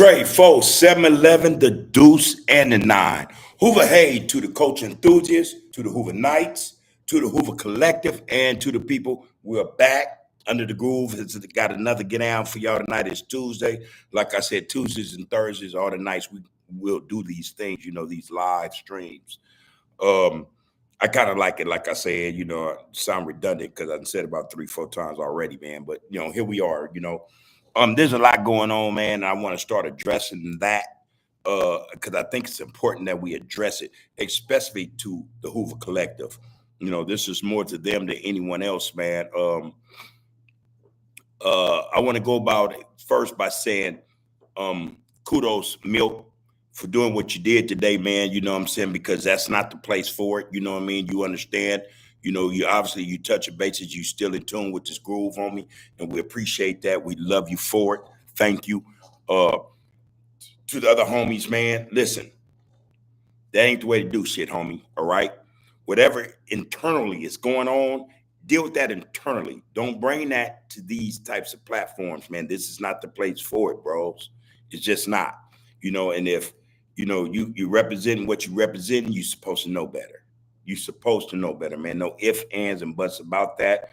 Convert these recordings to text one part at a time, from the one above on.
Trey, 4, 7-Eleven, the Deuce, and the 9. Hoover Hay to the coach enthusiasts, to the Hoover Knights, to the Hoover Collective, and to the people. We're back under the groove. It's got another get down for y'all tonight. It's Tuesday. Like I said, Tuesdays and Thursdays are the nights we will do these things, these live streams. Um, I kind of like it, like I said, sound redundant because I've said about 3, 4 times already, man. But here we are, there's a lot going on, man. And I want to start addressing that because I think it's important that we address it, especially to the Hoover Collective. This is more to them than anyone else, man. I want to go about it first by saying kudos, Milk, for doing what you did today, man. You know what I'm saying? Because that's not the place for it. You know what I mean? You understand? You obviously you touch your bases, you still in tune with this groove, homie, and we appreciate that. We love you for it. Thank you. To the other homies, man, listen, that ain't the way to do shit, homie. All right. Whatever internally is going on, deal with that internally. Don't bring that to these types of platforms, man. This is not the place for it, bros. It's just not. And if you representing what you representing, you're supposed to know better. You're supposed to know better, man. No ifs, ands, and buts about that.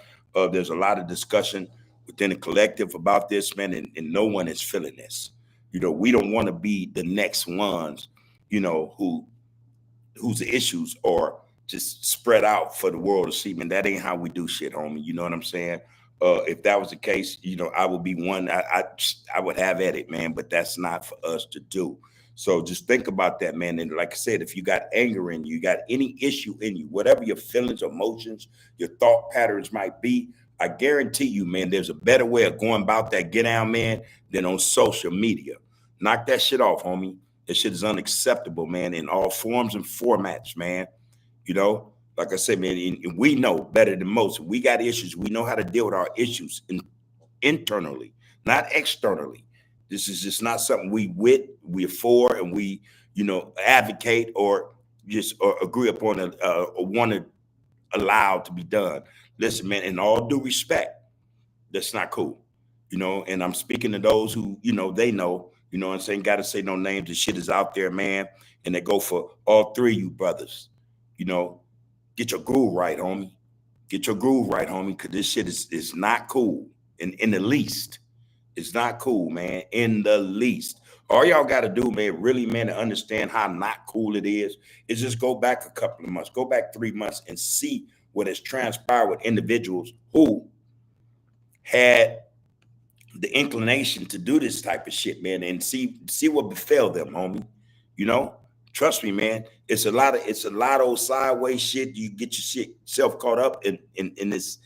There's a lot of discussion within the collective about this, man, and no one is feeling this. We don't want to be the next ones, whose issues are just spread out for the world to see, man. That ain't how we do shit, homie. You know what I'm saying? If that was the case, I would be one. I would have at it, man. But that's not for us to do. So just think about that, man. And like I said, if you got anger in you, you got any issue in you, whatever your feelings, emotions, your thought patterns might be, I guarantee you, man, there's a better way of going about that get down, man, than on social media. Knock that shit off, homie. That shit is unacceptable, man, in all forms and formats, man. Like I said, man, and we know better than most. We got issues. We know how to deal with our issues internally, not externally. This is just not something we're for, and we, advocate or just agree upon or want to allow to be done. Listen, man, in all due respect, that's not cool. And I'm speaking to those who, they know, what I'm saying, got to say no names. The shit is out there, man. And they go for all three of you brothers. Get your groove right, homie. Get your groove right, homie, because this shit is not cool in the least. It's not cool, man, in the least. All y'all got to do, man, really, man, to understand how not cool it is just go back a couple of months, go back 3 months and see what has transpired with individuals who had the inclination to do this type of shit, man, and see what befell them, homie. Trust me, man. It's a lot of old sideways shit. You get your shit self caught up in this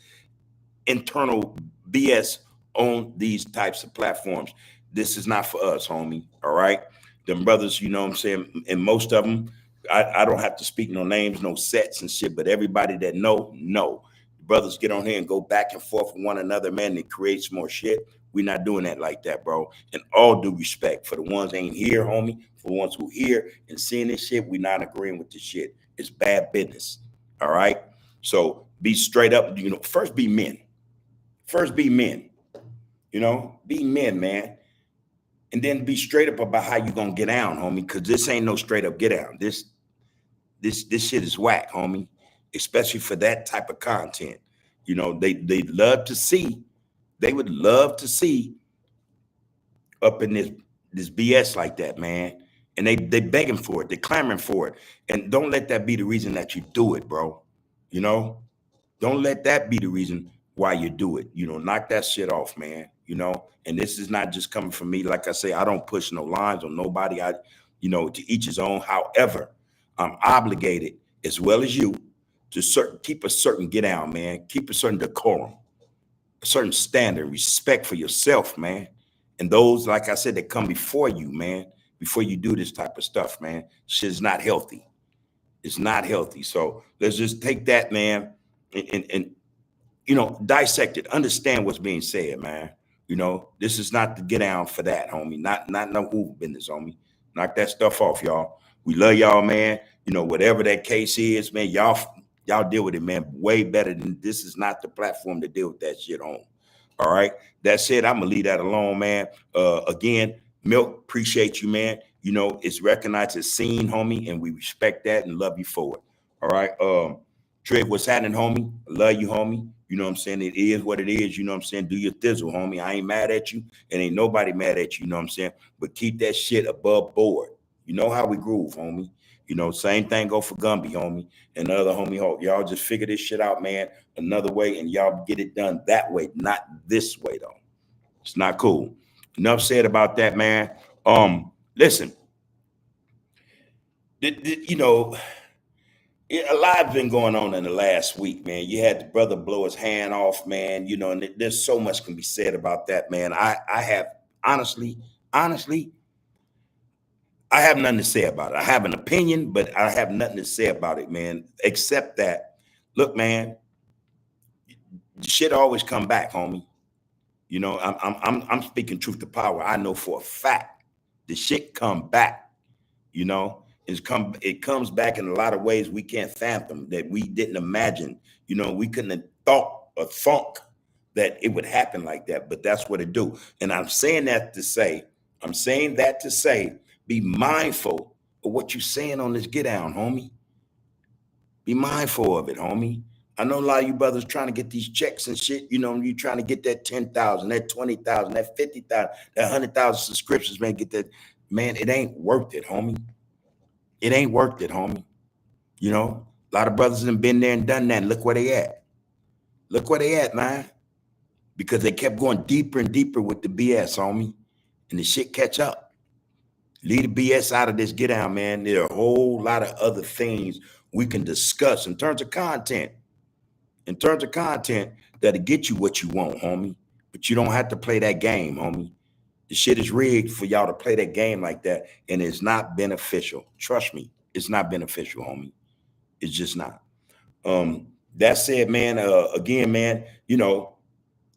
internal BS on these types of platforms. This is not for us, homie. All right. Them brothers, you know what I'm saying? And most of them, I don't have to speak no names, no sets and shit, but everybody that know. Brothers get on here and go back and forth with one another, man, and create some more shit. We're not doing that like that, bro. And all due respect for the ones that ain't here, homie, for the ones who here and seeing this shit, we're not agreeing with this shit. It's bad business. All right. So be straight up, first be men. First be men. Be men, man. And then be straight up about how you gonna get down, homie, because this ain't no straight up get down. This shit is whack, homie, especially for that type of content. They love to see. They would love to see up in this BS like that, man. And they begging for it. They're clamoring for it. And don't let that be the reason that you do it, bro. Don't let that be the reason why you do it. Knock that shit off, man. And this is not just coming from me. Like I say, I don't push no lines on nobody. To each his own. However, I'm obligated, as well as you, to keep a certain get out, man. Keep a certain decorum, a certain standard, respect for yourself, man. And those, like I said, that come before you, man, before you do this type of stuff, man. Shit's not healthy. It's not healthy. So let's just take that, man, and dissect it. Understand what's being said, man. This is not the get down for that, homie. Not no Hoover business, homie. Knock that stuff off, y'all. We love y'all, man. Whatever that case is, man, y'all deal with it, man. Way better than this is not the platform to deal with that shit on. All right. That said, I'm gonna leave that alone, man. Again, Milk, appreciate you, man. You know, it's recognized, it's seen, homie, and we respect that and love you for it. All right. Trev, what's happening, homie? I love you, homie. You know what I'm saying? It is what it is. You know what I'm saying? Do your thizzle, homie. I ain't mad at you, and ain't nobody mad at you. You know what I'm saying? But keep that shit above board. You know how we groove, homie. You know, same thing go for Gumby, homie, and the other homie Hulk. Y'all just figure this shit out, man, another way, and y'all get it done that way, not this way, though. It's not cool. Enough said about that, man. Listen, you know, a lot's been going on in the last week, man. You had the brother blow his hand off, man. You know, and there's so much can be said about that, man. I have honestly, I have nothing to say about it. I have an opinion, but I have nothing to say about it, man. Except that, look, man, shit always come back, homie. You know, I'm speaking truth to power. I know for a fact the shit come back. You know, it comes back in a lot of ways we can't fathom, that we didn't imagine. You know, we couldn't have thought or thunk that it would happen like that, but that's what it do. And I'm saying that to say, be mindful of what you're saying on this get down, homie. Be mindful of it, homie. I know a lot of you brothers trying to get these checks and shit. You know, you trying to get that 10,000, that 20,000, that 50,000, that 100,000 subscriptions, man. Get that, man. It ain't worth it, homie. It ain't worth it, homie. You know, a lot of brothers have been there and done that. And look where they at. Look where they at, man. Because they kept going deeper and deeper with the BS, homie. And the shit catch up. Leave the BS out of this get out, man. There are a whole lot of other things we can discuss in terms of content. That'll get you what you want, homie. But you don't have to play that game, homie. The shit is rigged for y'all to play that game like that, and it's not beneficial. Trust me, it's not beneficial, homie. It's just not. That said, man, again, man, you know,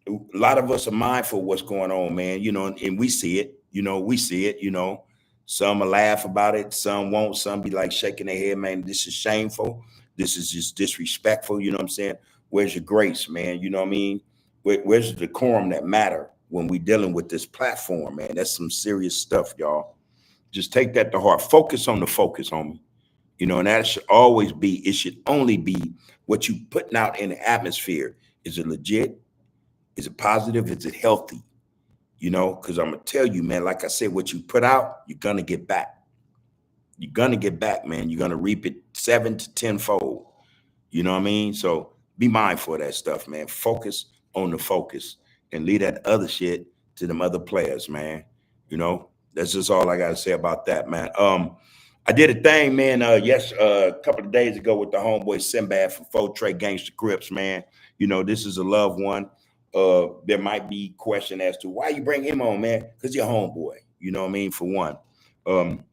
a lot of us are mindful of what's going on, man, you know, and we see it, you know. Some will laugh about it, some won't, some be like shaking their head, man, this is shameful. This is just disrespectful, you know what I'm saying? Where's your grace, man? You know what I mean? Where's the decorum that matter when we dealing with this platform, man? That's some serious stuff, y'all. Just take that to heart. Focus on the focus, homie. You know, and that should always be, it should only be what you putting out in the atmosphere. Is it legit? Is it positive? Is it healthy? You know, because I'm going to tell you, man, like I said, what you put out, you're going to get back. You're going to get back, man. You're going to reap it 7 to 10-fold. You know what I mean? So be mindful of that stuff, man. Focus on the focus and leave that other shit to them other players, man. You know, that's just all I got to say about that, man. I did a thing, man, a couple of days ago with the homeboy Sinbad from Faux Trey Gangsta Crips, man. You know, this is a loved one. There might be question as to why you bring him on, man, because you're homeboy. You know what I mean? For one,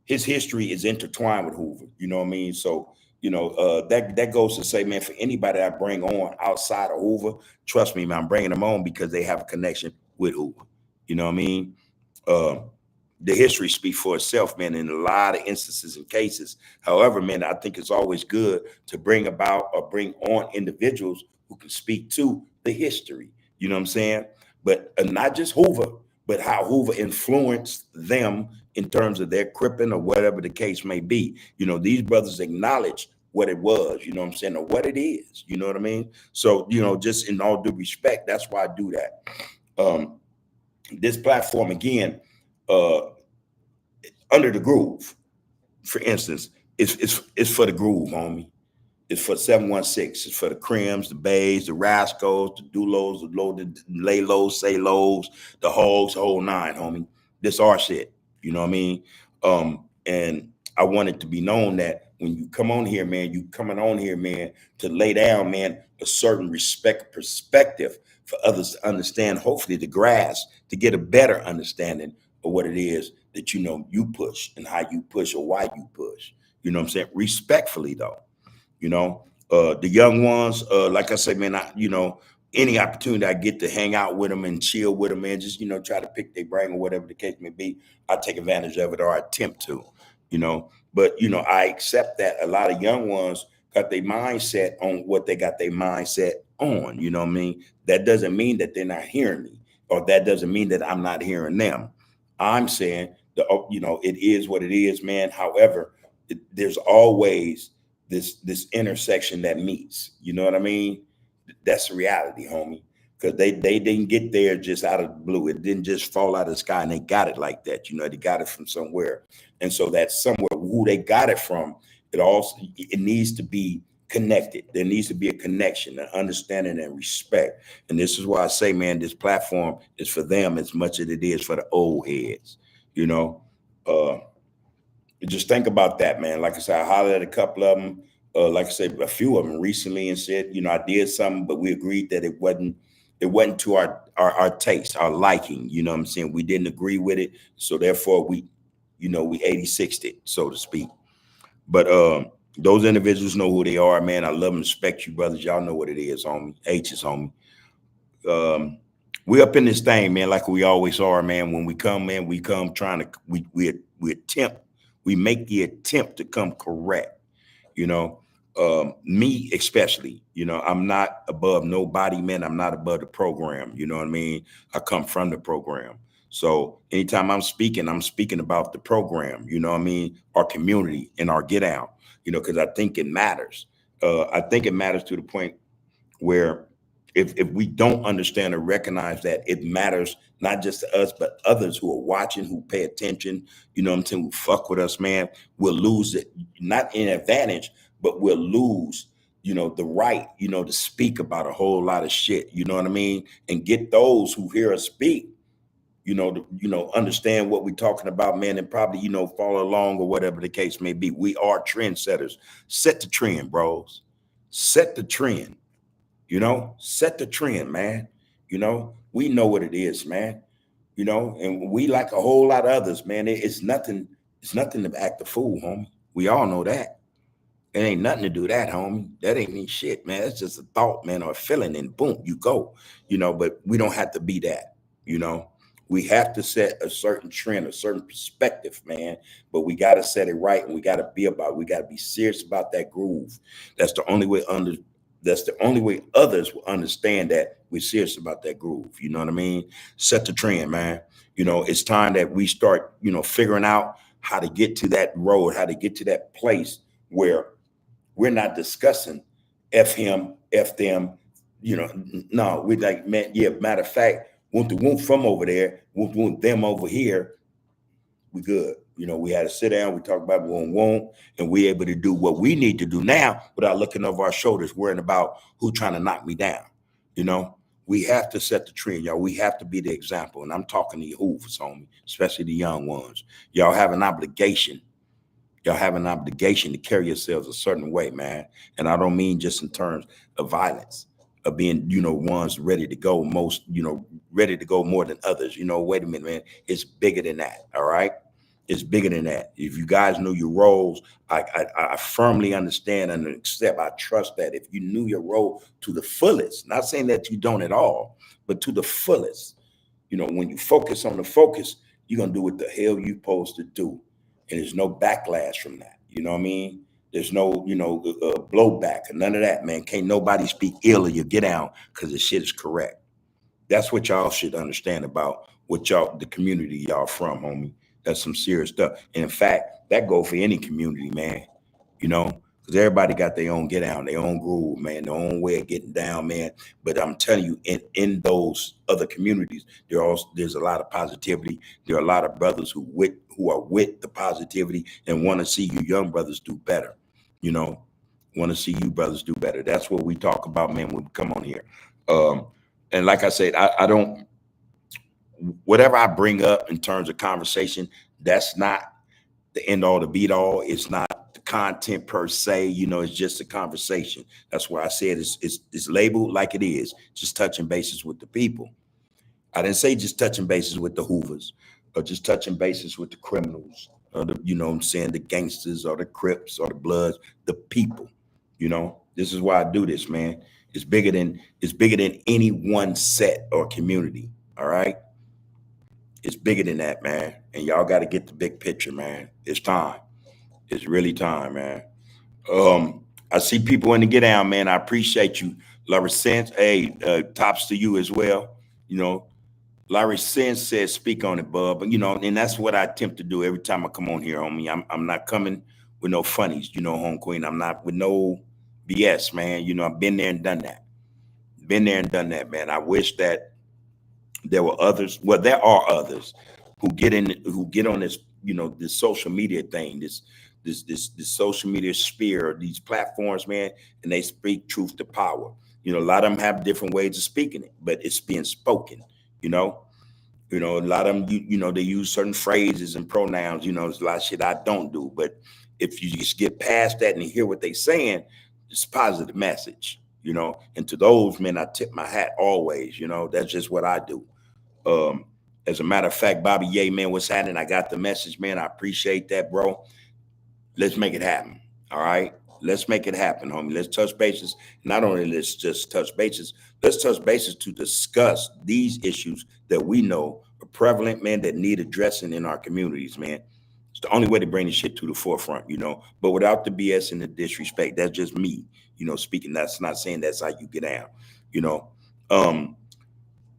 his history is intertwined with Hoover. You know what I mean? So, you know, that goes to say, man, for anybody I bring on outside of Hoover, trust me, man, I'm bringing them on because they have a connection with Hoover. You know what I mean? The history speaks for itself, man, in a lot of instances and cases. However, man, I think it's always good to bring about or bring on individuals who can speak to the history. You know what I'm saying? But not just Hoover, but how Hoover influenced them in terms of their cripping or whatever the case may be. You know, these brothers acknowledge what it was, you know what I'm saying, or what it is. You know what I mean? So, you know, just in all due respect, that's why I do that. This platform, again, under the groove, for instance, it's for the groove, homie. It's for 716. It's for the Crims, the Bays, the Rascals, the Dulos, the Loaded, Lay Lows, Say Lows, the Hogs, the whole nine, homie. This our shit. You know what I mean? And I want it to be known that when you come on here, man, you coming on here, man, to lay down, man, a certain perspective for others to understand, hopefully to grasp, to get a better understanding of what it is that you know you push and how you push or why you push. You know what I'm saying? Respectfully, though. You know, the young ones, like I say, man, you know, any opportunity I get to hang out with them and chill with them, man, just, you know, try to pick their brain or whatever the case may be, I take advantage of it or I attempt to, you know. But, you know, I accept that a lot of young ones got their mindset on what they got their mindset on, you know what I mean? That doesn't mean that they're not hearing me, or that doesn't mean that I'm not hearing them. I'm saying it is what it is, man. However, there's always this intersection that meets. You know what I mean? That's the reality, homie. Because they didn't get there just out of the blue. It didn't just fall out of the sky and they got it like that. They got it from somewhere. And so that somewhere who they got it from, it needs to be connected. There needs to be a connection, an understanding, and respect. And this is why I say, man, this platform is for them as much as it is for the old heads. You know, uh, just think about that, man. Like I said, I hollered at a couple of them. Like I said, a few of them recently and said, I did something, but we agreed that it wasn't to our taste, our liking. You know what I'm saying? We didn't agree with it. So therefore we 86'd it, so to speak. But those individuals know who they are, man. I love and respect you, brothers. Y'all know what it is, homie. H is homie. We up in this thing, man, like we always are, man. When we come, man, we come trying to we make the attempt to come correct. Me especially, I'm not above nobody, man. I'm not above the program. You know what I mean? I come from the program. So anytime I'm speaking about the program, you know what I mean? Our community and our get out, because I think it matters. I think it matters to the point where if we don't understand or recognize that it matters not just to us but others who are watching, who pay attention, you know what I'm saying, who fuck with us, man, we'll lose it, not in advantage, but we'll lose the right to speak about a whole lot of shit, you know what I mean, and get those who hear us speak to understand what we're talking about, man, and probably follow along or whatever the case may be. We are trendsetters. Set the trend, bros. Set the trend. Set the trend, man. We know what it is, man. And we like a whole lot of others, man. It's nothing to act a fool, homie. We all know that. It ain't nothing to do that, homie. That ain't mean shit, man. It's just a thought, man, or a feeling, and boom, you go. But we don't have to be that, you know. We have to set a certain trend, a certain perspective, man. But we got to set it right, and we got to be about. We got to be serious about that groove. That's the only way That's the only way others will understand that we're serious about that groove. You know what I mean? Set the trend, man. It's time that we start, figuring out how to get to that road, how to get to that place where we're not discussing F him, F them. No, we like, man, yeah, matter of fact, want the won't from over there, want them over here, we good. We had to sit down, we talk about what we want, and we able to do what we need to do now without looking over our shoulders, worrying about who trying to knock me down. We have to set the trend, y'all. We have to be the example. And I'm talking to you hoovers, homie, especially the young ones. Y'all have an obligation. Y'all have an obligation to carry yourselves a certain way, man. And I don't mean just in terms of violence, of being, ones ready to go ready to go more than others. Wait a minute, man. It's bigger than that. All right. It's bigger than that. If you guys knew your roles, I firmly understand and accept. I trust that if you knew your role to the fullest, not saying that you don't at all, but to the fullest, when you focus on the focus, you're going to do what the hell you're supposed to do. And there's no backlash from that. You know what I mean? There's no, blowback or none of that, man. Can't nobody speak ill of you. Get out because the shit is correct. That's what y'all should understand about the community y'all from, homie. That's some serious stuff. And in fact, that go for any community, man. Because everybody got their own get down, their own groove, man, their own way of getting down, man. But I'm telling you, in those other communities, there's a lot of positivity. There are a lot of brothers who are with the positivity and want to see you young brothers do better. Want to see you brothers do better. That's what we talk about, man, when we come on here. And like I said, I don't, whatever I bring up in terms of conversation, that's not the end all, the beat all. It's not the content per se, it's just a conversation. That's why I said it's labeled like it is, just touching bases with the people. I didn't say just touching bases with the Hoovers or just touching bases with the criminals or the gangsters or the Crips or the Bloods, the people. This is why I do this, man. It's bigger than any one set or community. All right. It's bigger than that, man. And y'all got to get the big picture, man. It's time. It's really time, man. I see people in the get down, man. I appreciate you. Lover Sense. Hey, tops to you as well. Larry Sin says, speak on it, bub. But and that's what I attempt to do every time I come on here, homie. I'm not coming with no funnies, home queen. I'm not with no BS, man. I've been there and done that. Been there and done that, man. I wish that there were others. Well, there are others who get on this, this social media thing, this social media sphere, these platforms, man, and they speak truth to power. A lot of them have different ways of speaking it, but it's being spoken, you know. A lot of them, they use certain phrases and pronouns. There's a lot of shit I don't do. But if you just get past that and hear what they're saying, it's a positive message, And to those men, I tip my hat always. That's just what I do. Um, as a matter of fact, Bobby Ye, man, what's happening? I got the message, man. I appreciate that, bro. Let's make it happen. All right. Let's make it happen, homie. Let's touch bases. Not only let's just touch bases, let's touch bases to discuss these issues that we know are prevalent, man, that need addressing in our communities, man. It's the only way to bring the shit to the forefront, but without the BS and the disrespect. That's just me, speaking. That's not saying that's how you get down, you know. Um,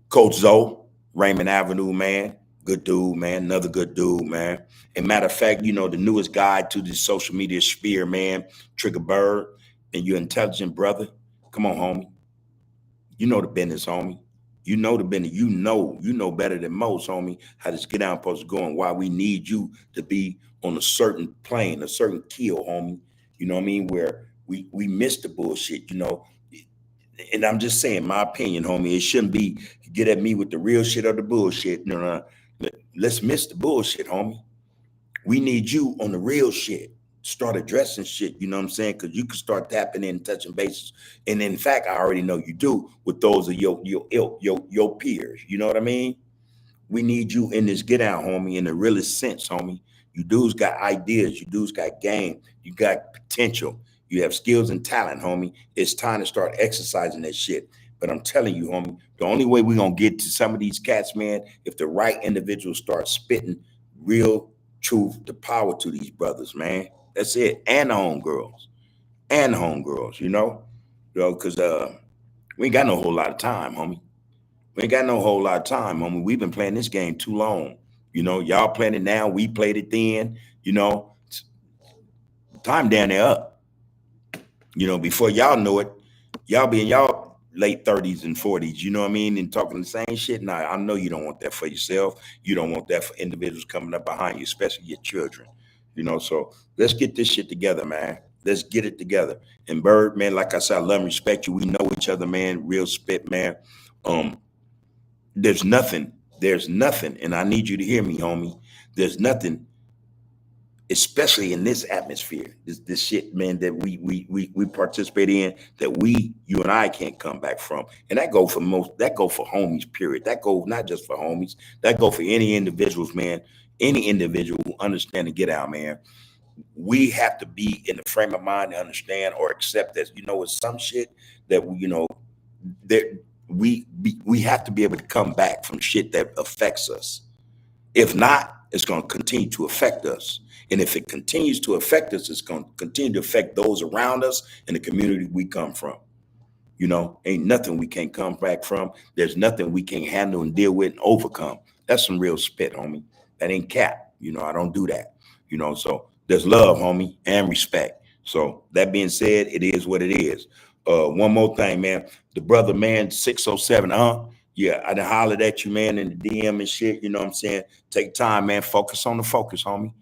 Coach Zoe, Raymond Avenue, man. Good dude, man. Another good dude, man. And matter of fact, the newest guide to the social media sphere, man, Trigger Bird, and you're intelligent brother. Come on, homie. You know the business, homie. You know the business. You know better than most, homie, how this get down supposed to go and why we need you to be on a certain plane, a certain keel, homie. You know what I mean? Where we miss the bullshit, And I'm just saying, my opinion, homie, it shouldn't be get at me with the real shit or the bullshit. No. Let's miss the bullshit, homie. We need you on the real shit. Start addressing shit, you know what I'm saying? Because you can start tapping in, touching bases. And in fact, I already know you do with those of your peers. You know what I mean? We need you in this get out, homie, in the realest sense, homie. You dudes got ideas. You dudes got game. You got potential. You have skills and talent, homie. It's time to start exercising that shit. But I'm telling you, homie, the only way we're going to get to some of these cats, man, if the right individuals start spitting real truth, the power to these brothers, man. That's it. And the homegirls. And the homegirls, Because we ain't got no whole lot of time, homie. We ain't got no whole lot of time, homie. We've been playing this game too long. Y'all playing it now. We played it then. Time down there up. Before y'all know it, y'all be in y'all late 30s and 40s, you know what I mean? And talking the same shit. Nah, I know you don't want that for yourself. You don't want that for individuals coming up behind you, especially your children. So let's get this shit together, man. Let's get it together. And Bird, man, like I said, I love and respect you. We know each other, man. Real spit, man. There's nothing, and I need you to hear me, homie. There's nothing, especially in this atmosphere, this shit, man, that we participate in, that you and I can't come back from. And that go for homies, period. That go not just for homies, that go for any individuals, man. Any individual who understand and get out, man. We have to be in the frame of mind to understand or accept that, it's some shit that that we have to be able to come back from shit that affects us. If not, it's going to continue to affect us. And if it continues to affect us, it's going to continue to affect those around us and the community we come from. Ain't nothing we can't come back from. There's nothing we can't handle and deal with and overcome. That's some real spit, homie. That ain't cap. I don't do that. So there's love, homie, and respect. So that being said, it is what it is. One more thing, man. The brother, man, 607, yeah, I done hollered at you, man, in the DM and shit. You know what I'm saying? Take time, man. Focus on the focus, homie.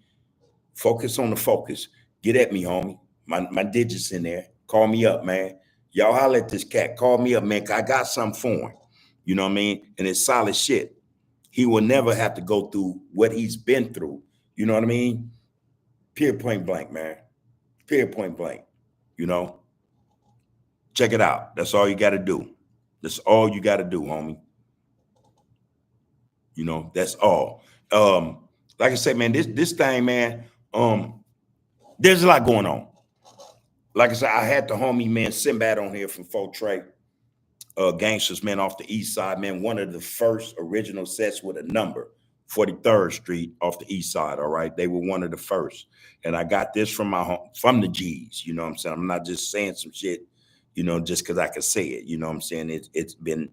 Focus on the focus. Get at me, homie. My digits in there. Call me up, man. Y'all holler at this cat. Call me up, man, 'cause I got something for him. You know what I mean? And it's solid shit. He will never have to go through what he's been through. You know what I mean? Period, point blank, man. Period, point blank. Check it out. That's all you got to do. That's all you got to do, homie. That's all. Like I said, man, this thing, man, there's a lot going on. Like I said, I had the homie, man, Sinbad on here from Fort Trey. Gangsters, man, off the east side, man. One of the first original sets with a number, 43rd Street off the east side. All right. They were one of the first. And I got this from from the G's. You know what I'm saying? I'm not just saying some shit, just because I can say it. You know what I'm saying? It's been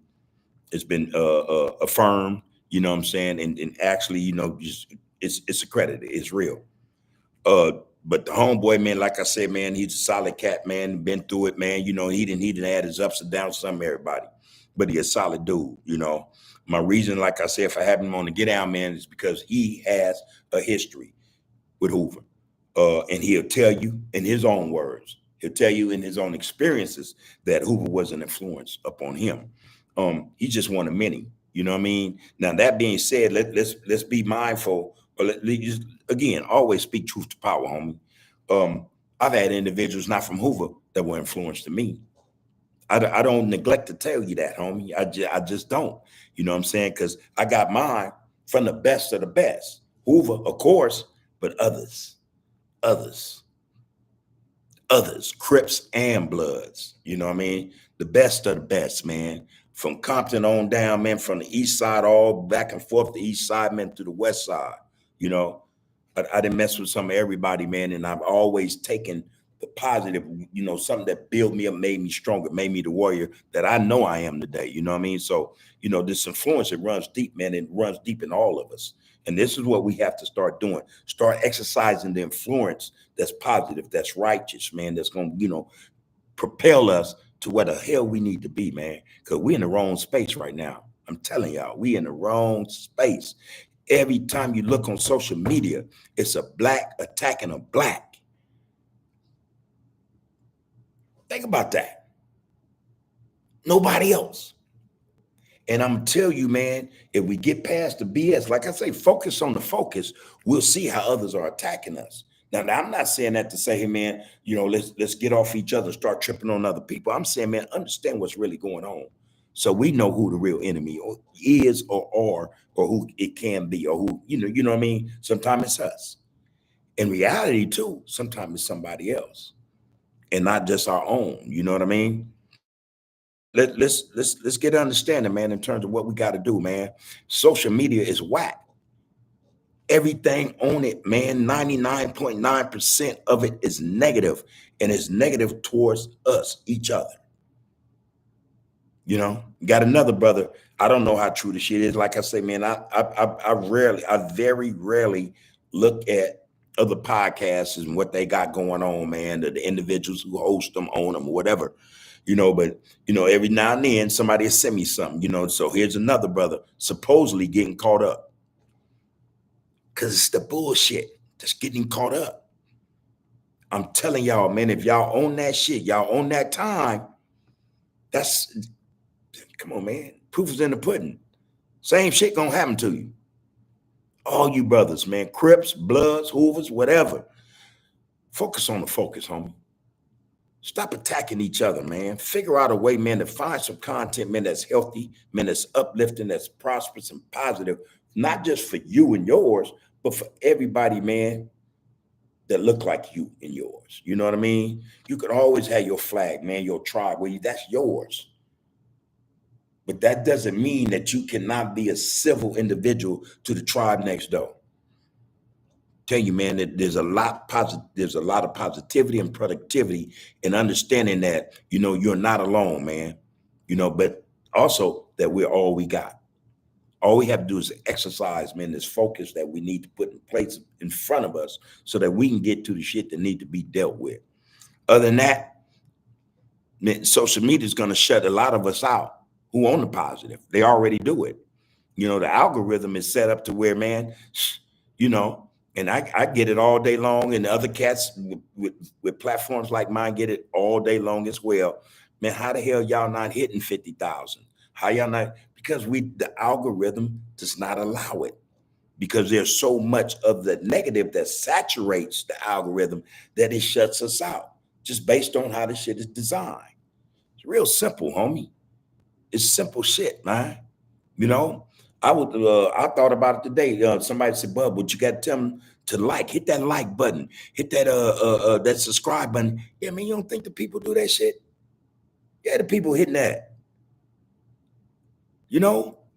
affirmed You know what I'm saying? And actually, just it's accredited, it's real. Uh, but the homeboy, man, like I said, man, he's a solid cat, man. Been through it, man. He didn't had his ups and downs, some everybody, but he's a solid dude. My reason, like I said, if I have him on the get down, man, is because he has a history with Hoover. And he'll tell you in his own words, he'll tell you in his own experiences that Hoover was an influence upon him. He's just one of many. You know what I mean? Now that being said, let's be mindful. Or let just, again, always speak truth to power, homie. I've had individuals not from Hoover that were influenced to me. I don't neglect to tell you that, homie. I just don't. You know what I'm saying? Because I got mine from the best of the best. Hoover, of course, but others, others, Crips and Bloods. You know what I mean? The best of the best, man. From Compton on down, man, from the east side, all back and forth the east side, man, to the west side. You know, I didn't mess with some of everybody, man, and I've always taken the positive, something that built me up, made me stronger, made me the warrior that I know I am today. You know what I mean? So, this influence, it runs deep, man. It runs deep in all of us. And this is what we have to start doing. Start exercising the influence that's positive, that's righteous, man, that's going to, propel us to where the hell we need to be, man. Because we're in the wrong space right now. I'm telling y'all, we in the wrong space. Every time you look on social media, it's a black attacking a black. Think about that. Nobody else. And I'm gonna tell you, man, if we get past the BS, like I say, focus on the focus, we'll see how others are attacking us. Now I'm not saying that to say, hey, man, let's get off each other, start tripping on other people. I'm saying, man, understand what's really going on, so we know who the real enemy is, or who it can be, or who you know what I mean. Sometimes it's us. In reality, too, sometimes it's somebody else, and not just our own. You know what I mean? Let's get understanding, man, in terms of what we got to do, man. Social media is whack. Everything on it, man, 99.9% of it is negative, and it's negative towards us, each other. Got another brother. I don't know how true the shit is. Like I say, man, I very rarely look at other podcasts and what they got going on, man. The individuals who host them, own them, whatever. But every now and then somebody will send me something. So here's another brother supposedly getting caught up, because it's the bullshit that's getting caught up. I'm telling y'all, man, if y'all own that shit, y'all own that time. Come on, man. Proof is in the pudding. Same shit gonna happen to you. All you brothers, man, Crips, Bloods, Hoovers, whatever. Focus on the focus, homie. Stop attacking each other, man. Figure out a way, man, to find some content, man, that's healthy, man, that's uplifting, that's prosperous and positive, not just for you and yours, but for everybody, man, that look like you and yours. You know what I mean? You could always have your flag, man, your tribe, that's yours. But that doesn't mean that you cannot be a civil individual to the tribe next door. Tell you, man, that there's a lot of positivity and productivity in understanding that, you're not alone, man. But also that we're all we got. All we have to do is exercise, man, this focus that we need to put in place in front of us so that we can get to the shit that need to be dealt with. Other than that, man, social media is going to shut a lot of us out who own the positive. They already do it. The algorithm is set up to where, man, and I get it all day long, and the other cats with platforms like mine get it all day long as well. Man, how the hell y'all not hitting 50,000? How y'all not? Because the algorithm does not allow it, because there's so much of the negative that saturates the algorithm that it shuts us out just based on how the shit is designed. It's real simple, homie. It's simple shit, man. I thought about it today. Somebody said, Bub, what you got to tell them to hit that like button, hit that that subscribe button. Yeah, man, you don't think the people do that shit? Yeah, the people hitting that.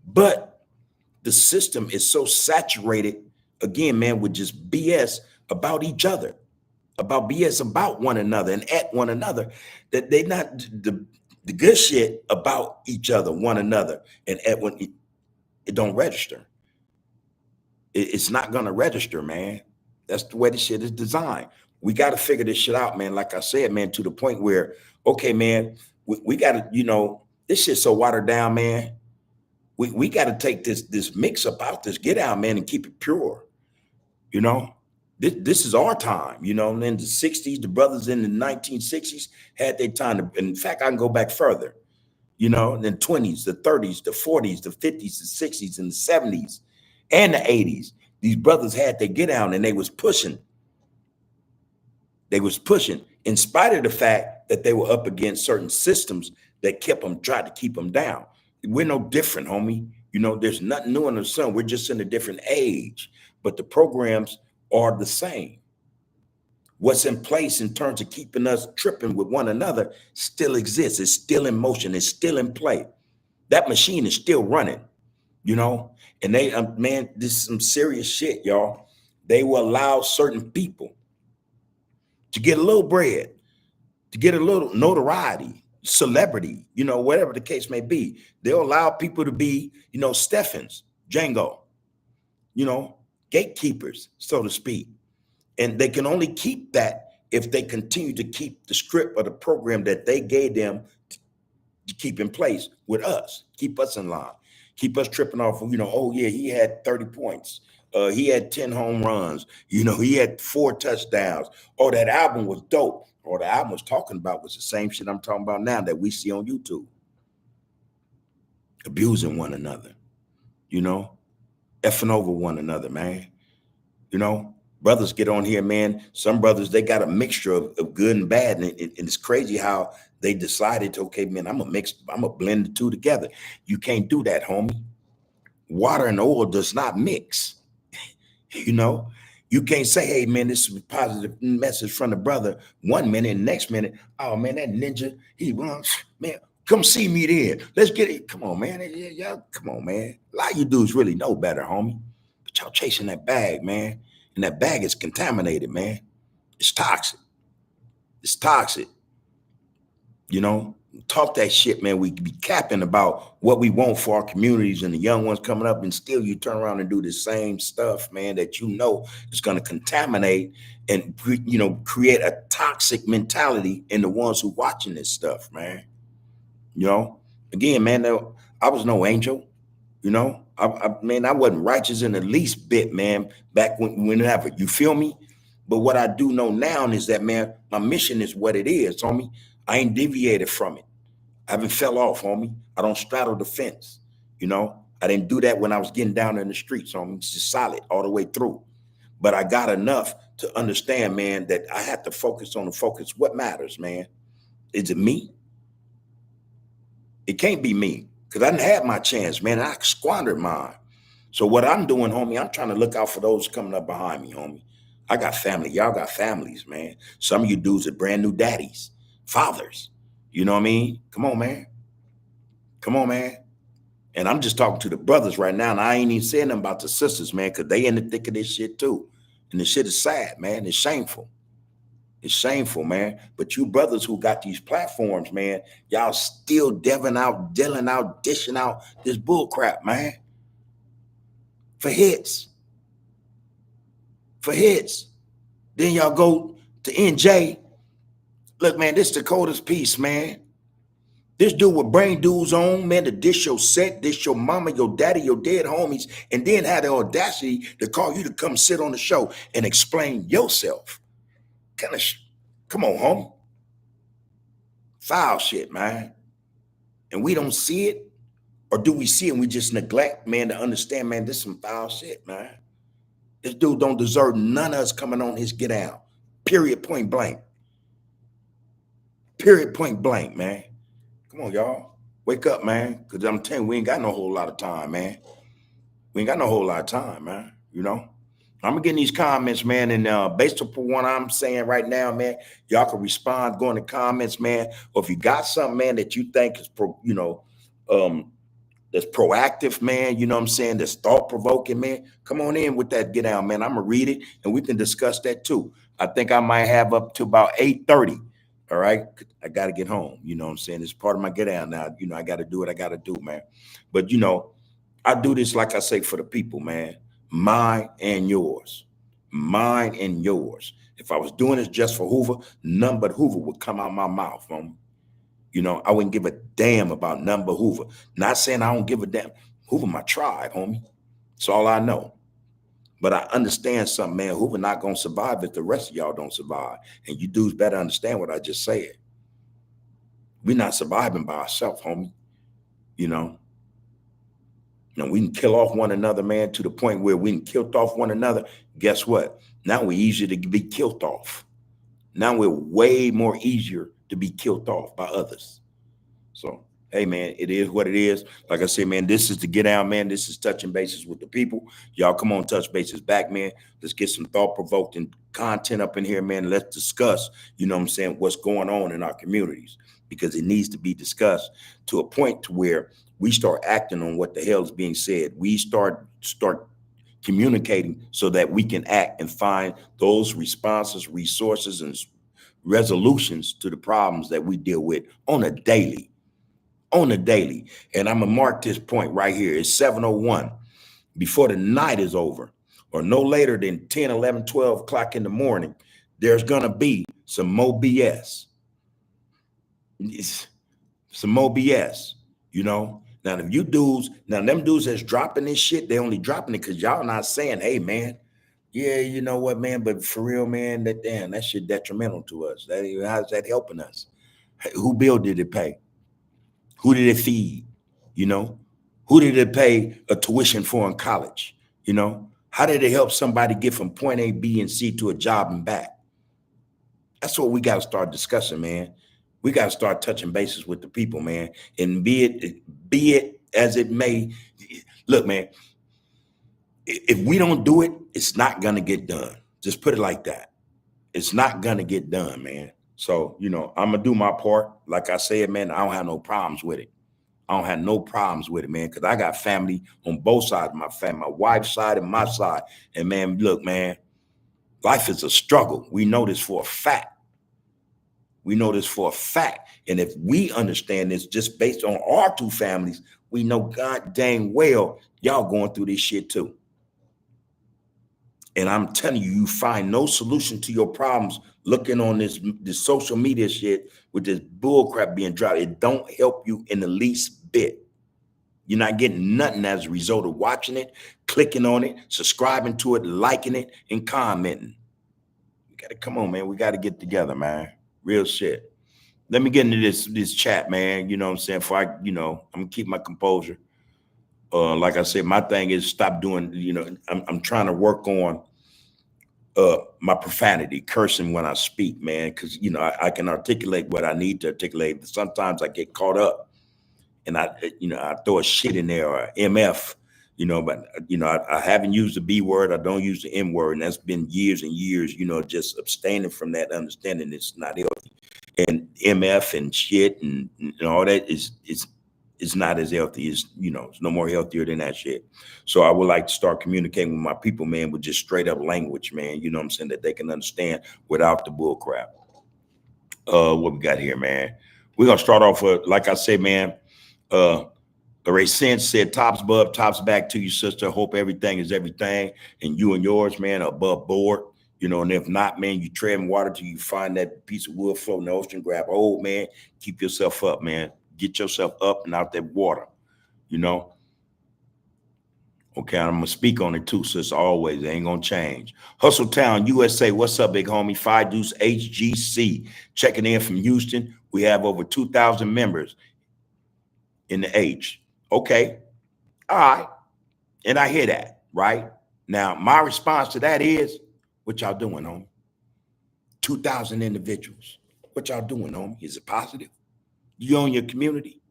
But the system is so saturated, again, man, with just BS about each other, about BS about one another and at one another, that they not the good shit about each other, one another, and at one. it don't register. It's not gonna register, man. That's the way this shit is designed. We got to figure this shit out, man. Like I said, man, to the point where, okay, man, we got to, this shit's so watered down, man. We got to take this mix up out this get out, man, and keep it pure. You know, this is our time. And in the '60s, the brothers in the 1960s had their time. In fact, I can go back further. In the '20s, the '30s, the '40s, the '50s, the '60s, and the '70s, and the '80s. These brothers had their get out, and they was pushing. They was pushing in spite of the fact that they were up against certain systems that tried to keep them down. We're no different, homie. There's nothing new under the sun. We're just in a different age, but the programs are the same. What's in place in terms of keeping us tripping with one another still exists. It's still in motion. It's still in play. That machine is still running, and they, man, this is some serious shit, y'all. They will allow certain people to get a little bread, to get a little notoriety, celebrity, whatever the case may be. They'll allow people to be, Stephens, Django, gatekeepers, so to speak. And they can only keep that if they continue to keep the script of the program that they gave them to keep in place with us, keep us in line, keep us tripping off, oh yeah, he had 30 points. He had 10 home runs. He had 4 touchdowns. Oh, that album was dope. Or the album was talking about was the same shit I'm talking about now that we see on YouTube. Abusing one another, effing over one another, man. Brothers get on here, man. Some brothers, they got a mixture of good and bad. And it's crazy how they decided, okay, man, I'm going to blend the two together. You can't do that, homie. Water and oil does not mix. You can't say, hey, man, this is a positive message from the brother 1 minute and next minute, oh, man, that ninja, he runs, man, come see me then. Let's get it. Come on, man. Y'all, come on, man. A lot of you dudes really know better, homie. But y'all chasing that bag, man. And that bag is contaminated, man. It's toxic. It's toxic. Talk that shit, man. We be capping about what we want for our communities and the young ones coming up, and still you turn around and do the same stuff, man, that is going to contaminate and create a toxic mentality in the ones who watching this stuff, man. Again, man, I was no angel. I wasn't righteous in the least bit, man, back whenever, you feel me? But what I do know now is that, man, my mission is what it is, homie. I ain't deviated from it. I haven't fell off, homie. I don't straddle the fence. I didn't do that when I was getting down in the streets, homie. It's just solid all the way through. But I got enough to understand, man, that I have to focus on what matters, man. Is it me? It can't be me, because I didn't have my chance, man. I squandered mine. So what I'm doing, homie, I'm trying to look out for those coming up behind me, homie. I got family. Y'all got families, man. Some of you dudes are brand new daddies, fathers. You know what I mean? Come on, man. Come on, man. And I'm just talking to the brothers right now, and I ain't even saying them about the sisters, man, because they in the thick of this shit too. And the shit is sad, man. It's shameful. It's shameful, man. But you brothers who got these platforms, man, y'all still dealing out, dishing out this bull crap, man. For hits. For hits. Then y'all go to NJ. Look, man, this is the coldest piece, man. This dude with brain dudes on, man, to dish your set, dish your mama, your daddy, your dead homies, and then had the audacity to call you to come sit on the show and explain yourself. Come on, homie. Foul shit, man. And we don't see it, or do we see it and we just neglect, man, to understand, man, this is some foul shit, man. This dude don't deserve none of us coming on his get out. Period, point blank. Period, point blank, man. Come on, y'all. Wake up, man. Because I'm telling you, we ain't got no whole lot of time, man. We ain't got no whole lot of time, man. I'm going to get in these comments, man. And based upon what I'm saying right now, man, y'all can respond, go in the comments, man. Or if you got something, man, that you think is, that's proactive, man, you know what I'm saying, that's thought-provoking, man, come on in with that get out, man. I'm going to read it, and we can discuss that too. I think I might have up to about 8:30. All right. I got to get home. You know what I'm saying? It's part of my get out now. I got to do what I got to do, man. But, I do this, like I say, for the people, man. Mine and yours. Mine and yours. If I was doing this just for Hoover, none but Hoover would come out my mouth, homie. You know, I wouldn't give a damn about none but Hoover. Not saying I don't give a damn. Hoover my tribe, homie. That's all I know. But I understand something, man. Hoover not gonna survive if the rest of y'all don't survive. And you dudes better understand what I just said. We're not surviving by ourselves, homie. You know, we can kill off one another, man, to the point where we can kill off one another. Guess what? Now we're easier to be killed off. Now we're way more easier to be killed off by others. So, hey, man, it is what it is. Like I said, man, this is the Get Out, man. This is touching bases with the people. Y'all come on, touch bases back, man. Let's get some thought-provoking content up in here, man. Let's discuss, you know what I'm saying, what's going on in our communities, because it needs to be discussed to a point to where we start acting on what the hell is being said. We start communicating so that we can act and find those responses, resources, and resolutions to the problems that we deal with on a daily. And I'm gonna mark this point right here. It's 7:01 before the night is over, or no later than 10, 11, 12 o'clock in the morning. There's gonna be some more BS. Some more BS, you know. Now, if you dudes, now them dudes that's dropping this shit, they only dropping it because y'all not saying, hey, man, yeah, you know what, man, but for real, man, that shit detrimental to us. How's that helping us? Who bill did it pay? Who did it feed? You know, who did it pay a tuition for in college? You know, how did it help somebody get from point A, B, and C to a job and back? That's what we got to start discussing, man. We got to start touching bases with the people, man. And be it as it may. Look, man, if we don't do it, it's not gonna get done. Just put it like that. It's not gonna get done, man. So, you know, I'm gonna do my part. Like I said, man, I don't have no problems with it. I don't have no problems with it, man, because I got family on both sides of my family, my wife's side and my side. And man, look, man, life is a struggle. We know this for a fact. We know this for a fact. And if we understand this just based on our two families, we know god dang well y'all going through this shit too. And I'm telling you, you find no solution to your problems looking on this social media shit with this bull crap being dropped. It don't help you in the least bit. You're not getting nothing as a result of watching it, clicking on it, subscribing to it, liking it, and commenting. We gotta come on, man. We gotta get together, man. Real shit. Let me get into this chat, man. You know what I'm saying? For I'm gonna keep my composure. Like I said, my thing is stop doing, I'm trying to work on my profanity, cursing when I speak, man, because I can articulate what I need to articulate. Sometimes I get caught up and I throw a shit in there or MF, but I haven't used the B word, I don't use the M word, and that's been years and years, just abstaining from that, understanding it's not healthy. And MF and shit and all that is not as healthy as, it's no more healthier than that shit. So I would like to start communicating with my people, man, with just straight up language, man, you know what I'm saying, that they can understand without the bull crap. What we got here, man? We're gonna start off with, like I say, man, Ray Sense said, tops above, tops back to you, sister. Hope everything is everything, and you and yours, man, are above board. And if not, man, you treading water till you find that piece of wood floating in the ocean, grab a hold, man, keep yourself up, man. Get yourself up and out that water, Okay, I'm going to speak on it too, sis, always. It ain't going to change. Hustle Town, USA. What's up, big homie? Phi Deuce HGC. Checking in from Houston. We have over 2,000 members in the H. Okay. All right. And I hear that, right? Now, my response to that is, what y'all doing, homie? 2,000 individuals. What y'all doing, homie? Is it positive? Do you own your community?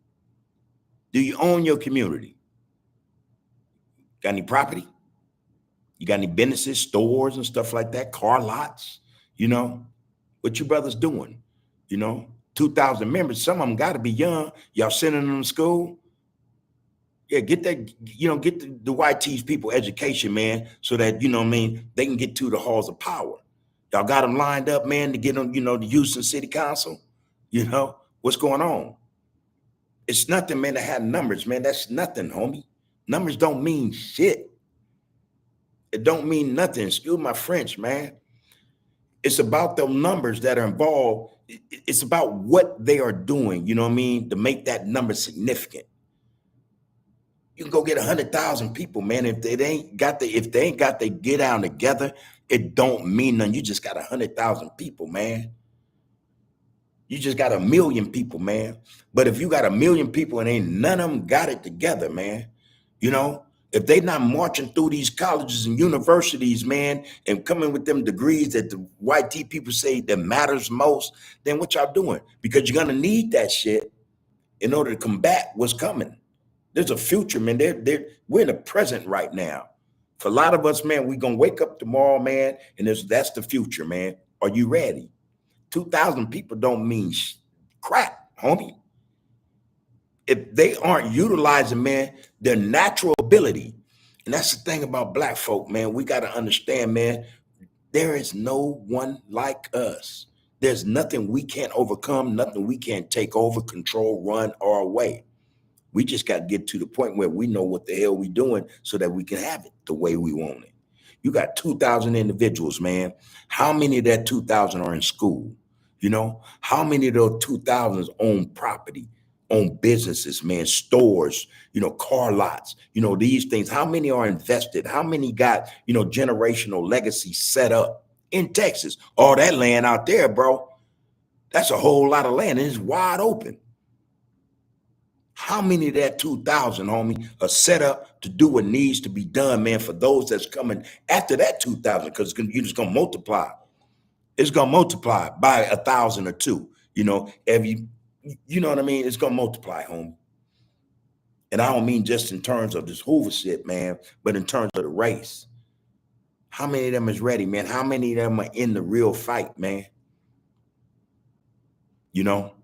Do you own your community? Got any property? You got any businesses, stores and stuff like that, car lots? What you brothers doing? 2,000 members, some of them got to be young. Y'all sending them to school? Yeah, get that, get the white tees people education, man, so that, they can get to the halls of power. Y'all got them lined up, man, to get them, the Houston City Council. What's going on? It's nothing, man, to have numbers, man. That's nothing, homie. Numbers don't mean shit. It don't mean nothing. Excuse my French, man. It's about the numbers that are involved. It's about what they are doing, you know what I mean, to make that number significant. You can go get 100,000 people, man. If they ain't got the get down together, it don't mean nothing. You just got 100,000 people, man. You just got 1,000,000 people, man. But if you got 1,000,000 people and ain't none of them got it together, man, you know, if they not marching through these colleges and universities, man, and coming with them degrees that the white people say that matters most, then what y'all doing? Because you're gonna need that shit in order to combat what's coming. There's a future, man. We're in the present right now. For a lot of us, man, we're gonna wake up tomorrow, man, and that's the future, man. Are you ready? 2,000 people don't mean crap, homie. If they aren't utilizing, man, their natural ability. And that's the thing about black folk, man. We got to understand, man, there is no one like us. There's nothing we can't overcome, nothing we can't take over, control, run our way. We just got to get to the point where we know what the hell we doing so that we can have it the way we want it. You got 2,000 individuals, man. How many of that 2,000 are in school? You know, how many of those 2,000s own property, own businesses, man, stores, you know, car lots, you know, these things? How many are invested? How many got, you know, generational legacy set up in Texas? All that land out there, bro, that's a whole lot of land. It's wide open. How many of that 2,000, homie, are set up to do what needs to be done, man, for those that's coming after that 2,000? Because you're just going to multiply. It's going to multiply by 1,000 or two. You know, you know what I mean? It's going to multiply, homie. And I don't mean just in terms of this Hoover shit, man, but in terms of the race. How many of them is ready, man? How many of them are in the real fight, man? You know,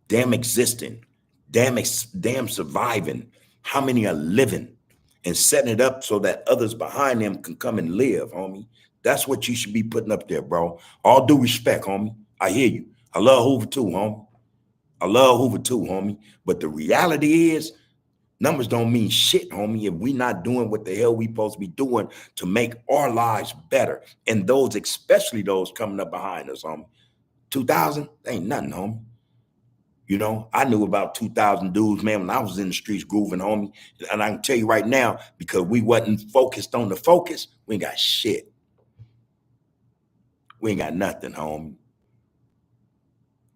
damn existing. Damn surviving. How many are living and setting it up so that others behind them can come and live, homie? That's what you should be putting up there, bro. All due respect, homie. I hear you. I love Hoover too, homie. I love Hoover too, homie. But the reality is, numbers don't mean shit, homie, if we not doing what the hell we supposed to be doing to make our lives better. And those, especially those coming up behind us, homie. 2,000 ain't nothing, homie. You know, I knew about 2,000 dudes, man, when I was in the streets grooving, homie. And I can tell you right now, because we wasn't focused on the focus, we ain't got shit. We ain't got nothing, homie.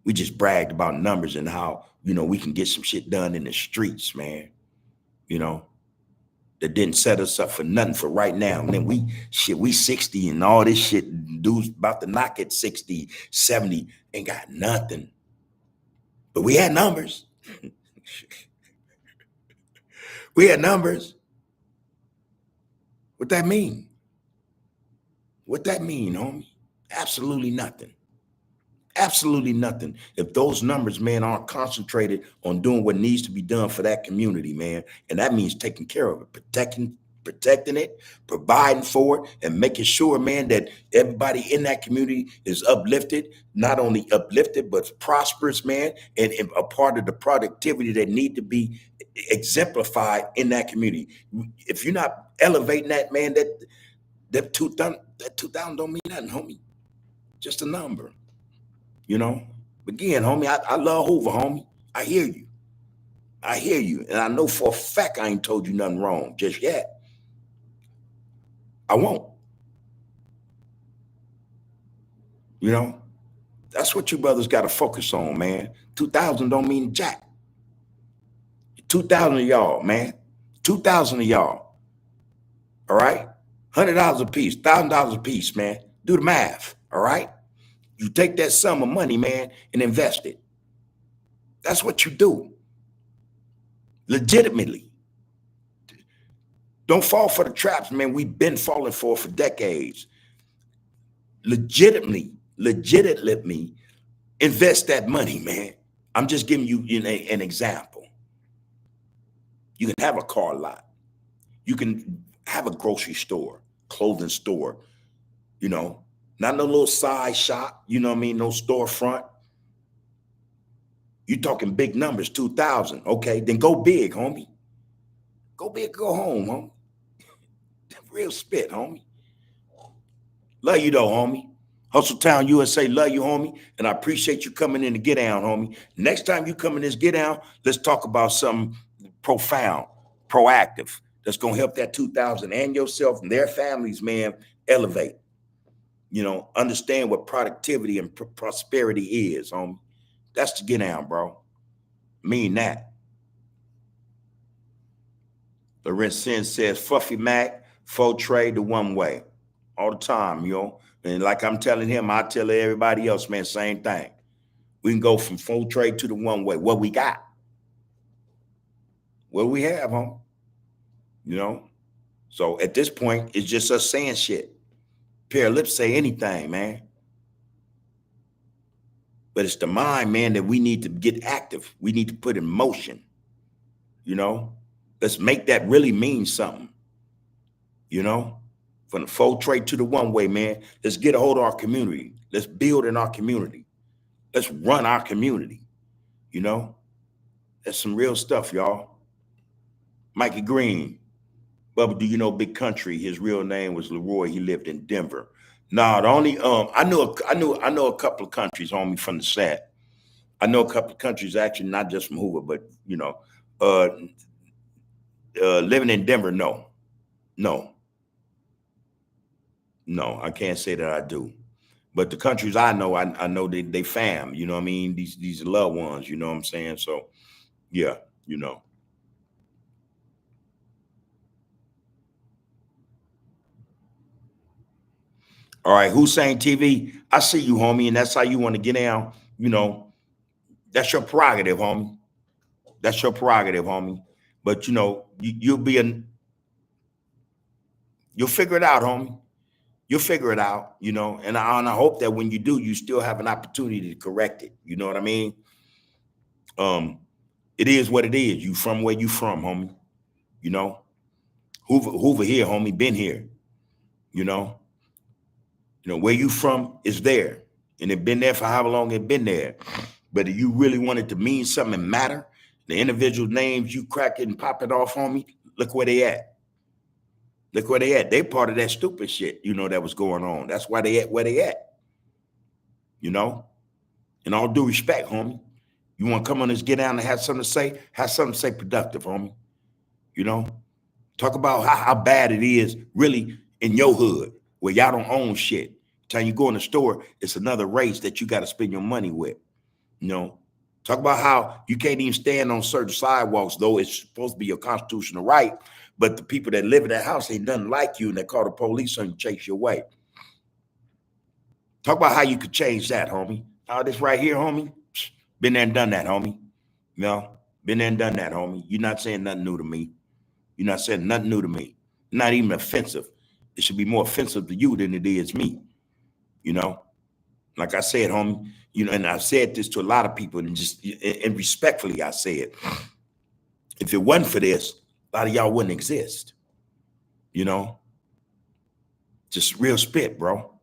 We just bragged about numbers and how, you know, we can get some shit done in the streets, man. You know, that didn't set us up for nothing for right now. Man, we 60 and all this shit, dudes about to knock at 60, 70, ain't got nothing. But we had numbers. We had numbers. What that mean? What that mean, homie? Absolutely nothing. Absolutely nothing. If those numbers, man, aren't concentrated on doing what needs to be done for that community, man, and that means taking care of it, protecting it, providing for it, and making sure, man, that everybody in that community is uplifted, not only uplifted, but prosperous, man, and a part of the productivity that need to be exemplified in that community. If you're not elevating that, man, that 2,000 don't mean nothing, homie. Just a number. You know, again, homie, I love Hoover, homie. I hear you. I hear you. And I know for a fact I ain't told you nothing wrong just yet. I won't. You know, that's what you brothers got to focus on, man. 2,000 don't mean jack. 2,000 of y'all, man. 2,000 of y'all. All right? $100 a piece, $1,000 a piece, man. Do the math. All right? You take that sum of money, man, and invest it. That's what you do. Legitimately. Don't fall for the traps, man. We've been falling for decades. Legitimately invest that money, man. I'm just giving you an example. You can have a car lot. You can have a grocery store, clothing store, you know, not no little side shop, you know what I mean? No storefront. You're talking big numbers, 2,000. Okay, then go big, homie. Go big, go home, homie. Real spit, homie. Love you though, homie. Hustle Town USA, love you, homie. And I appreciate you coming in to get down, homie. Next time you come in this get down, let's talk about something profound, proactive, that's gonna help that 2000 and yourself and their families, man, elevate. Understand what productivity and prosperity is, homie. That's the get down, bro. Mean that. Lorenz Sin says, Fuffy Mac, faux trade the one way. All the time, And like I'm telling him, I tell everybody else, man, same thing. We can go from full trade to the one way. What we got? What we have, homie? So at this point, it's just us saying shit. Pair of lips say anything, man. But it's the mind, man, that we need to get active. We need to put in motion. Let's make that really mean something. From the full trade to the one way, man. Let's get a hold of our community. Let's build in our community. Let's run our community. That's some real stuff, y'all. Mikey Green. Bubba, do you know Big Country? His real name was Leroy. He lived in Denver. No, the only I know a couple of countries, homie, from the set. I know a couple of countries, actually, not just from Hoover, but living in Denver, no, I can't say that I do. But the countries I know they fam. You know what I mean? These loved ones. You know what I'm saying? So, yeah, All right, Hussein TV, I see you, homie, and that's how you want to get down. That's your prerogative, homie. That's your prerogative, homie. But you'll figure it out, homie. You'll figure it out, and I hope that when you do, you still have an opportunity to correct it. You know what I mean? It is what it is. You from where you from, homie. Hoover here, homie, been here. Where you from is there. And it been there for however long it been there. But if you really want it to mean something and matter, the individual names you cracking and popping off on me, look where they at. Look where they at. They part of that stupid shit, that was going on. That's why they at where they at. In all due respect, homie. You want to come on this get down and have something to say productive, homie. Talk about how bad it is really in your hood where y'all don't own shit. Time you go in the store, it's another race that you got to spend your money with. Talk about how you can't even stand on certain sidewalks, though it's supposed to be your constitutional right. But the people that live in that house ain't nothing like you, and they call the police on you, chase you away. Talk about how you could change that, homie. All this right here, homie, been there and done that, homie. Been there and done that, homie. You're not saying nothing new to me. You're not saying nothing new to me. Not even offensive. It should be more offensive to you than it is me. Like I said, homie, and I've said this to a lot of people, and respectfully, I say it. If it wasn't for this, a lot of y'all wouldn't exist. Just real spit, bro.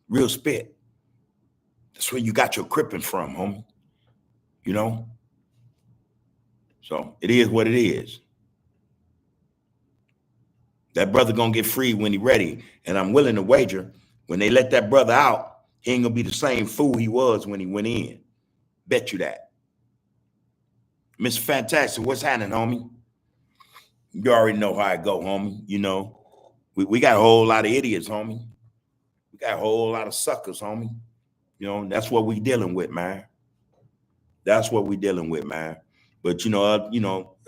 Real spit. That's where you got your cripping from, homie. So it is what it is. That brother gonna get free when he ready. And I'm willing to wager when they let that brother out, he ain't gonna be the same fool he was when he went in. Bet you that. Mr. Fantastic, what's happening, homie? You already know how I go, homie. We got a whole lot of idiots, homie. We got a whole lot of suckers, homie. That's what we dealing with, man. That's what we dealing with, man. But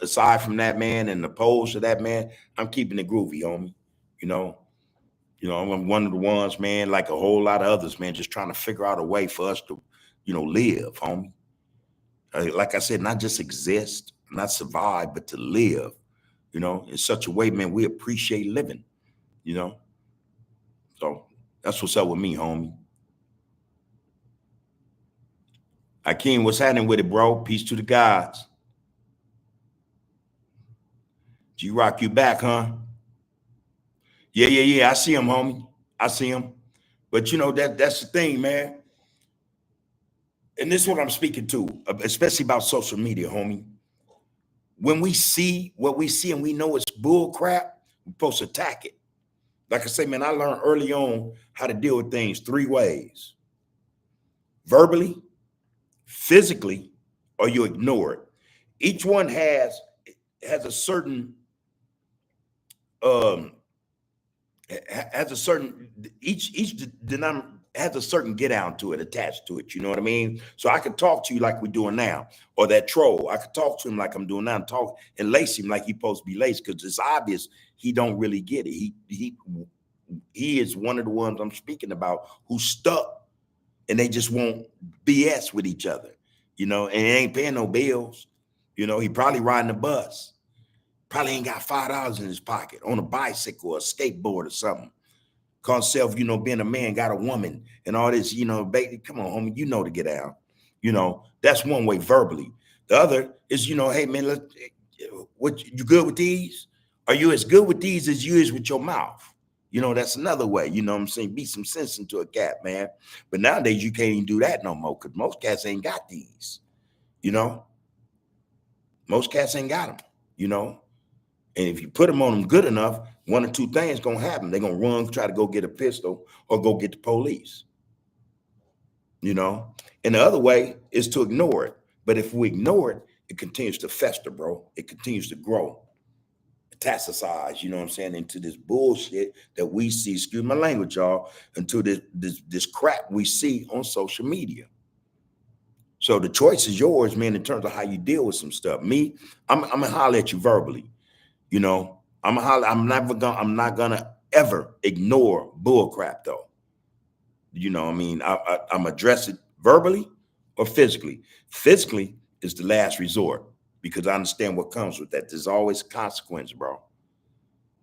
aside from that, man, and opposed to that, man, I'm keeping it groovy, homie. I'm one of the ones, man, like a whole lot of others, man, just trying to figure out a way for us to, live, homie. Like I said, not just exist, not survive, but to live, in such a way, man, we appreciate living, So that's what's up with me, homie. Akeem, what's happening with it, bro? Peace to the gods. G-Rock, you back, huh? Yeah. I see him, homie. I see him. But that's the thing, man. And this is what I'm speaking to, especially about social media, homie. when we see what we see and we know it's bull crap, we're supposed to attack it. Like I say, man, I learned early on how to deal with things 3 ways: verbally, physically, or you ignore it. Each one has a certain um has a certain each denom has a certain get down to it attached to it. You know what I mean? So I could talk to you like we're doing now, or that troll. I could talk to him like I'm doing now, and talk and lace him like he's supposed to be laced, because it's obvious he don't really get it. He is one of the ones I'm speaking about who's stuck, and they just want BS with each other. You know, and he ain't paying no bills. You know, he probably riding the bus. Probably ain't got $5 in his pocket, on a bicycle or a skateboard or something. Call himself, you know, being a man, got a woman and all this, you know, baby, come on, homie, you know to get out. You know, that's one way verbally. The other is, you know, hey man, what you good with these? Are you as good with these as you is with your mouth? You know, that's another way. You know what I'm saying? Beat some sense into a cat, man. But nowadays you can't even do that no more, because most cats ain't got these. You know, most cats ain't got them. You know. And if you put them on them good enough, one or two things gonna happen. They're gonna run, try to go get a pistol, or go get the police. You know? And the other way is to ignore it. But if we ignore it, it continues to fester, bro. It continues to grow, metastasize, you know what I'm saying, into this bullshit that we see, excuse my language, y'all, into this crap we see on social media. So the choice is yours, man, in terms of how you deal with some stuff. Me, I'm gonna holler at you verbally. You know, I'm not gonna ever ignore bull crap though. You know, I mean, I'm address it verbally or physically. Physically is the last resort, because I understand what comes with that. There's always a consequence, bro.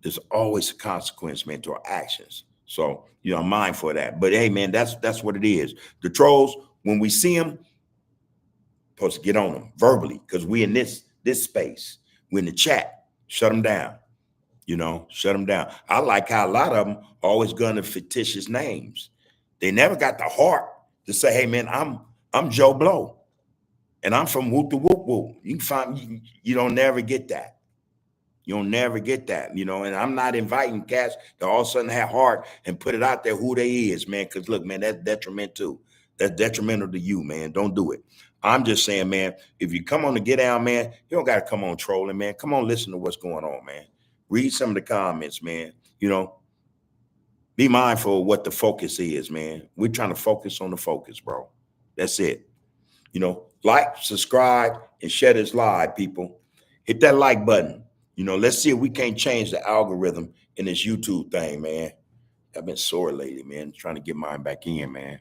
There's always a consequence, man, to our actions. So, you know, I'm mindful of that. But hey, man, that's what it is. The trolls, when we see them, supposed to get on them verbally, because we in this space. We're in the chat. Shut them down. You know, shut them down. I like how a lot of them always going to fictitious names. They never got the heart to say, "Hey, man, I'm Joe Blow, and I'm from whoop to whoop whoop." You can find you don't never get that. You don't never get that. You know, and I'm not inviting cats to all of a sudden have heart and put it out there who they is, man. Because look, man, that's detrimental too. That's detrimental to you, man. Don't do it. I'm just saying, man, if you come on to get down, man, you don't got to come on trolling, man. Come on, listen to what's going on, man. Read some of the comments, man. You know, be mindful of what the focus is, man. We're trying to focus on the focus, bro. That's it. You know, like, subscribe, and share this live, people. Hit that like button. You know, let's see if we can't change the algorithm in this YouTube thing, man. I've been sore lately, man, trying to get mine back in, man.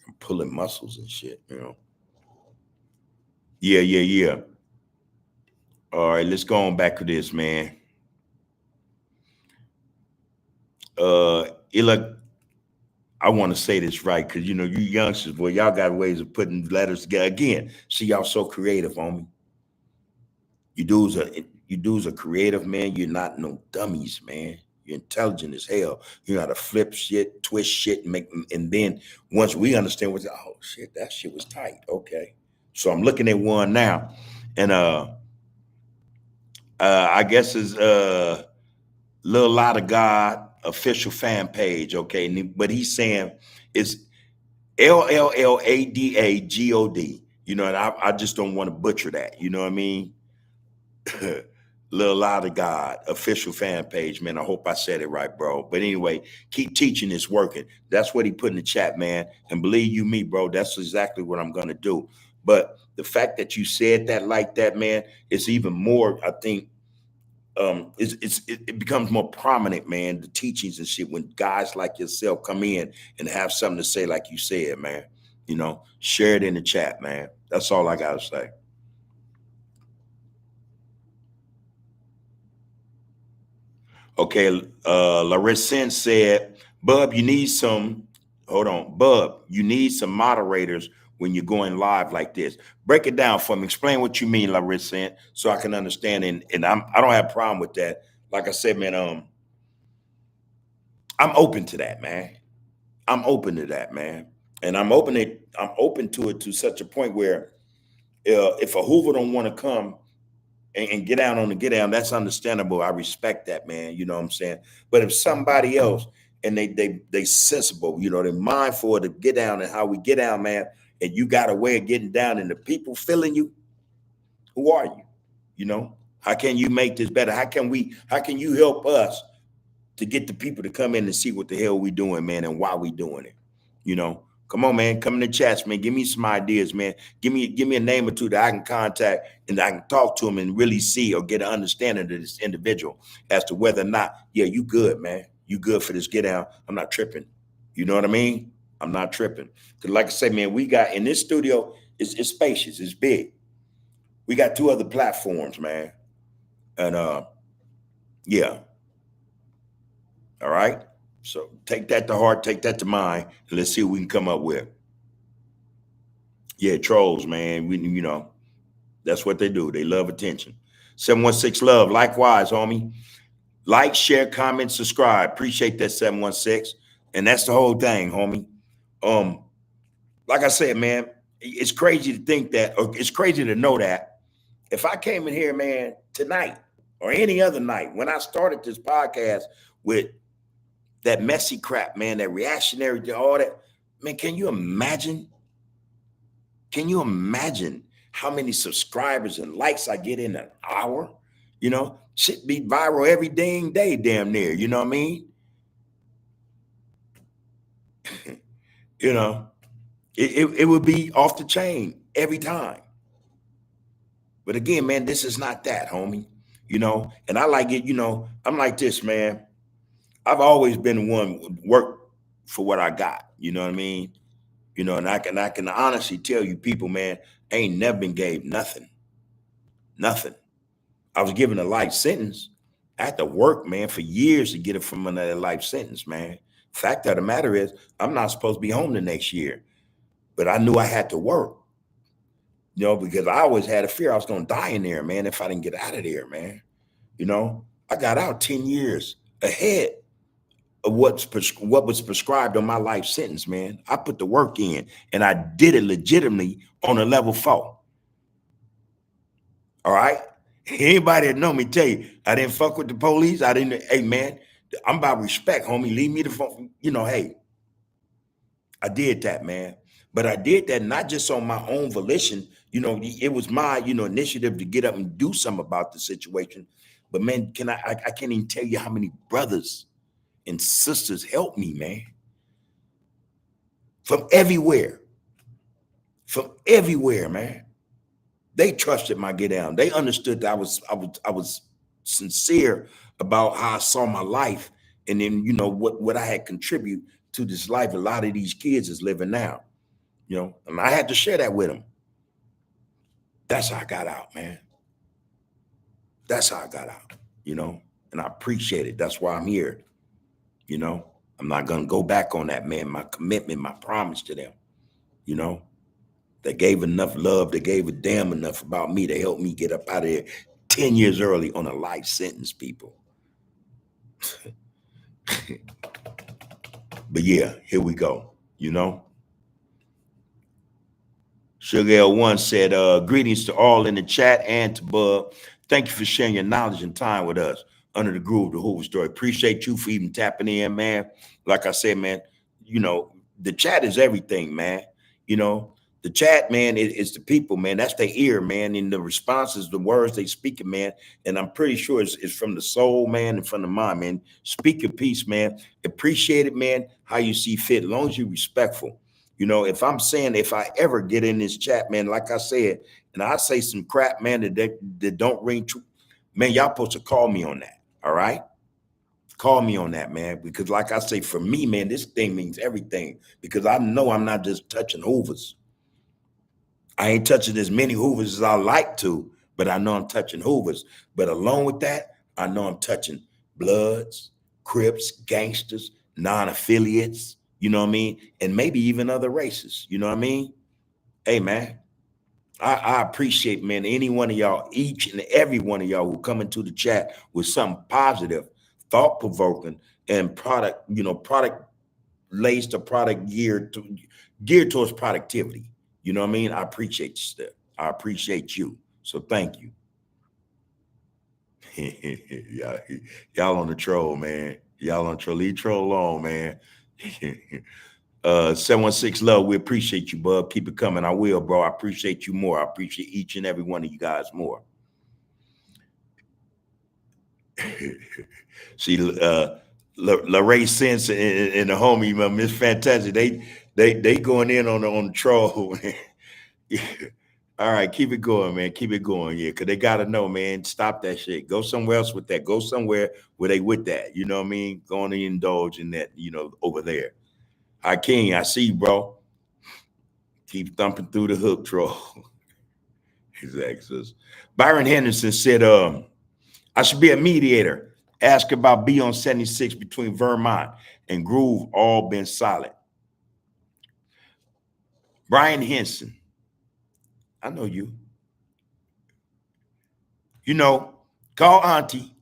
I'm pulling muscles and shit, you know. Yeah. All right, let's go on back to this, man. Ila, I want to say this right, because you know, you youngsters, boy, y'all got ways of putting letters together. Again, see, y'all so creative, homie. You dudes are creative, man. You're not no dummies, man. You're intelligent as hell. You know how to flip shit, twist shit, and then once we understand what's, oh shit, that shit was tight. Okay. So I'm looking at one now, and I guess it's Little Lot of God official fan page, okay. But he's saying it's LLLADAGOD. You know, and I just don't want to butcher that. You know what I mean? Little Lot of God official fan page, man. I hope I said it right, bro. But anyway, keep teaching. It's working. That's what he put in the chat, man. And believe you me, bro, that's exactly what I'm gonna do. But the fact that you said that like that, man, it's even more, I think, it becomes more prominent, man, the teachings and shit, when guys like yourself come in and have something to say, like you said, man. You know, share it in the chat, man. That's all I gotta say. Okay, Larissa said, Bub, you need some, hold on, Bub, you need some moderators when you're going live like this. Break it down for me. Explain what you mean, Larissa, so I can understand. And I don't have a problem with that. Like I said, man, I'm open to that, man. I'm open to that, man. And I'm open to it to such a point where if a Hoover don't want to come, and get down on the get down, that's understandable. I respect that, man. You know what I'm saying? But if somebody else and they sensible, you know, they're mindful of the get down and how we get down, man, and you got a way of getting down and the people feeling you, who are you? You know, how can you make this better? How can you help us to get the people to come in and see what the hell we doing, man, and why we doing it? You know, come on, man, come in the chats, man. Give me some ideas, man. Give me a name or two that I can contact and I can talk to them and really see or get an understanding of this individual as to whether or not, yeah, you good, man. You good for this get down. I'm not tripping. You know what I mean? I'm not tripping. Because like I say, man, we got in this studio, it's spacious, it's big. We got 2 other platforms, man. And yeah. All right. So take that to heart, take that to mind, and let's see what we can come up with. Yeah, trolls, man. You know, that's what they do. They love attention. 716 love. Likewise, homie. Like, share, comment, subscribe. Appreciate that, 716. And that's the whole thing, homie. Like I said, man, it's crazy to think that, or it's crazy to know that if I came in here, man, tonight or any other night, when I started this podcast with that messy crap, man, that reactionary to all that, man, can you imagine? Can you imagine how many subscribers and likes I get in an hour? You know, shit be viral every dang day, damn near. You know what I mean? You know, it would be off the chain every time. But again, man, this is not that, homie. You know, and I like it. You know, I'm like this, man. I've always been one who work for what I got. You know what I mean? You know, and I can honestly tell you, people, man, I ain't never been gave nothing. Nothing. I was given a life sentence. I had to work, man, for years to get it from another life sentence, man. Fact of the matter is, I'm not supposed to be home the next year, but I knew I had to work, you know, because I always had a fear I was going to die in there, man, if I didn't get out of there, man. You know, I got out 10 years ahead of what was prescribed on my life sentence, man. I put the work in and I did it legitimately on a level 4. All right. Anybody that know me tell you, I didn't fuck with the police. I didn't, hey man, I'm about respect, homie. Leave me the phone. You know, hey, I did that, man. But I did that not just on my own volition. You know, it was my, you know, initiative to get up and do something about the situation. But man, I can't even tell you how many brothers and sisters helped me, man. From everywhere. From everywhere, man. They trusted my get down. They understood that I was sincere about how I saw my life, and then you know what I had contributed to this life. A lot of these kids is living now, you know, and I had to share that with them. That's how I got out, man. That's how I got out, you know, and I appreciate it. That's why I'm here, you know. I'm not gonna go back on that, man. My commitment, my promise to them, you know. They gave enough love. They gave a damn enough about me to help me get up out of there 10 years early on a life sentence, people. But yeah, here we go, you know. Sugar L1 said, greetings to all in the chat and to Bub. Thank you for sharing your knowledge and time with us under the groove of the Hoover story. Appreciate you for even tapping in, man. Like I said, man, you know, the chat is everything, man. You know, the chat, man, is the people, man. That's their ear, man. And the responses, the words they speaking, man. And I'm pretty sure it's from the soul, man, and from the mind, man. Speak your piece, man. Appreciate it, man, how you see fit, as long as you're respectful. You know, if I'm saying, if I ever get in this chat, man, like I said, and I say some crap, man, that don't ring true, man, y'all supposed to call me on that. All right. Call me on that, man. Because like I say, for me, man, this thing means everything. Because I know I'm not just touching Hoovers. I ain't touching as many Hoovers as I like to, but I know I'm touching Hoovers. But along with that, I know I'm touching Bloods, Crips, gangsters, non-affiliates, you know what I mean? And maybe even other races, you know what I mean? Hey, man, I appreciate, man, any one of y'all, each and every one of y'all who come into the chat with something positive, thought-provoking, and product, you know, product laced or product geared towards productivity. You know what I mean? I appreciate you, Steph. I appreciate you. So thank you. y'all, y'all on the troll, man. Y'all on the troll. Leave troll on, man. 716 Love, we appreciate you, bub. Keep it coming. I will, bro. I appreciate you more. I appreciate each and every one of you guys more. See, Larray Sense and the homie, Miss Fantastic, they going in on the troll. All right, keep it going, man. Keep it going, yeah. Cause they gotta know, man. Stop that shit. Go somewhere else with that. Go somewhere where they with that. You know what I mean? Going to indulge in that, over there. King, I see you, bro. Keep thumping through the hook, troll. Exactly. Byron Henderson said, I should be a mediator. Ask about B on 76 between Vermont and Groove, all been solid. Brian Henson, I know you. Call Auntie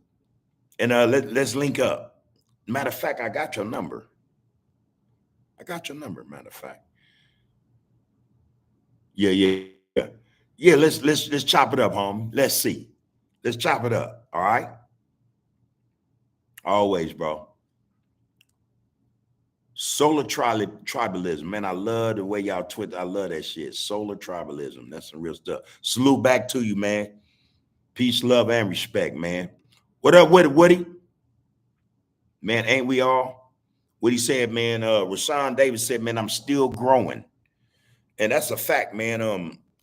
and let's link up. Matter of fact, I got your number. Matter of fact. Yeah. Yeah, let's chop it up, homie. Let's see. Let's chop it up. All right. Always, bro. Solar tribalism, man. I love the way y'all twit. I love that shit. Solar tribalism. That's some real stuff. Salute back to you, man. Peace, love, and respect, man. What up, Woody? Man, ain't we all? What he said, man. Rashawn Davis said, man, I'm still growing. And that's a fact, man.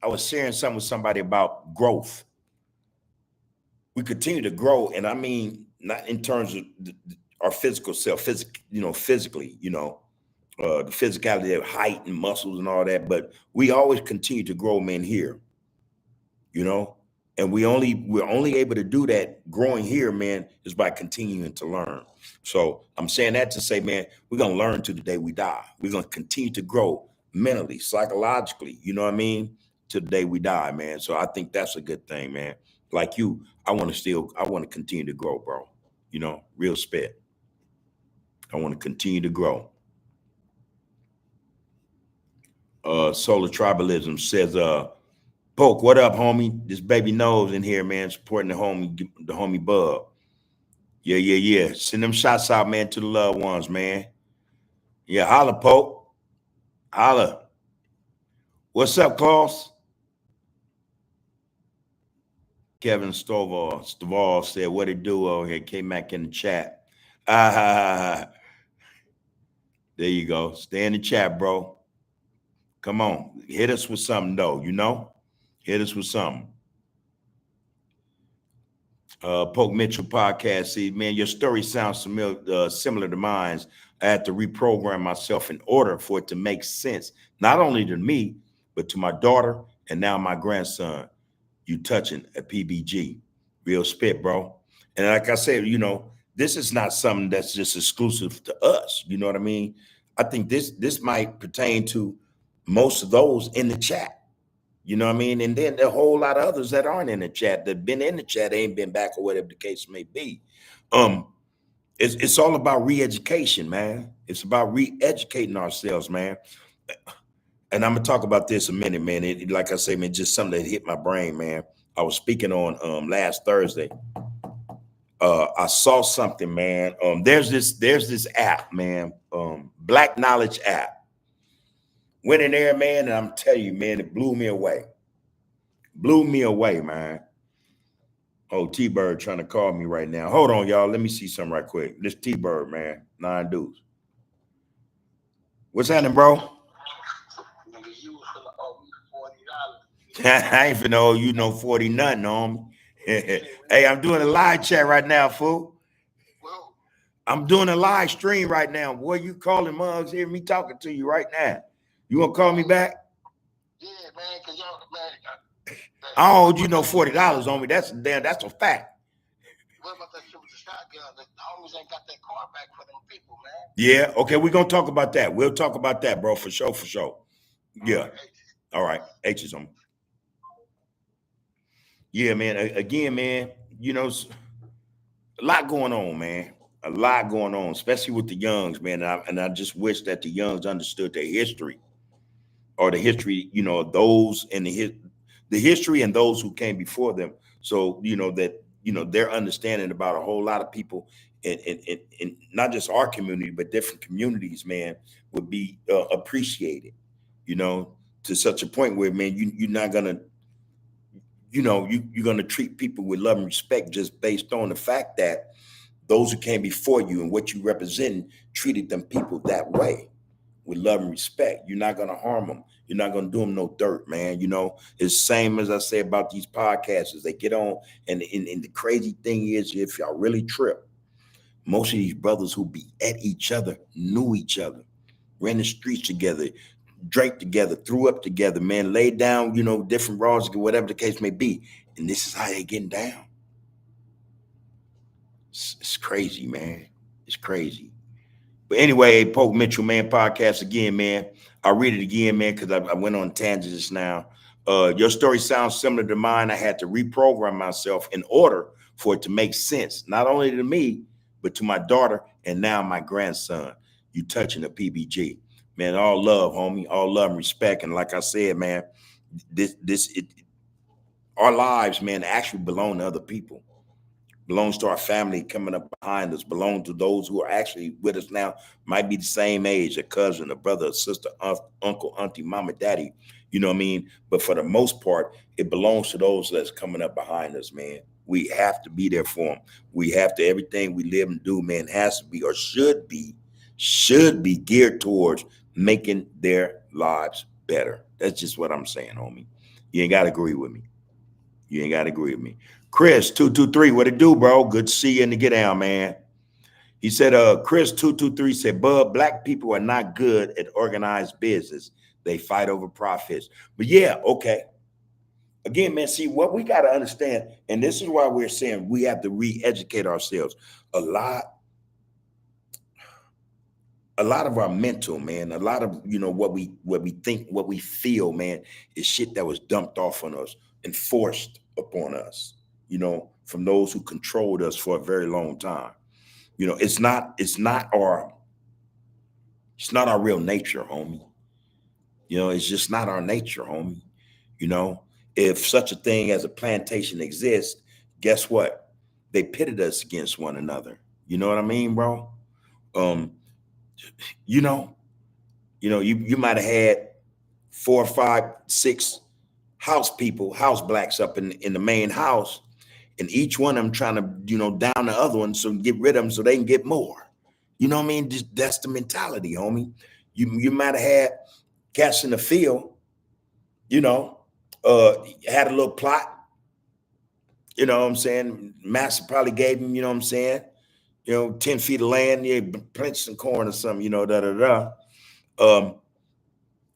I was sharing something with somebody about growth. We continue to grow, and I mean, not in terms of our physical self, physically, the physicality of height and muscles and all that, but we always continue to grow, man, here, and we're only able to do that growing here, man, is by continuing to learn. So I'm saying that to say, man, we're going to learn to the day we die. We're going to continue to grow mentally, psychologically, you know what I mean, to the day we die, man. So I think that's a good thing, man. Like you, I want to continue to grow, bro. Real spit. I want to continue to grow. Solar Tribalism says, Poke, what up, homie? This baby nose in here, man, supporting the homie Bub. Yeah. Send them shots out, man, to the loved ones, man. Yeah, holla, Poke. Holla. What's up, Klaus? Kevin Stovall said, what it do over here? Came back in the chat. There you go. Stay in the chat, bro. Come on. Hit us with something, though, Hit us with something. Poke Mitchell podcast. See, man, your story sounds similar to mine. I had to reprogram myself in order for it to make sense, not only to me, but to my daughter and now my grandson. You touching a PBG. Real spit, bro. And like I said, this is not something that's just exclusive to us. You know what I mean? I think this might pertain to most of those in the chat. You know what I mean? And then there are a whole lot of others that aren't in the chat, that been in the chat, ain't been back, or whatever the case may be. It's all about re-education, man. It's about re-educating ourselves, man. And I'm gonna talk about this a minute, man. Like I say, man, just something that hit my brain, man. I was speaking on last Thursday. I saw something, man. There's this app, man. Black Knowledge app. Went in there, man, and I'm telling you, man, it blew me away. Blew me away, man. Oh, T-Bird trying to call me right now. Hold on, y'all. Let me see something right quick. This T-Bird, man. 9 dudes. What's happening, bro? I ain't finna owe you no 40 nothing on me. Hey, I'm doing a live chat right now, fool. I'm doing a live stream right now. Boy, you calling mugs, hear me talking to you right now. You want to call me back? Yeah, man, because y'all, man. I don't owe you no $40 on me. That's a fact. What about that shit with the shotgun? The homies ain't got that car back for them people, man. Yeah, okay, we're going to talk about that. We'll talk about that, bro, for sure. Yeah. All right, H's on me. Yeah, man. Again, man, a lot going on, man. A lot going on, especially with the youngs, man. And I just wish that the youngs understood their history, or the history, those in the history and those who came before them. So, that their understanding about a whole lot of people in not just our community, but different communities, man, would be appreciated, you know, to such a point where, man, you're not gonna, you're gonna treat people with love and respect just based on the fact that those who came before you and what you represent treated them people that way with love and respect. You're not gonna harm them. You're not gonna do them no dirt, man. It's same as I say about these podcasters. They get on, and the crazy thing is, if y'all really trip, most of these brothers who be at each other knew each other, ran the streets together, drank together, threw up together, man, laid down, different rods, whatever the case may be. And this is how they getting down. It's crazy, man. It's crazy. But anyway, Poke Mitchell, man, podcast again, man. I'll read it again, man, because I went on tangents just now. Your story sounds similar to mine. I had to reprogram myself in order for it to make sense, not only to me, but to my daughter and now my grandson. You touching the PBG. Man, all love, homie. All love and respect. And like I said, man, our lives, man, actually belong to other people. Belongs to our family coming up behind us, belong to those who are actually with us now, might be the same age, a cousin, a brother, a sister, uncle, auntie, mama, daddy, you know what I mean? But for the most part, it belongs to those that's coming up behind us, man. We have to be there for them. We have to, everything we live and do, man, has to be or should be geared towards making their lives better. That's just what I'm saying, homie. You ain't got to agree with me. You ain't got to agree with me. Chris 223, what it do, bro? Good to see you in the get down, man. He said, Chris 223 said, Bub, black people are not good at organized business. They fight over profits. But yeah, okay. Again, man, see what we got to understand, and this is why we're saying we have to re-educate ourselves. A lot of our mental, man, a lot of what we think, what we feel, man, is shit that was dumped off on us and forced upon us, from those who controlled us for a very long time. It's not our real nature, homie. It's just not our nature, homie. If such a thing as a plantation exists, guess what? They pitted us against one another. You know what I mean, bro? You might have had 4, 5, 6 house blacks up in the main house, and each one of them trying to, down the other one, so get rid of them so they can get more. You know what I mean? That's the mentality, homie. You might have had cats in the field, had a little plot, you know what I'm saying? Master probably gave him, 10 feet of land, yeah, plant some corn or something,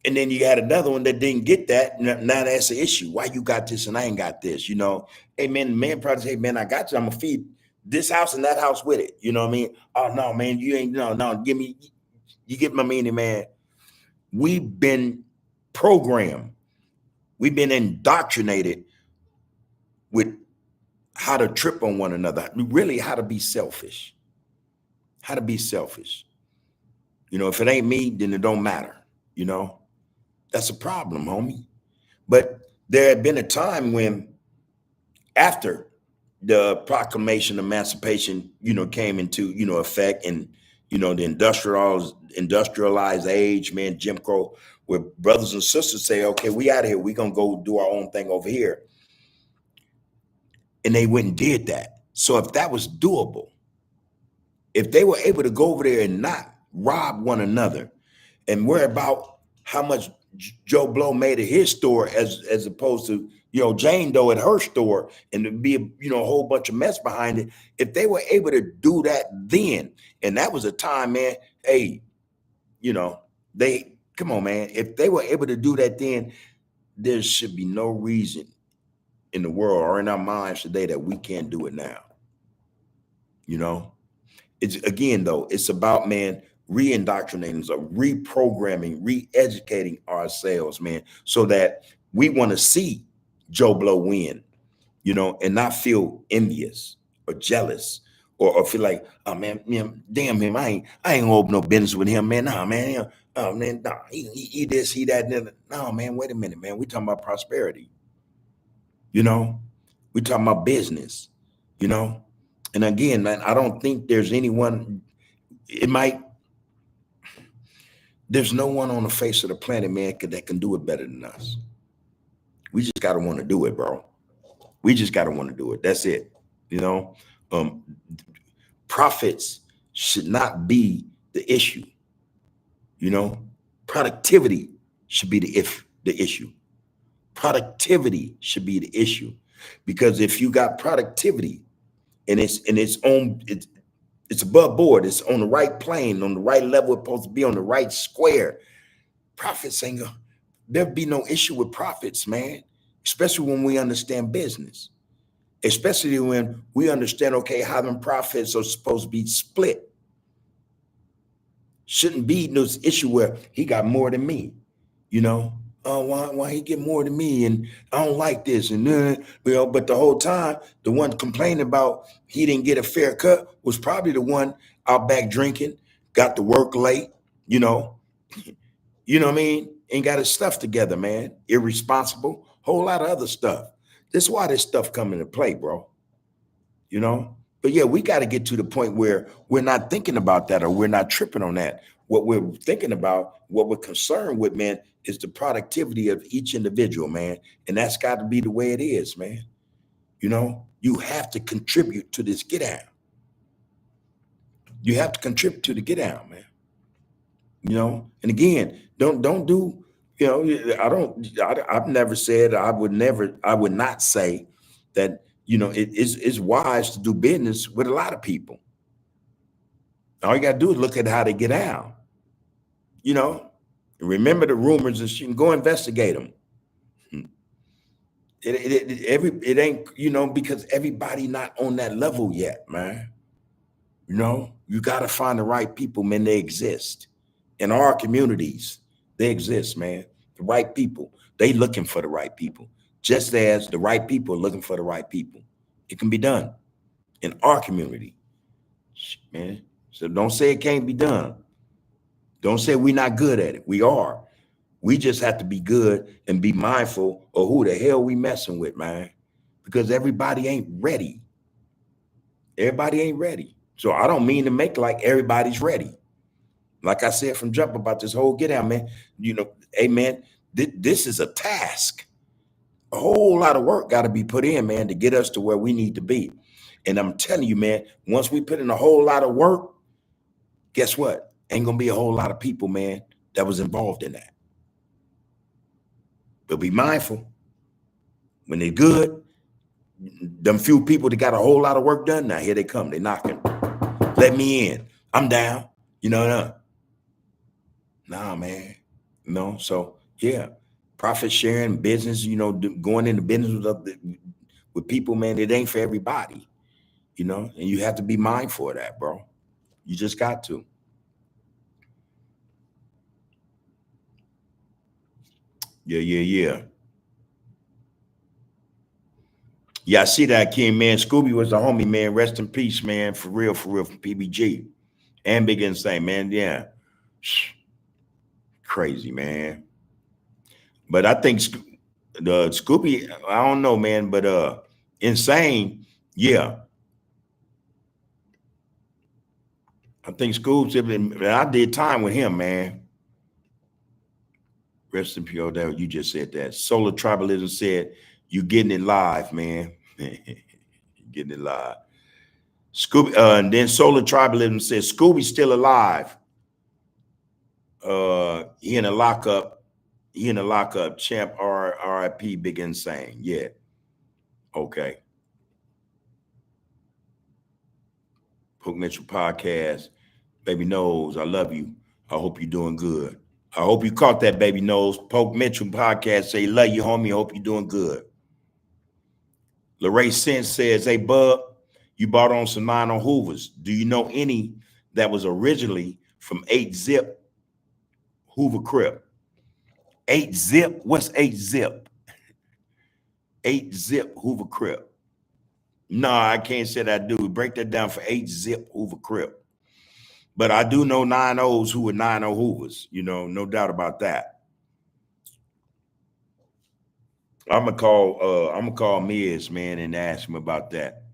and then you had another one that didn't get that. Now that's the issue. Why you got this and I ain't got this? Hey man, the man probably say, man, I got you. I'm gonna feed this house and that house with it. You know what I mean? Oh no, man, you ain't no. You get my meaning, man. We've been programmed. We've been indoctrinated with how to trip on one another. Really, how to be selfish. How to be selfish. If it ain't me, then it don't matter. That's a problem, homie. But there had been a time when, after the Proclamation of Emancipation, came into, effect, and, the industrialized age, man, Jim Crow, where brothers and sisters say, okay, we out of here. We gonna go do our own thing over here. And they went and did that. So if that was doable, if they were able to go over there and not rob one another and worry about how much Joe Blow made at his store as opposed to, Jane Doe at her store, and to be a whole bunch of mess behind it. If they were able to do that then, and that was a time, man, hey, come on, man. If they were able to do that then, there should be no reason in the world or in our minds today that we can't do it now. It's, again, though, it's about, man, re-indoctrinating, so reprogramming, re-educating ourselves, man, so that we want to see Joe Blow win, and not feel envious or jealous or feel like, oh man, damn him, I ain't gonna open no business with him, man. Nah, man, oh man, nah, he this, he that, and no, man, wait a minute, man. We talking about prosperity, we talking about business. you know. And again, man, I don't think there's anyone. It might. There's no one on the face of the planet, man, that can do it better than us. We just gotta want to do it, bro. We just gotta want to do it. That's it. You know, um, profits should not be the issue. You know, productivity should be the issue. Productivity should be the issue, because if you got productivity and it's above board, it's on the right plane, on the right level, it's supposed to be on the right square. Profits ain't gonna, there'll be no issue with profits, man. Especially when we understand business. Especially when we understand, okay, how them profits are supposed to be split. Shouldn't be no issue where he got more than me, you know. Oh, why he get more than me? And I don't like this. And then, but the whole time, the one complaining about he didn't get a fair cut was probably the one out back drinking, got to work late, you know. You know what I mean? Ain't got his stuff together, man. Irresponsible, whole lot of other stuff. This is why this stuff come into play, bro. You know? But yeah, we got to get to the point where we're not thinking about that, or we're not tripping on that. What we're thinking about, what we're concerned with, man, is the productivity of each individual, man. And that's got to be the way it is, man. You know, you have to contribute to this get out. You have to contribute to the get out, man. You know, and again, don't do, you know, I've never said, I would not say that, you know, it's wise to do business with a lot of people. All you got to do is look at how they get out, you know, remember the rumors and shit, and go investigate them. It ain't, you know, because everybody not on that level yet, man. You know, you got to find the right people, man. They exist in our communities. They exist, man. The right people. They looking for the right people, just as the right people are looking for the right people. It can be done in our community, man. So don't say it can't be done. Don't say we're not good at it. We are. We just have to be good and be mindful of who the hell we messing with, man. Because everybody ain't ready. Everybody ain't ready. So I don't mean to make like everybody's ready. Like I said from jump about this whole get out, man. You know, hey man, this is a task. A whole lot of work got to be put in, man, to get us to where we need to be. And I'm telling you, man, once we put in a whole lot of work, guess what? Ain't gonna be a whole lot of people, man, that was involved in that. But be mindful when they're good. Them few people that got a whole lot of work done, now here they come. They knocking. Let me in. I'm down. You know, nah, man. You know, so yeah, profit sharing, business, you know, going into business with people, man, it ain't for everybody, you know, and you have to be mindful of that, bro. You just got to. Yeah, yeah, yeah. Yeah, I see that, King, man. Scooby was the homie, man. Rest in peace, man. For real, from PBG. And Big Insane, man. Yeah. Crazy, man. But I think the Scooby, I don't know, man, but Insane, yeah. I think Scooby, I did time with him, man. Rest in peace, that you just said that. Solar Tribalism said, you getting it live, man. Getting it live. Scooby, and then Solar Tribalism says Scooby's still alive. He in a lockup. He in a lockup. Champ RIP Big Insane. Yeah. Okay. Poke Mitchell Podcast. Baby Nose, I love you. I hope you're doing good. I hope you caught that, Baby Nose. Poke Mitchell Podcast. Say, love you, homie. I hope you're doing good. Lorraine Sense says, hey, Bub, you bought on some 9 Hoovers. Do you know any that was originally from 8 Zip Hoover Crib? 8 Zip? What's 8 Zip? 8 Zip Hoover Crib. No, I can't say that I do. Break that down for 8 Zip Hoover Crib. But I do know 9 O's who were 9 Hoovers, you know, no doubt about that. I'm gonna call Miz, man, and ask him about that.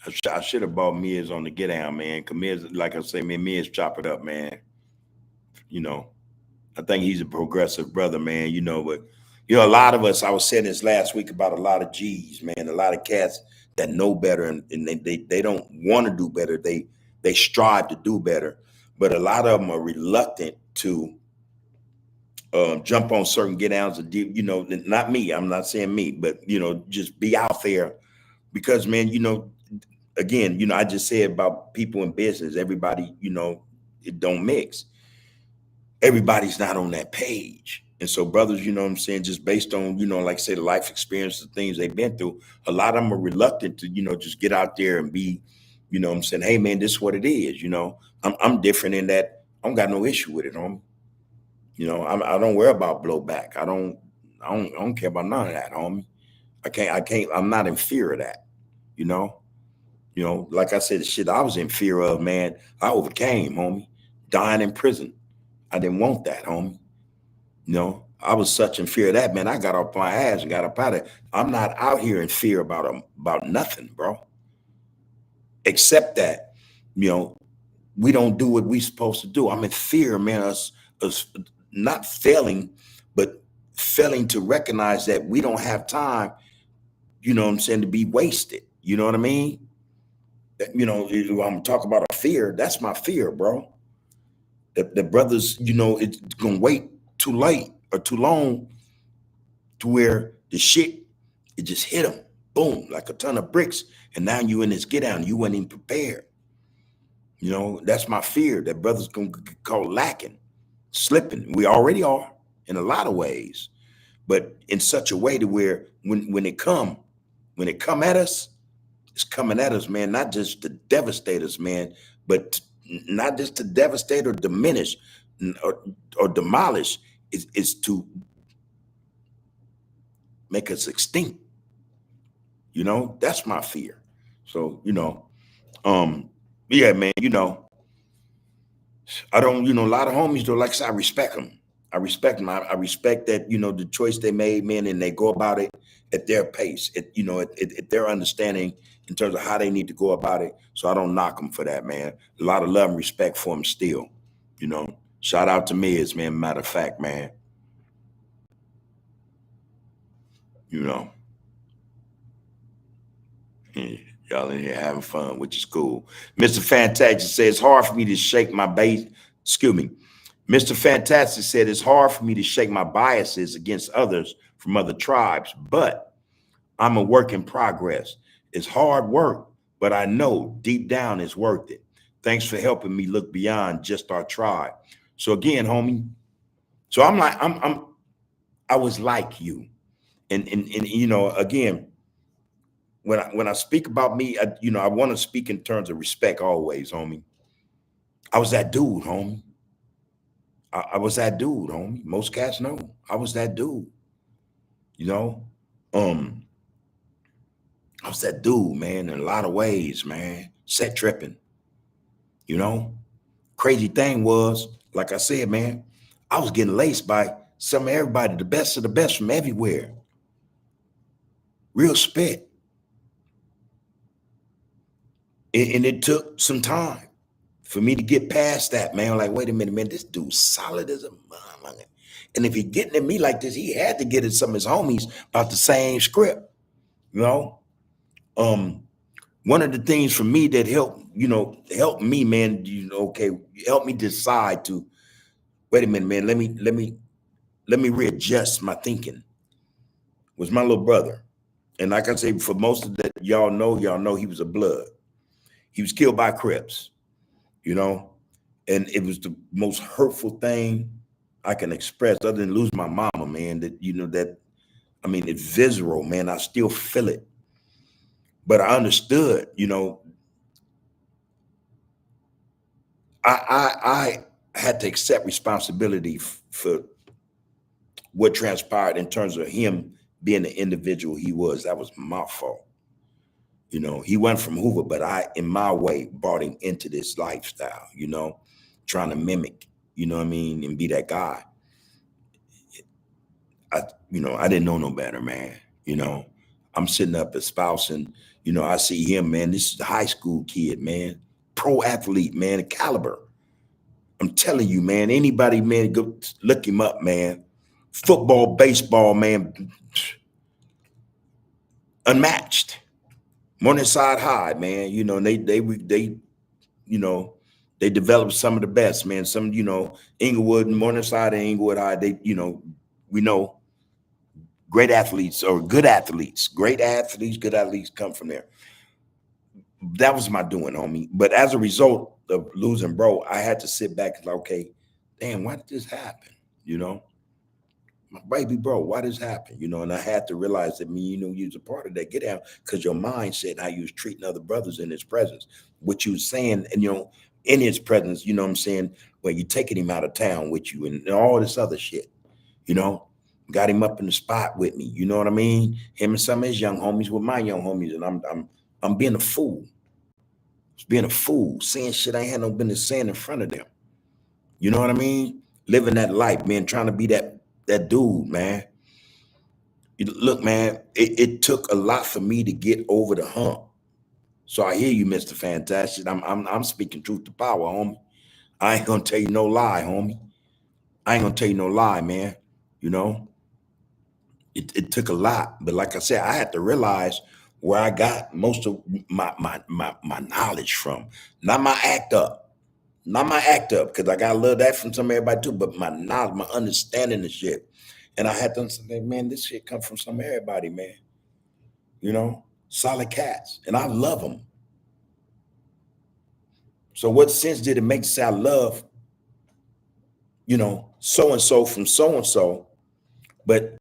I should have bought Miz on the get down, man. Cause Miz, like I say, man, Miz chop it up, man. You know, I think he's a progressive brother, man. But a lot of us. I was saying this last week about a lot of G's, man. A lot of cats that know better, and they don't want to do better. They strive to do better, but a lot of them are reluctant to jump on certain get downs. Not me. I'm not saying me, but just be out there because, man, again, I just said about people in business. Everybody, it don't mix. Everybody's not on that page. And so brothers, what I'm saying, just based on, like I say, the life experience, the things they've been through, a lot of them are reluctant to, just get out there and be, what I'm saying, hey man, this is what it is. I'm different in that I don't got no issue with it, homie. I don't worry about blowback. I don't care about none of that, homie. I'm not in fear of that, you know. Like I said, the shit I was in fear of, man, I overcame, homie. Dying in prison. I didn't want that, homie. I was such in fear of that, man. I got off my ass and got up out of it. I'm not out here in fear about nothing, bro. Except that, we don't do what we supposed to do. I'm in fear, man, us not failing, but failing to recognize that we don't have time, what I'm saying, to be wasted. You know what I mean? I'm talking about a fear. That's my fear, bro. The brothers, it's gonna wait too late or too long to where the shit, it just hit them, boom, like a ton of bricks, and now you in this get down. You weren't even prepared. That's my fear. That brothers gonna get caught lacking, slipping. We already are in a lot of ways, but in such a way to where when it come at us, it's coming at us, man. Not just to devastate us, man, but not just to devastate or diminish or demolish. It's to make us extinct. That's my fear. So, yeah, man, I don't, a lot of homies though, like I said, I respect them. I respect them. I respect that, the choice they made, man, and they go about it at their pace, at their understanding in terms of how they need to go about it. So I don't knock them for that, man. A lot of love and respect for them still, Shout out to Miz, man. Matter of fact, man, yeah, y'all in here having fun, which is cool. Mr. Fantastic says it's hard for me to shake my base. Excuse me. Mr. Fantastic said it's hard for me to shake my biases against others from other tribes, but I'm a work in progress. It's hard work, but I know deep down it's worth it. Thanks for helping me look beyond just our tribe. So again, homie, so I was like you. And again, when I speak about me, I want to speak in terms of respect always, homie. I was that dude, homie. I was that dude, homie. Most cats know I was that dude. I was that dude, man, in a lot of ways, man. Set tripping. Crazy thing was, like I said, man, I was getting laced by some of everybody, the best of the best from everywhere. Real spit. And it took some time for me to get past that, man. Like, wait a minute, man, this dude's solid as a motherfucker. And if he getting at me like this, he had to get at some of his homies about the same script. One of the things for me that helped me, man, help me decide to, wait a minute, man, let me readjust my thinking, was my little brother. And like I say, for most of that, y'all know he was a blood. He was killed by Crips, and it was the most hurtful thing I can express other than lose my mama, man, it's visceral, man. I still feel it. But I understood, I had to accept responsibility for what transpired in terms of him being the individual he was. That was my fault. He went from Hoover, but I, in my way, brought him into this lifestyle, trying to mimic, and be that guy. I didn't know no better, man. I'm sitting up espousing, I see him, man. This is a high school kid, man. Pro athlete, man, a caliber. I'm telling you, man, anybody, man, go look him up, man. Football, baseball, man, unmatched. Morningside High, man. And they you know, they developed some of the best, man. Some, Inglewood, Morningside and Inglewood High, we know great athletes or good athletes, good athletes come from there. That was my doing, homie. But as a result of losing bro, I had to sit back and like, okay, damn, why did this happen? My baby bro, why this happen? And I had to realize that you was a part of that get out because your mindset, how you was treating other brothers in his presence, what you was saying, and in his presence, what I'm saying, where you taking him out of town with you and all this other shit, you know, got him up in the spot with me. You know what I mean? Him and some of his young homies with my young homies, and I'm being a fool. Being a fool, saying shit I ain't had no business saying in front of them. You know what I mean? Living that life, man, trying to be that dude, man. Look, man, it took a lot for me to get over the hump. So I hear you, Mr. Fantastic. I'm speaking truth to power, homie. I ain't gonna tell you no lie, homie. I ain't gonna tell you no lie, man. You know, it took a lot, but like I said, I had to realize where I got most of my knowledge from, not my act up. Not my act up, because I gotta love that from some everybody too, but my knowledge, my understanding of shit. And I had to understand, man, this shit come from some everybody, man. Solid cats. And I love them. So what sense did it make to say I love, so and so from so and so? But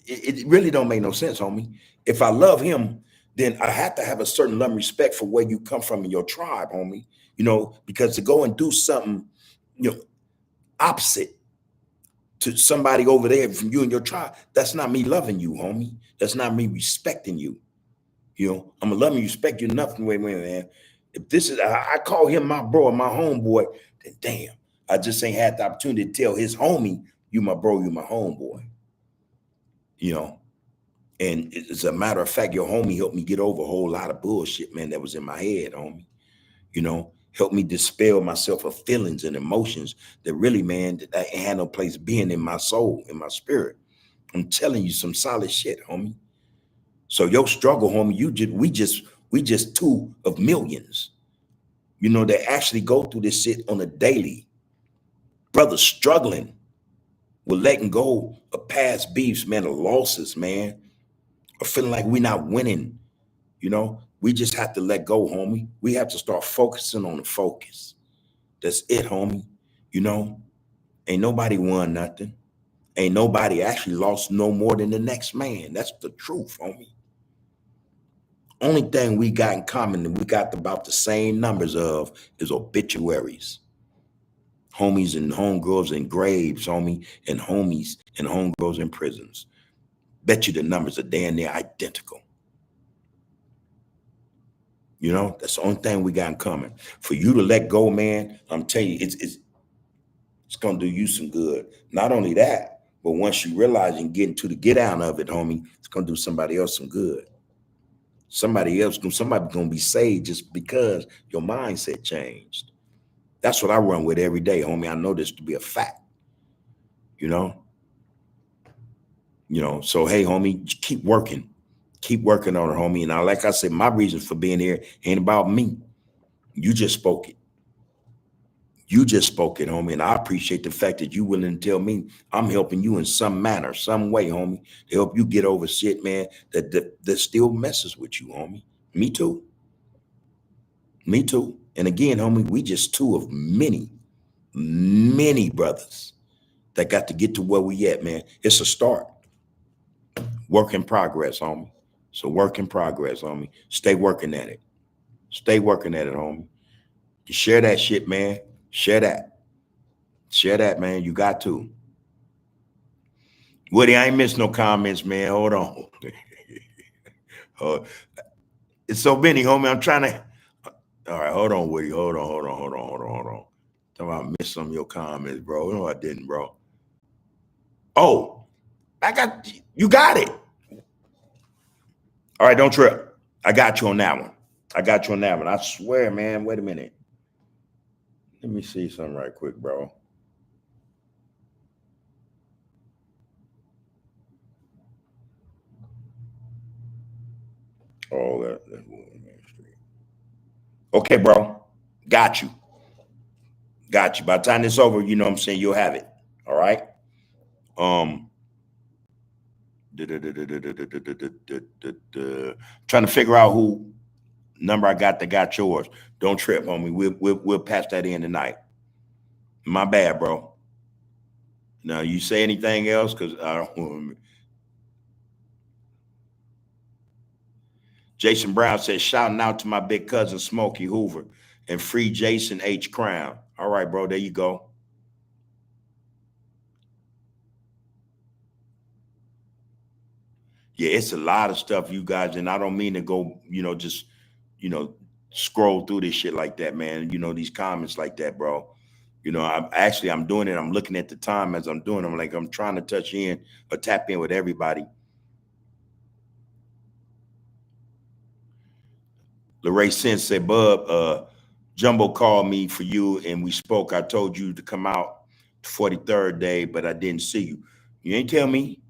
it really don't make no sense, homie. If I love him, then I have to have a certain love and respect for where you come from in your tribe, homie. Because to go and do something, opposite to somebody over there from you and your tribe, that's not me loving you, homie. That's not me respecting you. I'm gonna love and respect you enough. Wait, man. If this is, I call him my bro, my homeboy, then damn, I just ain't had the opportunity to tell his homie, you my bro, you my homeboy. And as a matter of fact, your homie helped me get over a whole lot of bullshit, man, that was in my head, homie. Helped me dispel myself of feelings and emotions that really, man, that I ain't had no place being in my soul, in my spirit. I'm telling you some solid shit, homie. So your struggle, homie, we just two of millions. They actually go through this shit on a daily. Brothers struggling with letting go of past beefs, man, of losses, man, or feeling like we're not winning. We just have to let go, homie. We have to start focusing on the focus. That's it, homie. Ain't nobody won nothing. Ain't nobody actually lost no more than the next man. That's the truth, homie. Only thing we got in common and we got about the same numbers of is obituaries. Homies and homegirls in graves, homie, and homies and homegirls in prisons. Bet you the numbers are damn near identical. That's the only thing we got in common. For you to let go, man, I'm telling you, it's gonna do you some good. Not only that, but once you realize and get into the get out of it, homie, it's gonna do somebody else some good. Somebody gonna be saved just because your mindset changed. That's what I run with every day, homie. I know this to be a fact. You know. So hey, homie, keep working. Keep working on it, homie. And like I said, my reason for being here ain't about me. You just spoke it. You just spoke it, homie. And I appreciate the fact that you willing to tell me I'm helping you in some manner, some way, homie, to help you get over shit, man, that still messes with you, homie. Me too. Me too. And again, homie, we just two of many, many brothers that got to get to where we at, man. It's a start. Work in progress, homie. So work in progress, homie. Stay working at it. Stay working at it, homie. You share that shit, man. Share that. Share that, man. You got to. Woody, I ain't missed no comments, man. Hold on. It's so many, homie. I'm trying to. All right, hold on, Woody. Hold on. I missed some of your comments, bro. No, I didn't, bro. Oh, you got it. All right, don't trip. I got you on that one. I got you on that one. I swear, man. Wait a minute. Let me see something right quick, bro. Oh, that's Main Street. Okay, bro. Got you. Got you. By the time it's over, you know what I'm saying, you'll have it. All right. Um trying to figure out who number I got that got yours. Don't trip, homie. We'll patch that in tonight. My bad, bro. Now you say anything else? Cause I don't Jason Brown says, shouting out to my big cousin Smokey Hoover and free Jason H. Crown. All right, bro. There you go. Yeah, it's a lot of stuff, you guys, and I don't mean to go, just, you know, scroll through this shit like that, man. These comments like that, bro. I'm doing it. I'm looking at the time as I'm doing. I'm like, I'm trying to touch in or tap in with everybody. Lorraine Sense said, Bub, Jumbo called me for you and we spoke. I told you to come out the 43rd day, but I didn't see you. You ain't tell me.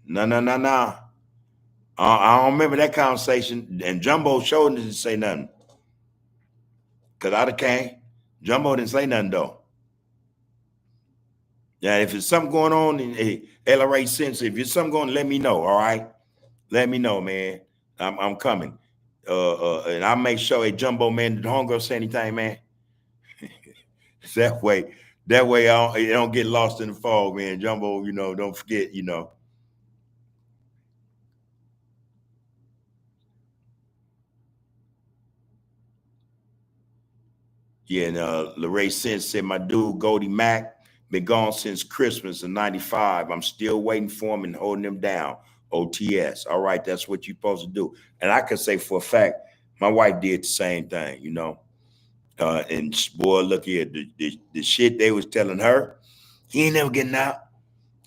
No, no, no, no. I don't remember that conversation. And Jumbo showed didn't say nothing. Cause I'd have came. Jumbo didn't say nothing though. Yeah, if there's something going on, hey, LRA Sense, if there's something going, let me know. All right, let me know, man. I'm coming. And I'll make sure a Jumbo man, the homegirl say anything, man. that way, it don't get lost in the fog, man. Jumbo, don't forget. Yeah, and Lorraine Sense said, my dude, Goldie Mac, been gone since Christmas of 95. I'm still waiting for him and holding him down. OTS. All right, that's what you're supposed to do. And I can say for a fact, my wife did the same thing. And boy, look here, the shit they was telling her, he ain't never getting out.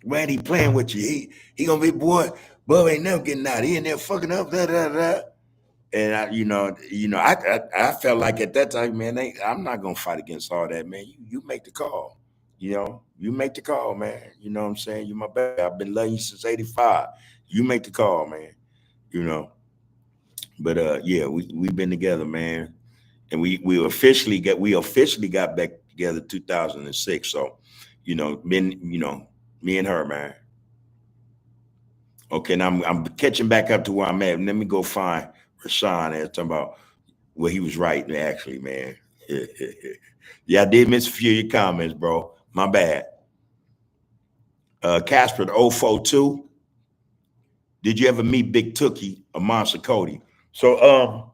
Man, he playing with you. He gonna be, boy, Bub ain't never getting out. He in there fucking up, da da da. And I felt like at that time, man, I'm not gonna fight against all that, man. You make the call. You make the call, man. You know what I'm saying? You my baby. I've been loving you since '85. You make the call, man. You know. But yeah, we've been together, man, and we officially got back together 2006. So, me and her, man. Okay, now I'm catching back up to where I'm at. Let me go find Rashawn and talking about well, he was right, actually, man. Yeah, I did miss a few of your comments, bro. My bad. Casper the 042. Did you ever meet Big Tookie or Monster Cody? So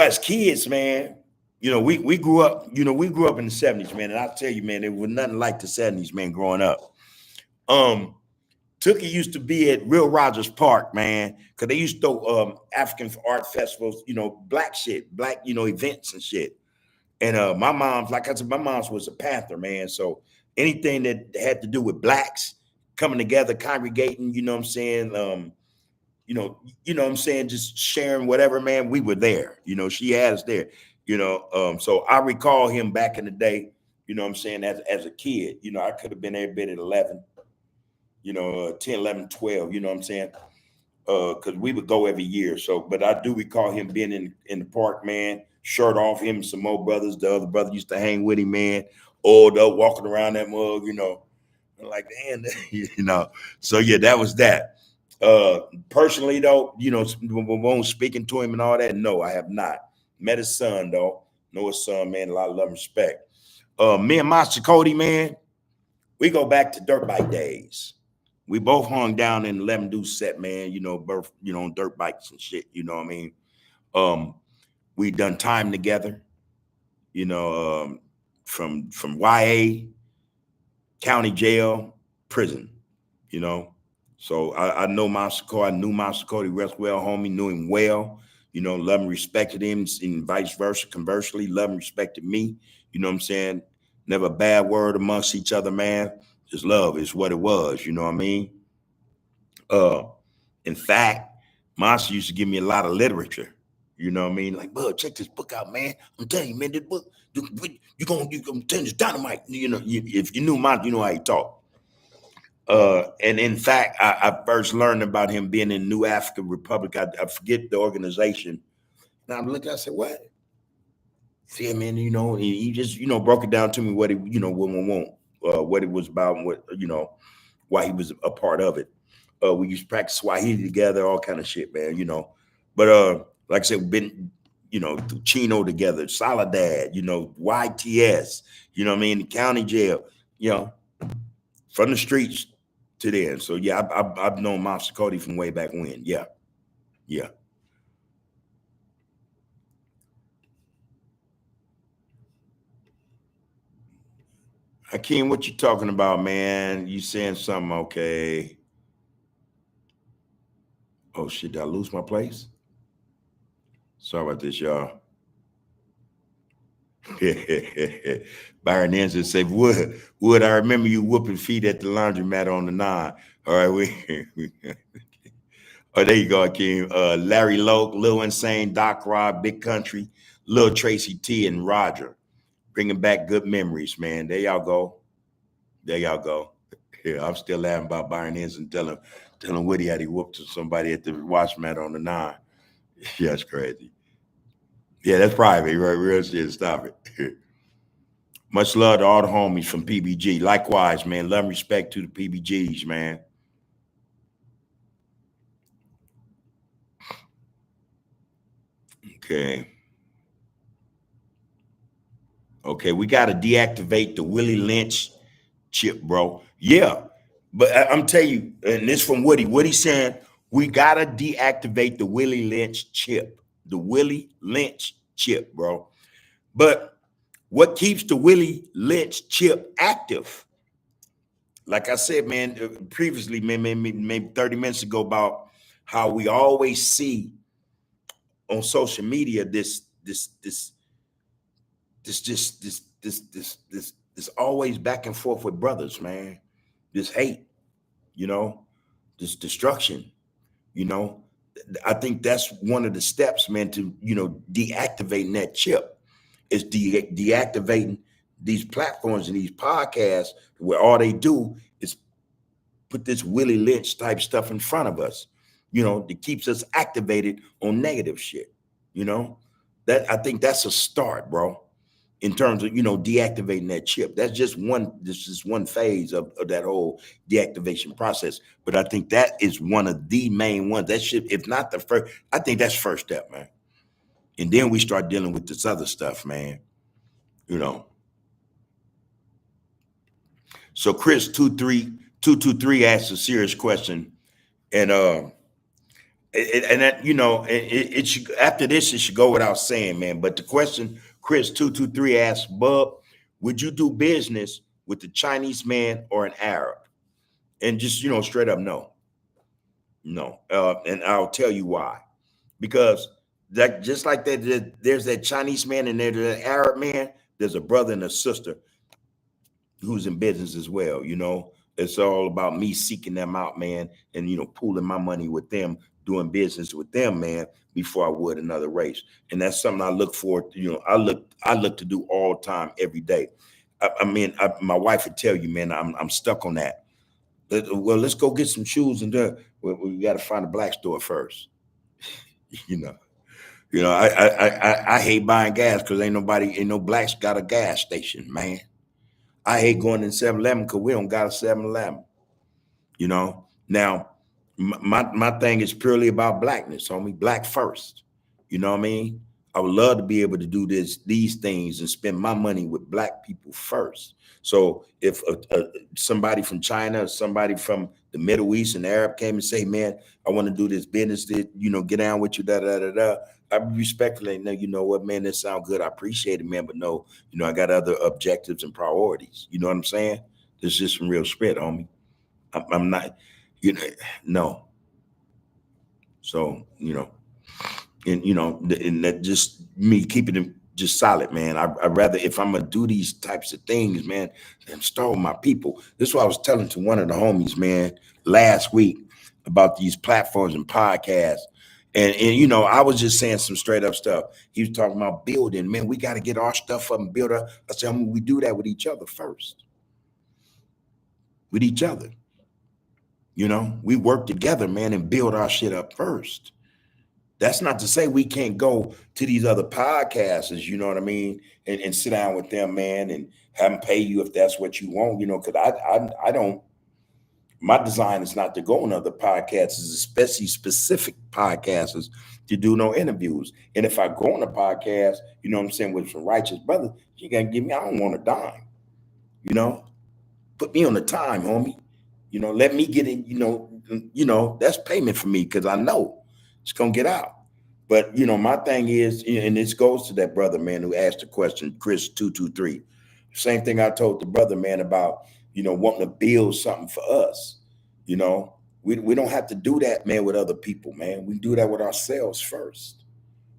as kids, man, we grew up, we grew up in the 70s, man. And I'll tell you, man, it was nothing like the 70s, man, growing up. Um, Tookie used to be at Real Rogers Park, man, because they used to throw African art festivals, black shit, black, events and shit. And my mom's, like I said, my mom's was a Panther, man. So anything that had to do with blacks coming together, congregating, you know what I'm saying? What I'm saying, just sharing whatever, man, we were there. She had us there, So I recall him back in the day, you know what I'm saying, as a kid. I could have been every bit at 11, 10, 11, 12, you know what I'm saying? Because we would go every year. So, but I do recall him being in the park, man, shirt off, him and some more brothers. The other brother used to hang with him, man, oiled up, walking around that mug. I'm like, damn, So yeah, that was that. Personally though, when speaking to him and all that, no, I have not. Met his son though. Know his son, man, a lot of love and respect. Me and Master Cody, man, we go back to dirt bike days. We both hung down in the Lemon Deuce set, man, both, on dirt bikes and shit, you know what I mean? Um, we done time together, you know, um, from YA, county jail, prison, you know. So I know Monster Cody, I knew Monster Cody rest well, homie, knew him well, love and respected him, and vice versa. Conversely, love and respected me, you know what I'm saying? Never a bad word amongst each other, man. Just love is what it was, you know what I mean? Uh, In fact, Monster used to give me a lot of literature. You know what I mean? Like, bud, check this book out, man. I'm telling you, man, this book, you gonna turn this dynamite. You know, if you knew Monster, you know how he talk. And in fact, I first learned about him being in New African Republic. I forget the organization. And I'm looking, I said, what? See, man, you know, he just, you know, broke it down to me what it, you know, what it was about and what, you know, why he was a part of it. We used to practice Swahili together, all kind of shit, man, you know. But like I said, we've been, you know, through Chino together, Soledad, you know, YTS, you know what I mean, the county jail, you know, from the streets to there. So yeah, I've known Monster Cody from way back when. Yeah, yeah. Hakeem, what you talking about, man? You saying something? Okay. Oh shit, did I lose my place? Sorry about this, y'all. Byron Ensign say, Wood, I remember you whooping feet at the laundromat on the nine. All right, oh, there you go, Hakeem. Larry Loke, Lil Insane, Doc Rob, Big Country, Lil Tracy T, and Roger. Bringing back good memories, man. There y'all go. There y'all go. Yeah, I'm still laughing about Byron Ensign telling Woody how he whooped somebody at the wash mat on the nine. Yeah, that's crazy. Yeah, that's private, right? Real shit. Stop it. Much love to all the homies from PBG. Likewise, man. Love and respect to the PBGs, man. Okay. Okay, we got to deactivate the Willie Lynch chip, bro. Yeah. But I'm telling you, and this from Woody. Woody saying we got to deactivate the Willie Lynch chip. The Willie Lynch chip, bro. But what keeps the Willie Lynch chip active? Like I said, man, previously, maybe 30 minutes ago, about how we always see on social media this always back and forth with brothers, man. This hate, you know, this destruction, you know. I think that's one of the steps, man, to, you know, deactivating that chip is deactivating these platforms and these podcasts where all they do is put this Willie Lynch type stuff in front of us, you know, that keeps us activated on negative shit, you know. That I think that's a start, bro, in terms of, you know, deactivating that chip. That's just one, this is one phase of that whole deactivation process. But I think that is one of the main ones. That should, if not the first, I think that's first step, man. And then we start dealing with this other stuff, man. You know. So Chris 23223 asked a serious question. And and that, you know, it should, after this, it should go without saying, man. But the question Chris 223 asked, Bub, would you do business with a Chinese man or an Arab? And just, you know, straight up, no. No. And I'll tell you why. Because that, just like that, there's that Chinese man and there's that Arab man, there's a brother and a sister who's in business as well. You know, it's all about me seeking them out, man, and, you know, pooling my money with them, doing business with them, man, before I would another race. And that's something I look for. You know, I look to do all time, every day. My wife would tell you, man, I'm stuck on that. Well, let's go get some shoes and we got to find a black store first. You know. You know, I hate buying gas because ain't no blacks got a gas station, man. I hate going in 7-Eleven because we don't got a 7-Eleven. You know. Now, my thing is purely about blackness, homie. Black first. You know what I mean? I would love to be able to do these things and spend my money with black people first. So if somebody from China or somebody from the Middle East and Arab came and say, man, I want to do this business, that, you know, get down with you, da da da da. I respectfully know, you know what, man, that sound good. I appreciate it, man. But no, you know, I got other objectives and priorities. You know what I'm saying? This is just some real spit, homie. I'm not, you know, no. So, you know, and, you know, and that just me keeping it just solid, man. I'd rather, if I'm going to do these types of things, man, and start with my people. This is what I was telling to one of the homies, man, last week. about these platforms and podcasts. And you know, I was just saying some straight up stuff. He was talking about building. Man, we got to get our stuff up and build up. I said, I mean, we do that with each other first. With each other. You know, we work together, man, and build our shit up first. That's not to say we can't go to these other podcasters, you know what I mean, and sit down with them, man, and have them pay you if that's what you want, you know, because I don't. My design is not to go on other podcasts, especially specific podcasters, to do no interviews. And if I go on a podcast, you know what I'm saying, with some righteous brothers, you gotta give me. I don't want a dime, you know. Put me on the time, homie. You know, let me get in. You know that's payment for me because I know it's gonna get out. But you know, my thing is, and this goes to that brother man who asked the question, Chris 223. Same thing I told the brother man about, you know, wanting to build something for us. You know, we don't have to do that, man, with other people, man. We do that with ourselves first.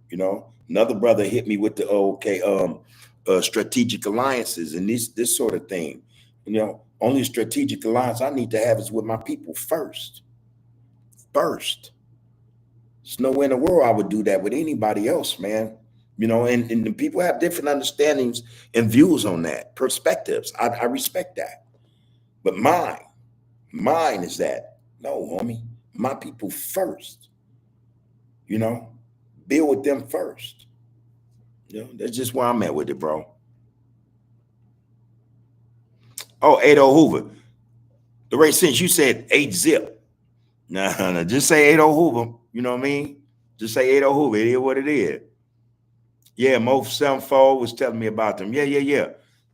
You know, another brother hit me with the strategic alliances and this sort of thing. You know, only strategic alliance I need to have is with my people first. First. There's no way in the world I would do that with anybody else, man. You know, and the people have different understandings and views on that, perspectives. I respect that. But mine is that. No, homie, my people first. You know, build with them first. You know, that's just where I'm at with it, bro. Oh, 80 Hoover. The rate since you said 8 zip. No, just say 80 Hoover. You know what I mean? Just say 80 Hoover. It is what it is. Yeah, Mo 74 was telling me about them. Yeah. Yeah,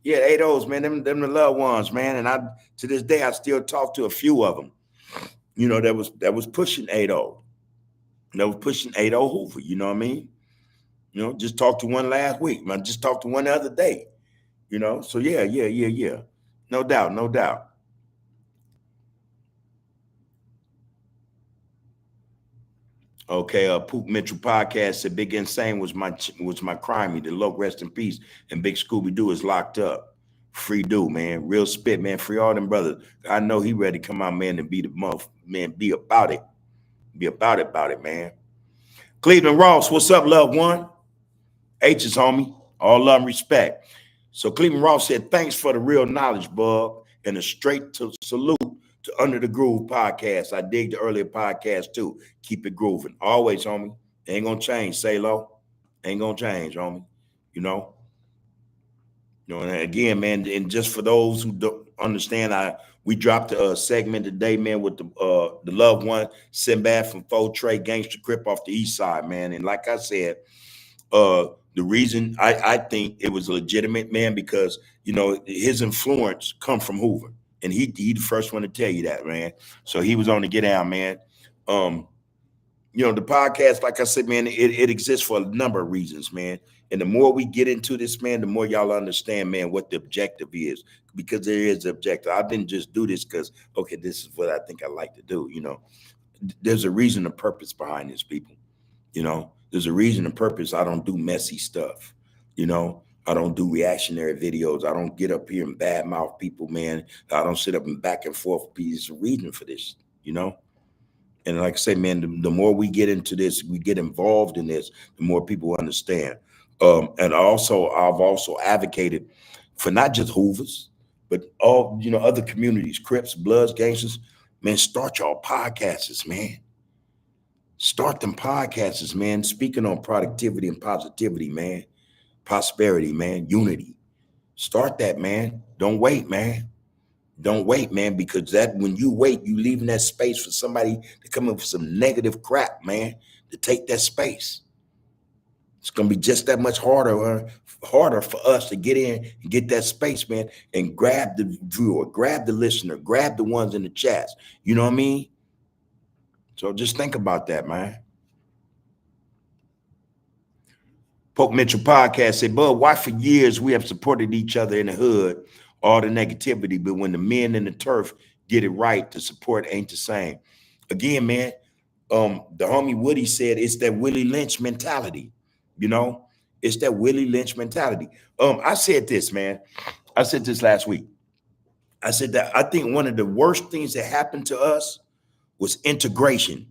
80s, man. Them the loved ones, man. And I to this day I still talk to a few of them. You know, that was pushing 80. That was pushing 80 Hoover. You know what I mean? You know, just talked to one last week. I just talked to one the other day. You know, so yeah. No doubt, no doubt. Okay, Poop Mitchell podcast said Big Insane was my crimey. The low rest in peace. And Big Scooby Doo is locked up. Free do, man. Real spit, man. Free all them brothers. I know he ready to come out, man, and be the month, man. Be about it. Be about it, man. Cleveland Ross, what's up, loved one? H is homie. All love and respect. So Cleveland Ross said, thanks for the real knowledge, bub, and a straight to salute to Under the Groove podcast. I dig the earlier podcast too. Keep it grooving. Always, homie. Ain't gonna change, say low. Ain't gonna change, homie. You know. You know, and again, man, and just for those who don't understand, we dropped a segment today, man, with the loved one, Sinbad from Faux Trey Gangster Crip off the east side, man. And like I said, the reason I think it was legitimate, man, because you know his influence come from Hoover, and he the first one to tell you that, man. So he was on the get out, man. You know, the podcast, like I said, man, it exists for a number of reasons, man. And the more we get into this, man, the more y'all understand, man, what the objective is, because there is an objective. I didn't just do this because, okay, this is what I think I like to do. You know, there's a reason, a purpose behind this, people. You know, there's a reason and purpose. I don't do messy stuff. You know, I don't do reactionary videos. I don't get up here and badmouth people, man. I don't sit up and back and forth. There's a reason for this, you know. And like I say, man, the more we get into this, we get involved in this, the more people understand. And also, I've also advocated for not just Hoovers, but all, you know, other communities, Crips, Bloods, Gangsters. Man, start y'all podcasts, man. Start them podcasts, man. Speaking on productivity and positivity, man. Prosperity, man. Unity. Start that, man. Don't wait, man. Don't wait, man, because that when you wait, you leaving that space for somebody to come up with some negative crap, man, to take that space. It's gonna be just that much harder for us to get in and get that space, man, and grab the viewer, grab the listener, grab the ones in the chats. You know what I mean? So just think about that, man. Poke Mitchell podcast said, Bud, why for years we have supported each other in the hood, all the negativity, but when the men in the turf get it right, the support ain't the same. Again, man, the homie Woody said it's that Willie Lynch mentality, you know? It's that Willie Lynch mentality. I said this, man. I said this last week. I said that I think one of the worst things that happened to us was integration.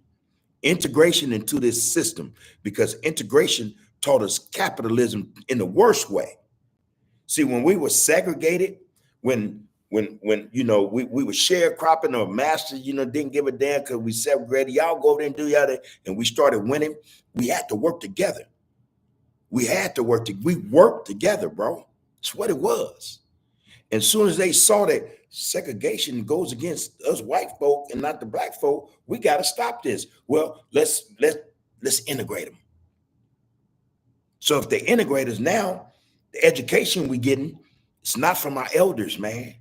Integration into this system, because integration taught us capitalism in the worst way. See, when we were segregated, when we were sharecropping, or masters, didn't give a damn because we segregated. Y'all go over there and do y'all, and we started winning. We had to work together. We worked together, bro. That's what it was. And as soon as they saw that segregation goes against us white folk and not the black folk, we got to stop this. Well, let's integrate them. So if they integrate us now, the education we getting, it's not from our elders, man.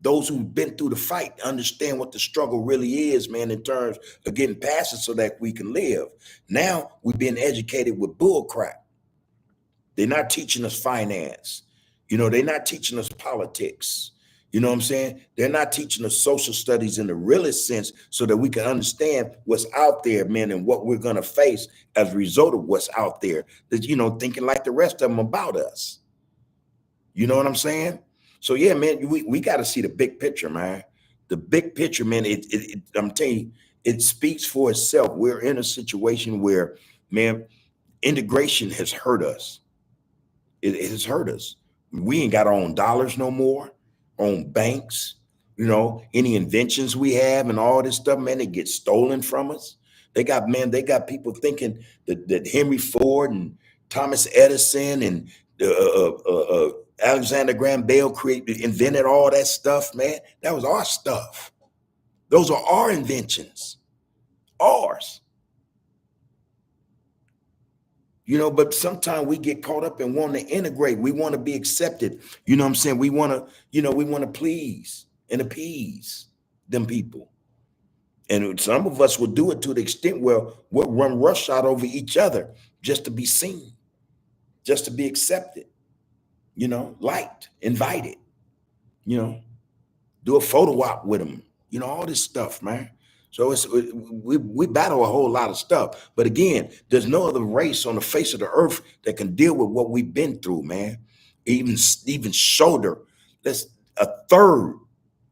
Those who've been through the fight understand what the struggle really is, man, in terms of getting past it so that we can live. Now we've been educated with bull crap. They're not teaching us finance. They're not teaching us politics. You know what I'm saying? They're not teaching us social studies in the realest sense so that we can understand what's out there, man, and what we're going to face as a result of what's out there. That, thinking like the rest of them about us. You know what I'm saying? So, yeah, man, we got to see the big picture, man. The big picture, man, I'm telling you, it speaks for itself. We're in a situation where, man, integration has hurt us. It has hurt us. We ain't got our own dollars no more, own banks, any inventions we have and all this stuff, man, it gets stolen from us. They got people thinking that Henry Ford and Thomas Edison and Alexander Graham Bell invented all that stuff, man. That was our stuff. Those are our inventions, ours. But sometimes we get caught up in wanting to integrate. We want to be accepted. You know what I'm saying? We want to please and appease them people. And some of us will do it to the extent where we'll run roughshod over each other just to be seen, just to be accepted, liked, invited, do a photo op with them, all this stuff, man. So we battle a whole lot of stuff. But again, there's no other race on the face of the earth that can deal with what we've been through, man. Even shoulder, that's a third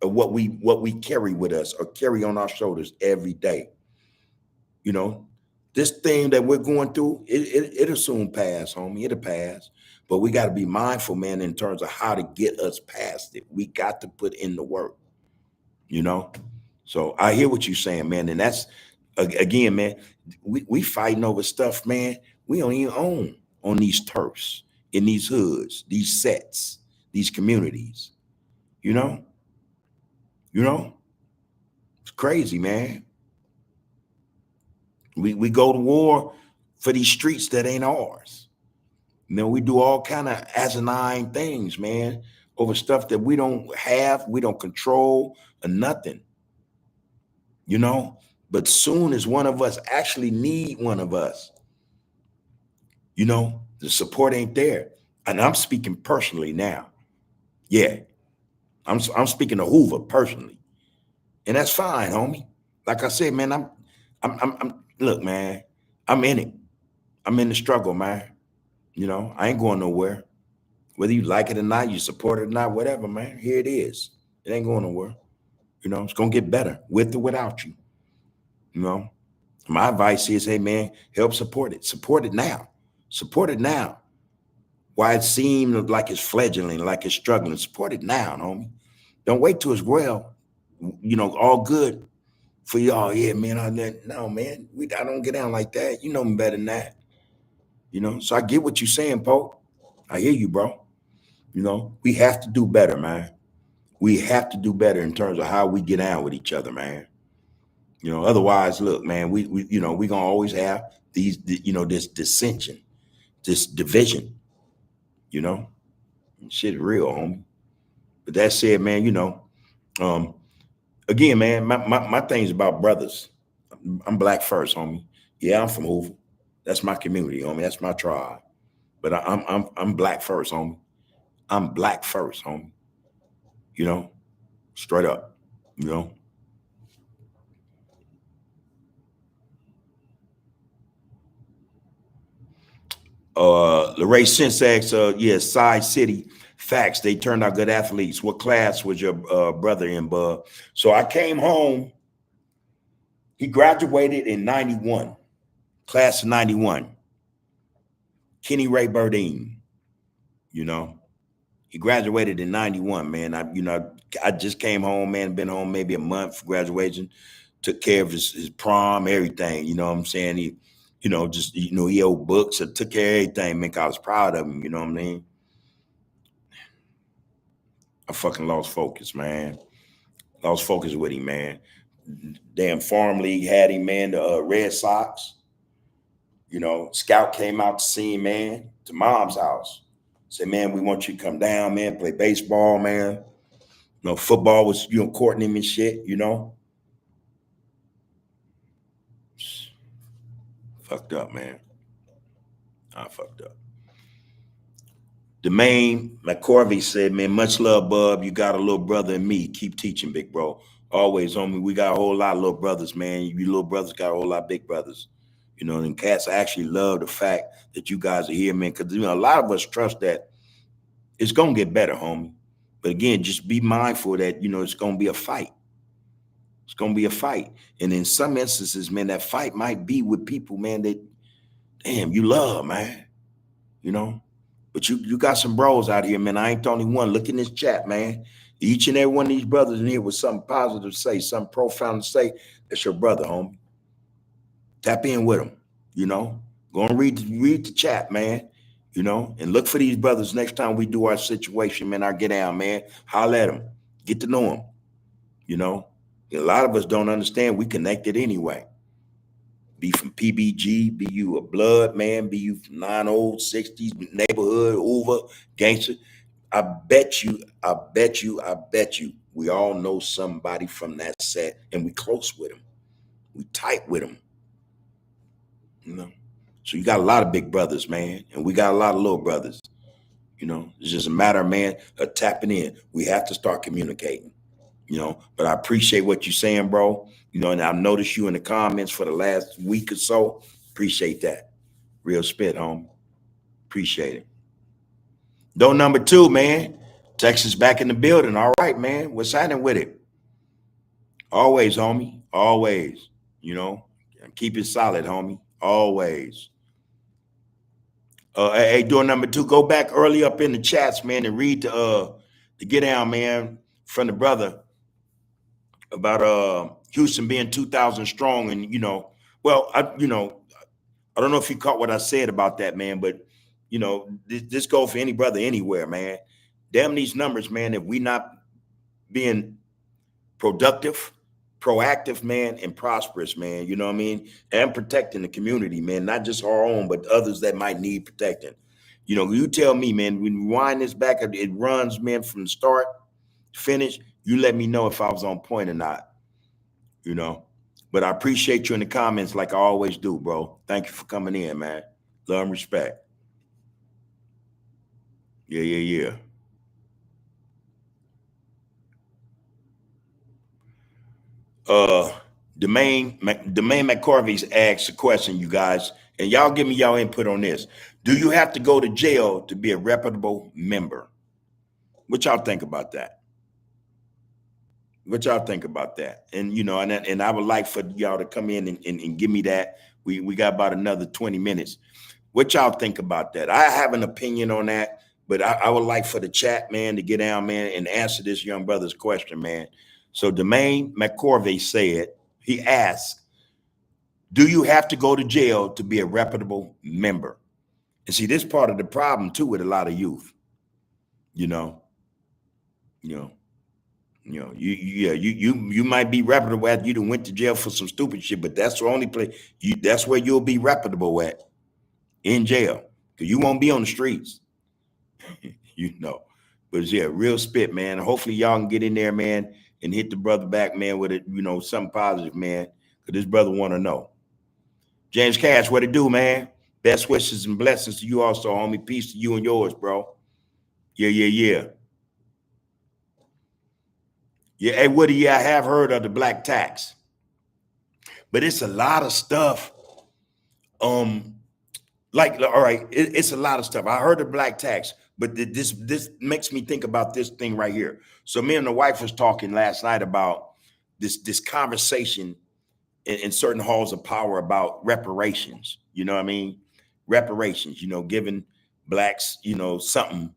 of what we carry with us or carry on our shoulders every day. This thing that we're going through, it'll soon pass, homie. It'll pass. But we got to be mindful, man, in terms of how to get us past it. We got to put in the work, So I hear what you're saying, man. And that's, again, man, we fighting over stuff, man, we don't even own on these turfs, in these hoods, these sets, these communities, It's crazy, man. We go to war for these streets that ain't ours. We do all kind of asinine things, man, over stuff that we don't have, we don't control, or nothing. But soon as one of us actually need one of us, the support ain't there. And I'm speaking personally now. Yeah, I'm speaking to Hoover personally, and that's fine, homie. Like I said, man, I'm look, man, I'm in it. I'm in the struggle, man. I ain't going nowhere. Whether you like it or not, you support it or not, whatever, man. Here it is. It ain't going nowhere. It's gonna get better with or without you. My advice is, hey, man, help support it. Support it now. Support it now. Why it seems like it's fledgling, like it's struggling. Support it now, homie. Don't wait till it's well, all good for y'all. Yeah, man. No, man, I don't get down like that. You know me better than that. So I get what you're saying, Pope. I hear you, bro. We have to do better, man. We have to do better in terms of how we get down with each other, man. Otherwise, look, man, we gonna always have these, this dissension, this division, shit real, homie. But that said, man, again, man, my thing's about brothers. I'm black first, homie. Yeah, I'm from Hoover. That's my community, homie. That's my tribe. But I'm black first, homie. I'm black first, homie. Straight up, Larray Sensex, yeah, Side City. Facts, they turned out good athletes. What class was your brother in, bud? So I came home, He graduated in 91, class of 91. Kenny Ray Burdine, you know. He graduated in 91, man. I just came home, man, been home maybe a month for graduation, took care of his prom, everything, you know what I'm saying? He owed books, I took care of everything, man, 'cause I was proud of him, you know what I mean? I fucking lost focus, man. Lost focus with him, man. Damn farm league had him, man, the Red Sox. Scout came out to see him, man, to mom's house. Said, man, we want you to come down, man, play baseball, man. Football was, courting him and shit. Fucked up, man. I fucked up. Domain McCorvey said, man, much love, bub. You got a little brother in me. Keep teaching, big bro. Always, homie. We got a whole lot of little brothers, man. You little brothers got a whole lot of big brothers. And cats actually love the fact that you guys are here, man, because, a lot of us trust that it's going to get better, homie. But again, just be mindful that, it's going to be a fight. It's going to be a fight. And in some instances, man, that fight might be with people, man, that, damn, you love, man. But you got some bros out here, man. I ain't the only one. Look in this chat, man. Each and every one of these brothers in here with something positive to say, something profound to say. That's your brother, homie. Tap in with them, Go and read the chat, man, and look for these brothers next time we do our situation, man, our get down, man. Holler at them. Get to know them, A lot of us don't understand. We connected anyway. Be from PBG, be you a blood man, be you from 9060s, neighborhood, Hoover, gangster. I bet you, we all know somebody from that set, and we close with them. We tight with them. So you got a lot of big brothers, man, and we got a lot of little brothers. It's just a matter, man, of tapping in. We have to start communicating. But I appreciate what you're saying, bro. And I've noticed you in the comments for the last week or so. Appreciate that. Real spit, homie. Appreciate it. Door number 2, man. Texas back in the building. All right, man. What's happening with it? Always, homie. Always. Keep it solid, homie. Always. Hey, door number 2, go back early up in the chats, man, and read the get down, man, from the brother about Houston being 2,000 strong. And, I don't know if you caught what I said about that, man, but, this goes for any brother anywhere, man. Damn these numbers, man, if we not being productive, proactive, man, and prosperous, man, you know what I mean? And protecting the community, man, not just our own, but others that might need protecting. You tell me, man, when we wind this back, it runs, man, from start to finish. You let me know if I was on point or not, But I appreciate you in the comments like I always do, bro. Thank you for coming in, man. Love and respect. Yeah. Domain McCorvey's asked a question, you guys, and y'all give me y'all input on this. Do you have to go to jail to be a reputable member? What y'all think about that? What y'all think about that? And and I would like for y'all to come in and give me that. We got about another 20 minutes. What y'all think about that? I have an opinion on that, but I would like for the chat, man, to get down, man, and answer this young brother's question, man. So Domain McCorvey said, he asked, do you have to go to jail to be a reputable member? And see, this part of the problem too with a lot of youth. You might be reputable after you done went to jail for some stupid shit, but that's the only place that's where you'll be reputable at, in jail, because you won't be on the streets. But yeah, real spit, man. Hopefully y'all can get in there, man, and hit the brother back, man, with it, something positive, man, because this brother want to know. James Cash, what it do, man? Best wishes and blessings to you also, homie. Peace to you and yours, bro. Yeah. Yeah, hey, Woody, I have heard of the black tax, but it's a lot of stuff. All right, it's a lot of stuff. I heard the black tax, but this makes me think about this thing right here. So me and the wife was talking last night about this conversation in certain halls of power about reparations. You know what I mean? Reparations, giving blacks, something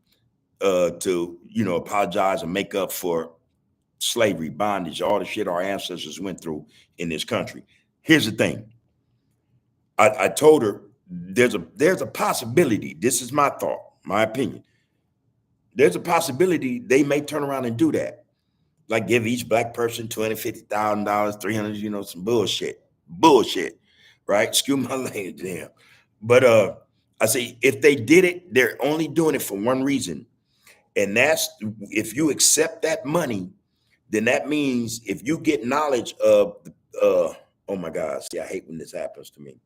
to, apologize and make up for slavery, bondage, all the shit our ancestors went through in this country. Here's the thing. I told her there's a possibility. This is my thought, my opinion. There's a possibility they may turn around and do that. Like give each black person $250,000, 300, some bullshit, right? Excuse my language, damn. But I say if they did it, they're only doing it for one reason, and that's if you accept that money, then that means if you get knowledge of, oh my God, see, I hate when this happens to me.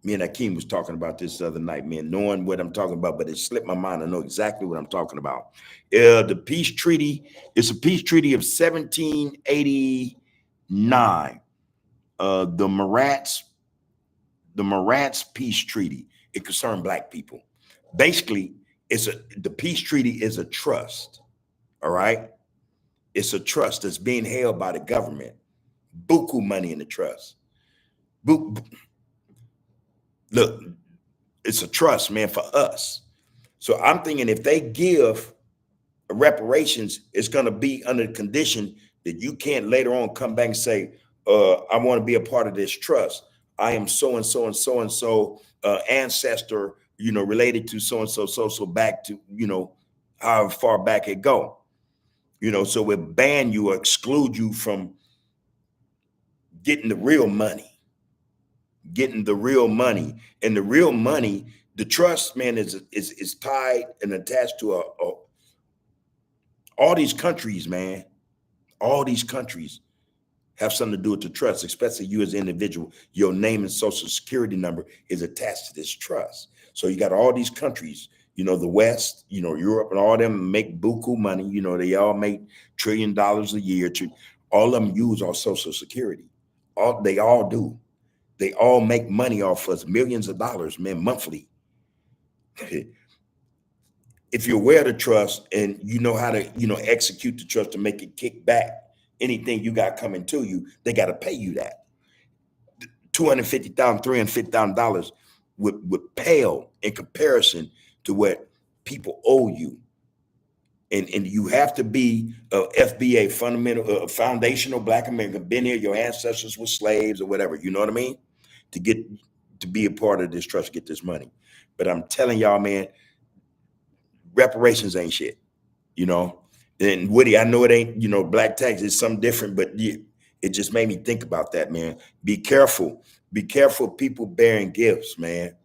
Me and Akeem was talking about this the other night, man, knowing what I'm talking about, but it slipped my mind. I know exactly what I'm talking about. The peace treaty, it's a peace treaty of 1789. The Marats peace treaty. It concerned black people. Basically, the peace treaty is a trust. All right. It's a trust that's being held by the government. Buku money in the trust. Look, it's a trust, man, for us. So I'm thinking if they give reparations, it's going to be under the condition that you can't later on come back and say, I want to be a part of this trust. I am so and so and so and so ancestor, related to so and so back to, however far back it go. So it ban you or exclude you from getting the real money. And the real money, the trust, man, is tied and attached to all these countries, man. All these countries have something to do with the trust, especially you as an individual. Your name and social security number is attached to this trust. So you got all these countries, the West, Europe, and all them make buku money. They all make $1 trillion a year. All of them use our social security. They all do. They all make money off us, millions of dollars, man, monthly. If you're aware of the trust and you know how to, execute the trust to make it kick back anything you got coming to you, they got to pay you that. $250,000, $350,000 would pale in comparison to what people owe you. And you have to be a FBA, foundational Black American, been here, your ancestors were slaves or whatever, you know what I mean? To be a part of this trust, get this money. But I'm telling y'all, man, reparations ain't shit, And Woody, I know it ain't, black tax is something different, but it just made me think about that, man. Be careful. Be careful of people bearing gifts, man.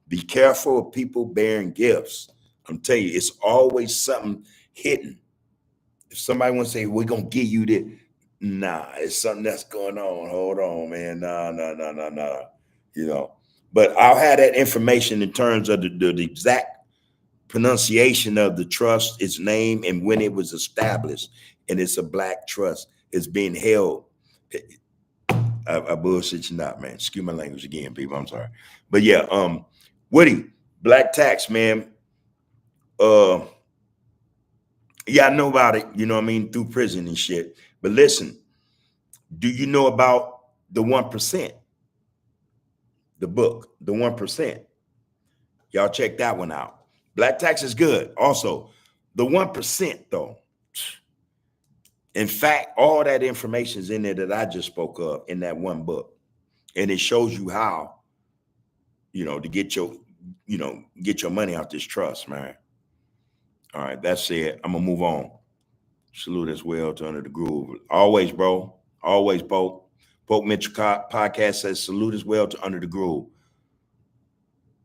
Be careful of people bearing gifts. I'm telling you, it's always something hidden. If somebody wants to say, we're going to give you this, nah, it's something that's going on. Hold on, man. Nah. But I'll have that information in terms of the exact pronunciation of the trust, its name, and when it was established. And it's a black trust. It's being held. I bullshit you not, man. Excuse my language again, people. I'm sorry. But yeah, Woody, black tax, man. Yeah, I know about it, through prison and shit. But listen, do you know about the 1%? The book, The 1%. Y'all check that one out. Black tax is good. Also, the 1%, though. In fact, all that information is in there that I just spoke of in that one book. And it shows you how, to get your money out this trust, man. All right, that's it. I'm gonna move on. Salute as well to Under the Groove. Always, bro. Always, Pope. Pope Mitchell podcast says salute as well to Under the Groove.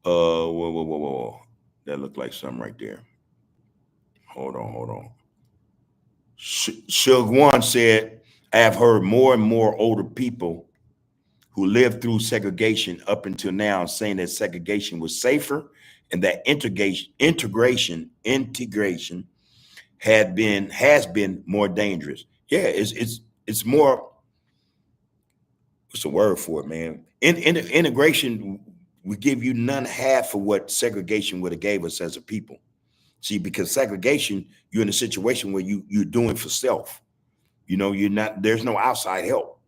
Whoa. That looked like something right there. Hold on. Suge One said, I have heard more and more older people who lived through segregation up until now saying that segregation was safer and that integration has been more dangerous. Yeah, it's more. What's the word for it, man? Integration would give you none half of what segregation would have gave us as a people. See, because segregation, you're in a situation where you're doing for self. You're not. There's no outside help.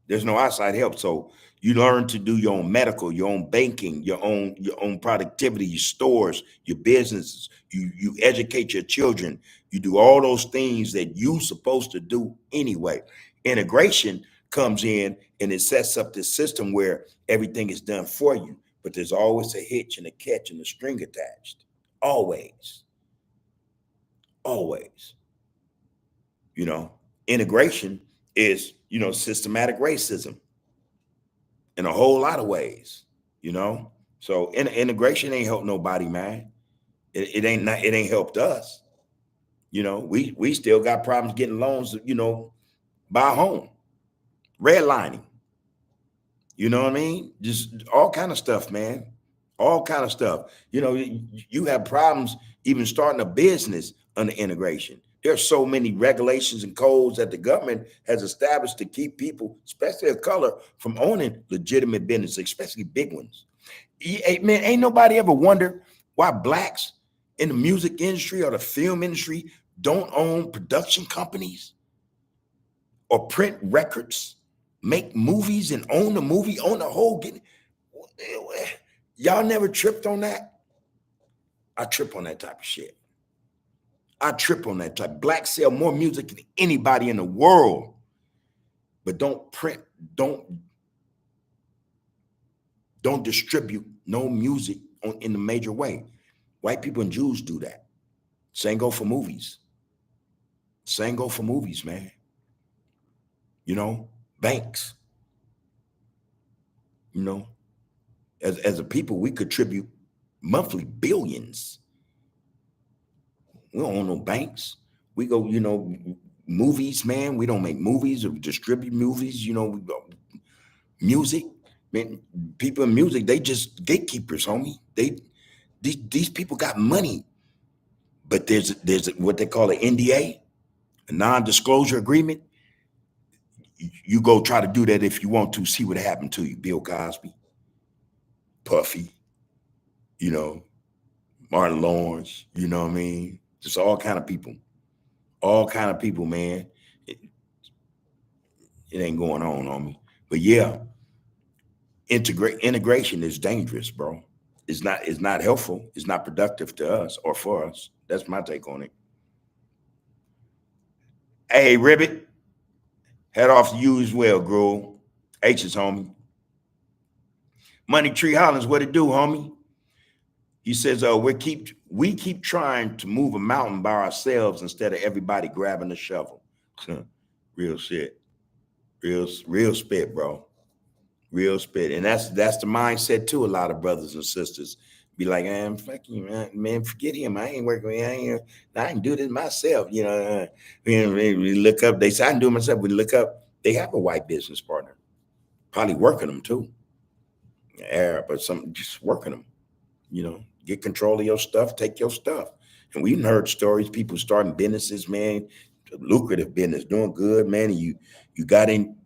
There's no outside help. So you learn to do your own medical, your own banking, your own productivity, your stores, your businesses. You educate your children. You do all those things that you're supposed to do anyway. Integration comes in and it sets up this system where everything is done for you, but there's always a hitch and a catch and a string attached. Always, always. You know, integration is, systematic racism in a whole lot of ways, you know. So integration ain't helped nobody, man. It ain't helped us. We still got problems getting loans, buy a home, redlining, you know what I mean? Just all kind of stuff, man. All kind of stuff. You have problems even starting a business under integration. There's so many regulations and codes that the government has established to keep people, especially of color, from owning legitimate business, especially big ones. Hey, man, ain't nobody ever wondered why blacks in the music industry or the film industry don't own production companies or print records, make movies and own the movie, own the whole. Y'all never tripped on that? I trip on that type of shit. I trip on that type. Blacks sell more music than anybody in the world, but don't print, don't distribute no music in the major way. White people and Jews do that. Same go for movies. Same go for movies, man. Banks. As a people, we contribute monthly billions. We don't own no banks. We go, movies, man. We don't make movies or distribute movies. Music, man. People in music, they just gatekeepers, homie. These people got money, but there's what they call an NDA, a non-disclosure agreement. You go try to do that if you want to. See what happened to you, Bill Cosby, Puffy, Martin Lawrence. You know what I mean? Just all kind of people. All kind of people, man. It ain't going on me. But yeah, integration is dangerous, bro. It's not helpful. It's not productive to us or for us. That's my take on it. Hey, Ribbit, head off to you as well, Grohl. H's, homie. Money Tree Hollins, what it do, homie? He says, we keep trying to move a mountain by ourselves instead of everybody grabbing a shovel. Real shit. Real spit, bro. Real spit. And that's the mindset too. A lot of brothers and sisters be like, man, fuck you, man, forget him. I ain't working with him. I can do this myself. We look up, they say I can do it myself. We look up, they have a white business partner, probably working them too. Yeah, but some just working them, get control of your stuff, take your stuff. And we've heard stories, people starting businesses, man, lucrative business, doing good, man. And you got in,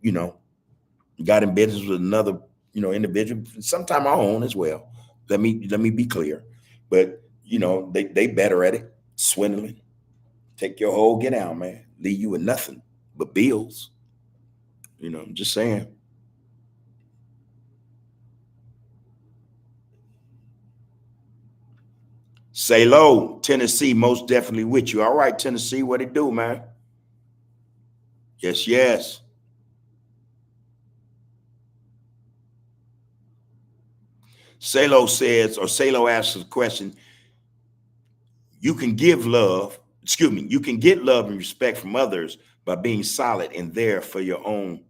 got in business with another, individual, sometime our own as well. Let me be clear. But they better at it, swindling. Take your whole get out, man. Leave you with nothing but bills. I'm just saying. Say low, Tennessee, most definitely with you. All right, Tennessee, what it do, man? Yes, yes. Salo says, or Salo asks a question, you can get love and respect from others by being solid and there for your own.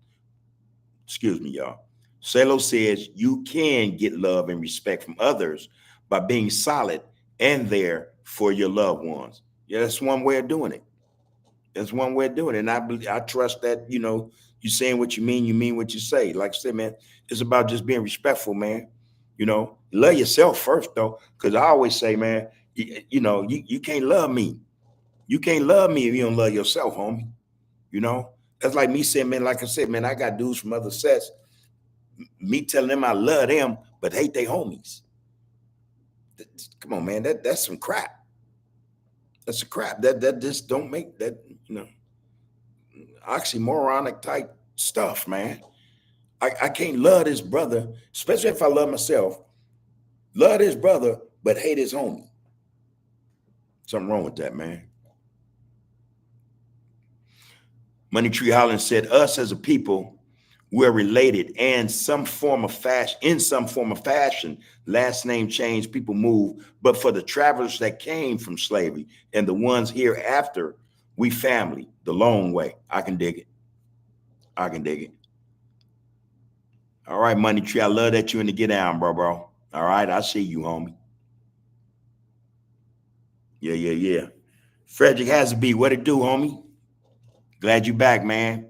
Excuse me, y'all. Salo says you can get love and respect from others by being solid and there for your loved ones. Yeah, that's one way of doing it. That's one way of doing it. And I trust that, you saying what you mean what you say. Like I said, man, it's about just being respectful, man. Love yourself first, though. Because I always say, man, you can't love me. You can't love me if you don't love yourself, homie. That's like me saying, man, like I said, man, I got dudes from other sets, me telling them I love them, but hate their homies. Come on, man, that's some crap. That's a crap. That just don't make that, oxymoronic type stuff, man. I can't love this brother, especially if I love myself, love this brother, but hate his homie. Something wrong with that, man. Money Tree Holland said, us as a people, we're related and some form of fashion, in some form of fashion. Last name change, people move. But for the travelers that came from slavery and the ones here after, we family the long way. I can dig it. I can dig it. All right, Money Tree. I love that you in the get down, bro. All right, I see you, homie. Yeah. Frederick Hasby, what it do, homie? Glad you back, man.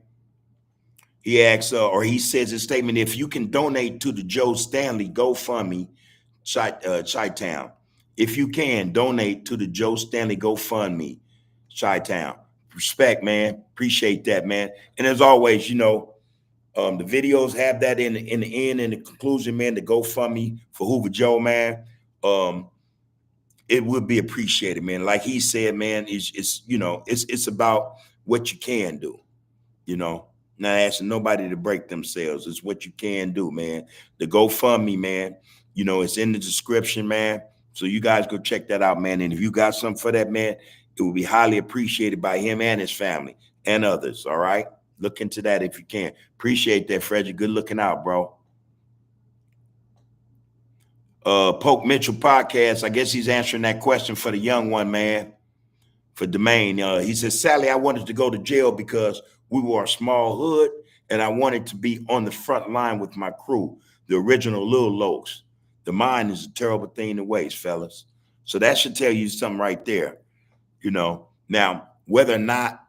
He asks, or he says his statement, if you can donate to the Joe Stanley GoFundMe, Chi-Town. If you can, donate to the Joe Stanley GoFundMe, Chi-Town. Respect, man. Appreciate that, man. And as always, the videos have that in the end, in the conclusion, man, the GoFundMe for Hoover Joe, man. It would be appreciated, man. Like he said, man, it's about what you can do, not asking nobody to break themselves. It's what you can do, man. The GoFundMe, man, it's in the description, man. So you guys go check that out, man. And if you got something for that, man, it will be highly appreciated by him and his family and others. All right. Look into that if you can. Appreciate that, Frederick. Good looking out, bro. Pope Mitchell podcast. I guess he's answering that question for the young one, man. For Domain. He says, Sally, I wanted to go to jail because we were a small hood and I wanted to be on the front line with my crew, the original Lil Los. The mind is a terrible thing to waste, fellas. So that should tell you something right there. Now, whether or not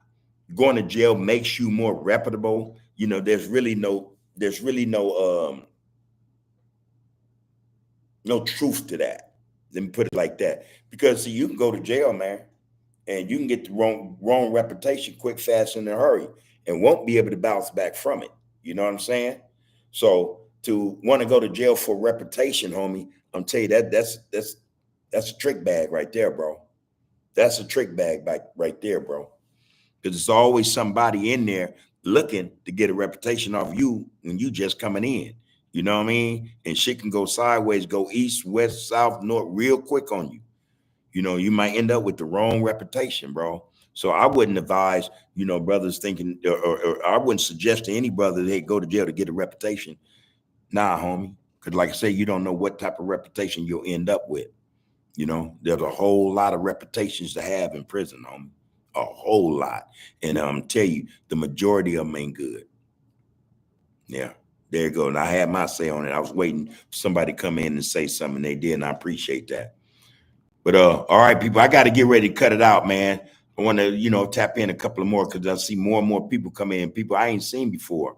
going to jail makes you more reputable, there's really no truth to that. Let me put it like that. Because see, you can go to jail, man, and you can get the wrong reputation quick, fast, in a hurry, and won't be able to bounce back from it. You know what I'm saying? So to want to go to jail for reputation, homie, I'm telling you that's a trick bag right there, bro. That's a trick bag right there, bro. Because there's always somebody in there looking to get a reputation off you when you just coming in. You know what I mean? And shit can go sideways, go east, west, south, north, real quick on you. You might end up with the wrong reputation, bro. So I wouldn't advise, brothers thinking, or I wouldn't suggest to any brother they go to jail to get a reputation. Nah, homie. Because like I say, you don't know what type of reputation you'll end up with. There's a whole lot of reputations to have in prison, homie. A whole lot. And I'm tell you, the majority of them ain't good. Yeah. There you go. And I had my say on it. I was waiting for somebody to come in and say something. They did, and I appreciate that. But all right, people, I got to get ready to cut it out, man. I want to, tap in a couple of more because I see more and more people come in, people I ain't seen before.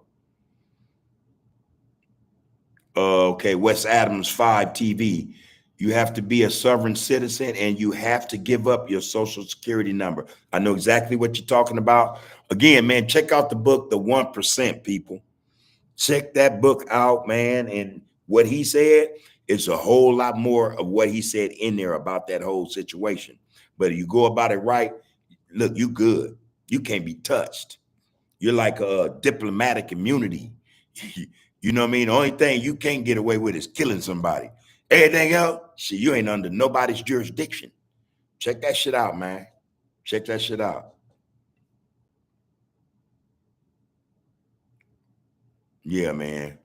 Okay, Wes Adams 5 TV. You have to be a sovereign citizen and you have to give up your social security number. I know exactly what you're talking about. Again, man, check out the book, The 1%, people. Check that book out, man. And what he said is a whole lot more of what he said in there about that whole situation. But if you go about it right, look, you good. You can't be touched. You're like a diplomatic immunity. You know what I mean? The only thing you can't get away with is killing somebody. Everything else, see, you ain't under nobody's jurisdiction. Check that shit out, man. Check that shit out. Yeah, man.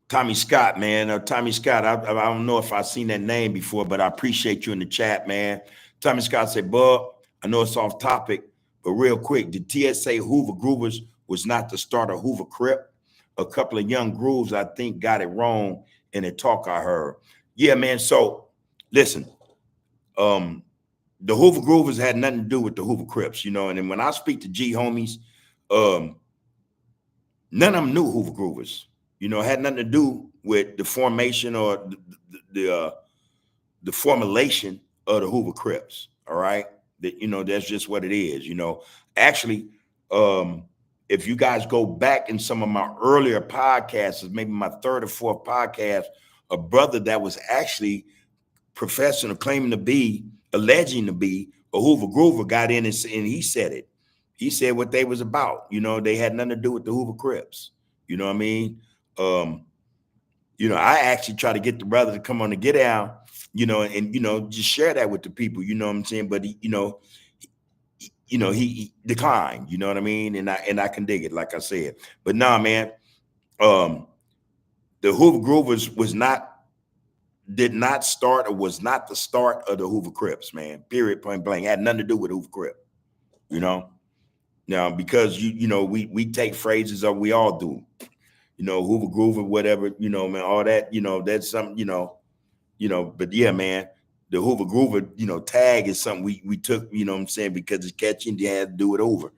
Tommy Scott, man. Tommy Scott, I don't know if I've seen that name before, but I appreciate you in the chat, man. Tommy Scott said, Bub, I know it's off topic, but real quick, did TSA Hoover Groovers was not the start of Hoover Crip? A couple of young grooves, I think, got it wrong in the talk I heard. Yeah, man. So listen, the Hoover Groovers had nothing to do with the Hoover Crips, and then when I speak to G homies, none of them knew Hoover Groovers. It had nothing to do with the formation or the formulation of the Hoover Crips. All right. That's just what it is. Actually, if you guys go back in some of my earlier podcasts, maybe my third or fourth podcast, a brother that was actually professing or claiming to be, alleging to be a Hoover Groover got in and he said it. He said what they was about. You know, they had nothing to do with the Hoover Crips. You know what I mean? You know, I actually try to get the brother to come on the Get Down, you know, and you know, just share that with the people. You know what I'm saying? But he, he declined. You know what I mean? And I can dig it, like I said. But nah, man, the Hoover Groove did not start or was not the start of the Hoover Crips, man. Period, point blank. Had nothing to do with Hoover Crip. You know. Now, because we take phrases, or we all do, Hoover Groove or whatever, man, all that, that's something, but yeah, man, the Hoover Groover, tag is something we took, what I'm saying, because it's catchy and you had to do it over,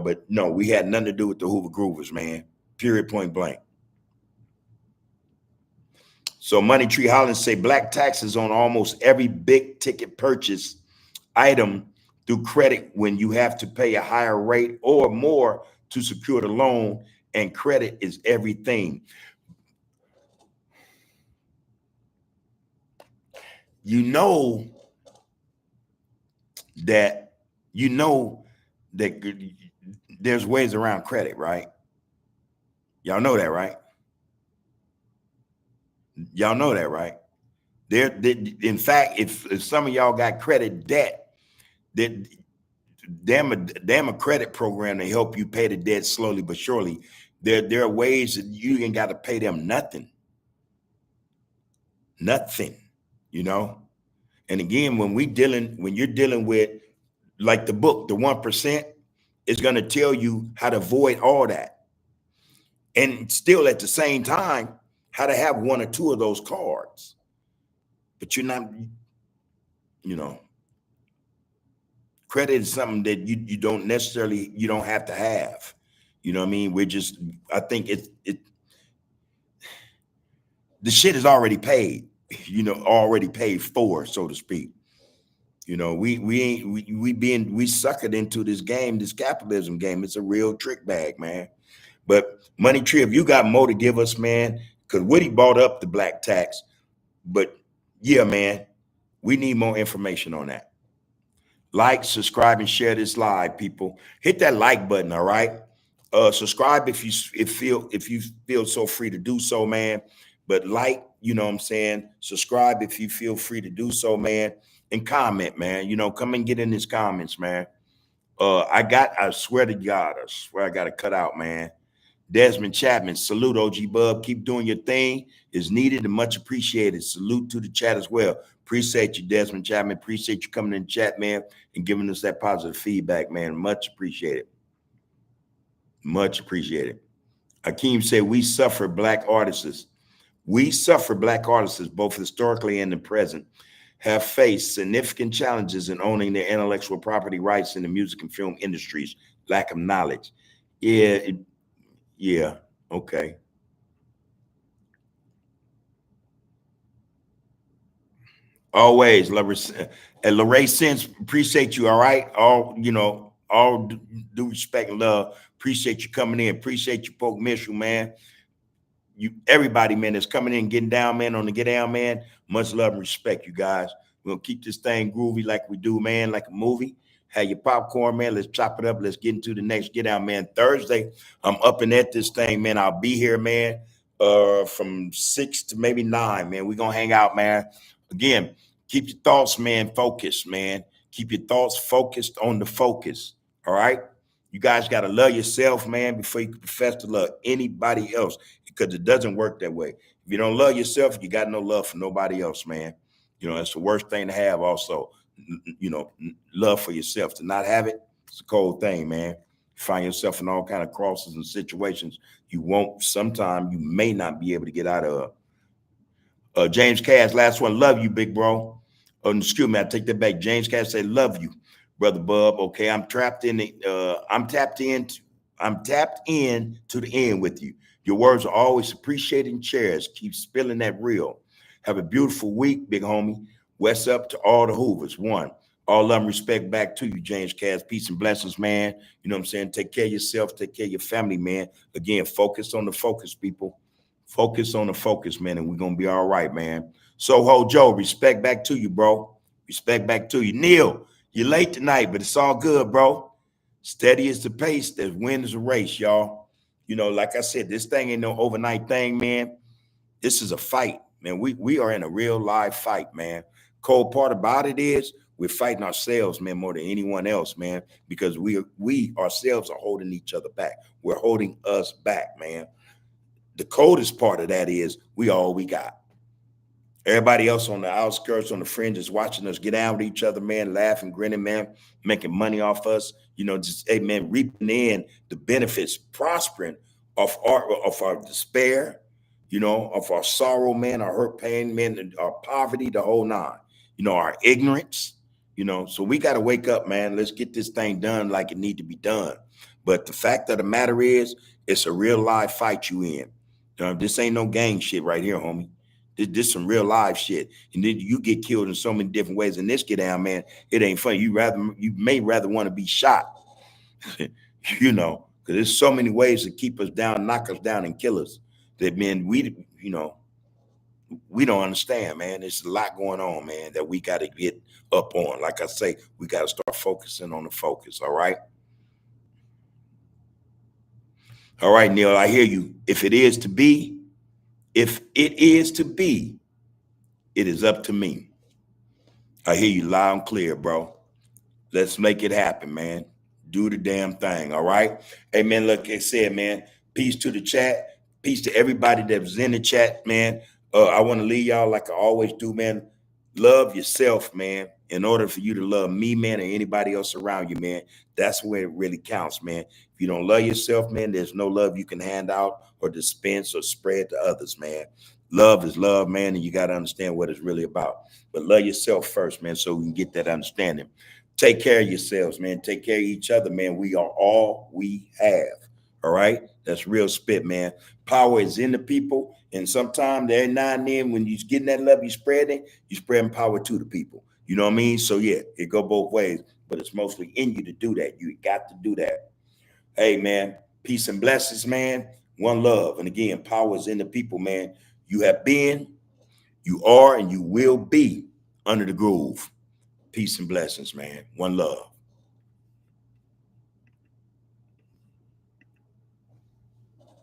but no, we had nothing to do with the Hoover Groovers, man. Period, point blank. So Money Tree Hollins say black taxes on almost every big ticket purchase item through credit when you have to pay a higher rate or more to secure the loan, and credit is everything. You know that there's ways around credit, right? Y'all know that, right? Y'all know that, right? In fact, if some of y'all got credit debt, that damn a credit program to help you pay the debt slowly but surely. There are ways that you ain't got to pay them nothing. And again, when you're dealing with, like, the book, the 1%, is going to tell you how to avoid all that, and still at the same time how to have one or two of those cards. But you're not, credit is something that you don't necessarily, you don't have to have. You know what I mean? I think the shit is already paid, already paid for, so to speak. We suckered into this game, this capitalism game. It's a real trick bag, man. But Money Tree, if you got more to give us, man, because Woody brought up the black tax, but yeah, man, we need more information on that. Like, subscribe, and share this live, people. Hit that like button, all right? Subscribe if you feel so free to do so, man. But like, what I'm saying, subscribe if you feel free to do so, man. And comment, man. Come and get in these comments, man. I swear to God, I got to cut out, man. Desmond Chapman, salute, OG Bub. Keep doing your thing. Is needed and much appreciated. Salute to the chat as well. Appreciate you, Desmond Chapman. Appreciate you coming in the chat, man, and giving us that positive feedback, man. Much appreciated. Much appreciated. Akeem said, we suffer black artists. Both historically and in the present, have faced significant challenges in owning their intellectual property rights in the music and film industries. Lack of knowledge. Yeah. Okay. Always, Lorraine Sins, appreciate you. All right. All due respect and love. Appreciate you coming in. Appreciate you, Poke Mitchell, man. Everybody, man, that's coming in, getting down, man, on the Get Down, man. Much love and respect, you guys. We'll keep this thing groovy like we do, man, like a movie. Have your popcorn, man. Let's chop it up. Let's get into the next Get Down, man. Thursday, I'm up and at this thing, man. I'll be here, man, from 6 to maybe 9, man. We're going to hang out, man. Again, keep your thoughts, man, focused, man. Keep your thoughts focused on the focus, all right? You guys got to love yourself, man, before you can profess to love anybody else, because it doesn't work that way. If you don't love yourself, you got no love for nobody else, man. That's the worst thing to have also. Love for yourself. To not have it, it's a cold thing, man. You find yourself in all kind of crosses and situations you may not be able to get out of. James Cass, last one, love you, big bro. Oh, excuse me, I take that back. James Cass said, love you, brother Bub. Okay, I'm tapped in to the end with you. Your words are always appreciated and cherished. Keep spilling that real. Have a beautiful week, big homie. What's up to all the Hoovers? One. All love and respect back to you, James Cass. Peace and blessings, man. You know what I'm saying? Take care of yourself. Take care of your family, man. Again, focus on the focus, people. Focus on the focus, man, and we're going to be all right, man. Soho Joe, respect back to you, bro. Respect back to you. Neil, you're late tonight, but it's all good, bro. Steady is the pace that wins the race, y'all. You know, like I said, this thing ain't no overnight thing, man. This is a fight, man. We are in a real live fight, man. Cold part about it is we're fighting ourselves, man, more than anyone else, man, because we ourselves are holding each other back. We're holding us back, man. The coldest part of that is we all we got. Everybody else on the outskirts, on the fringes, watching us get down with each other, man, laughing, grinning, man, making money off us, you know, just, hey, man, reaping in the benefits, prospering of our despair, you know, of our sorrow, man, our hurt, pain, man, our poverty, the whole nine, you know, our ignorance, you know. So we got to wake up, man. Let's get this thing done like it need to be done. But the fact of the matter is, it's a real live fight you in. This ain't no gang shit right here, homie. This some real live shit, and then you get killed in so many different ways. In this get down, man, it ain't funny. You may rather want to be shot, you know, because there's so many ways to keep us down, knock us down, and kill us. That man, you know, we don't understand, man. There's a lot going on, man, that we got to get up on. Like I say, we got to start focusing on the focus. All right, Neil. I hear you. If it is to be, if it is to be, it is up to me. I hear you loud and clear, bro. Let's make it happen, man. Do the damn thing, all right? Hey, man, look, like I said, man, peace to the chat. Peace to everybody that was in the chat, man. I want to leave y'all like I always do, man. Love yourself, man. In order for you to love me, man, or anybody else around you, man, that's where it really counts, man. If you don't love yourself, man, there's no love you can hand out or dispense or spread to others, man. Love is love, man, and you got to understand what it's really about. But love yourself first, man, so we can get that understanding. Take care of yourselves, man. Take care of each other, man. We are all we have. All right. That's real spit, man. Power is in the people. And sometimes every now and then when you're getting that love, you're spreading power to the people. You know what I mean? So yeah, it go both ways, but it's mostly in you to do that. You got to do that. Hey, man, peace and blessings, man. One love. And again, power is in the people, man. You have been, you are, and you will be under the groove. Peace and blessings, man. One love.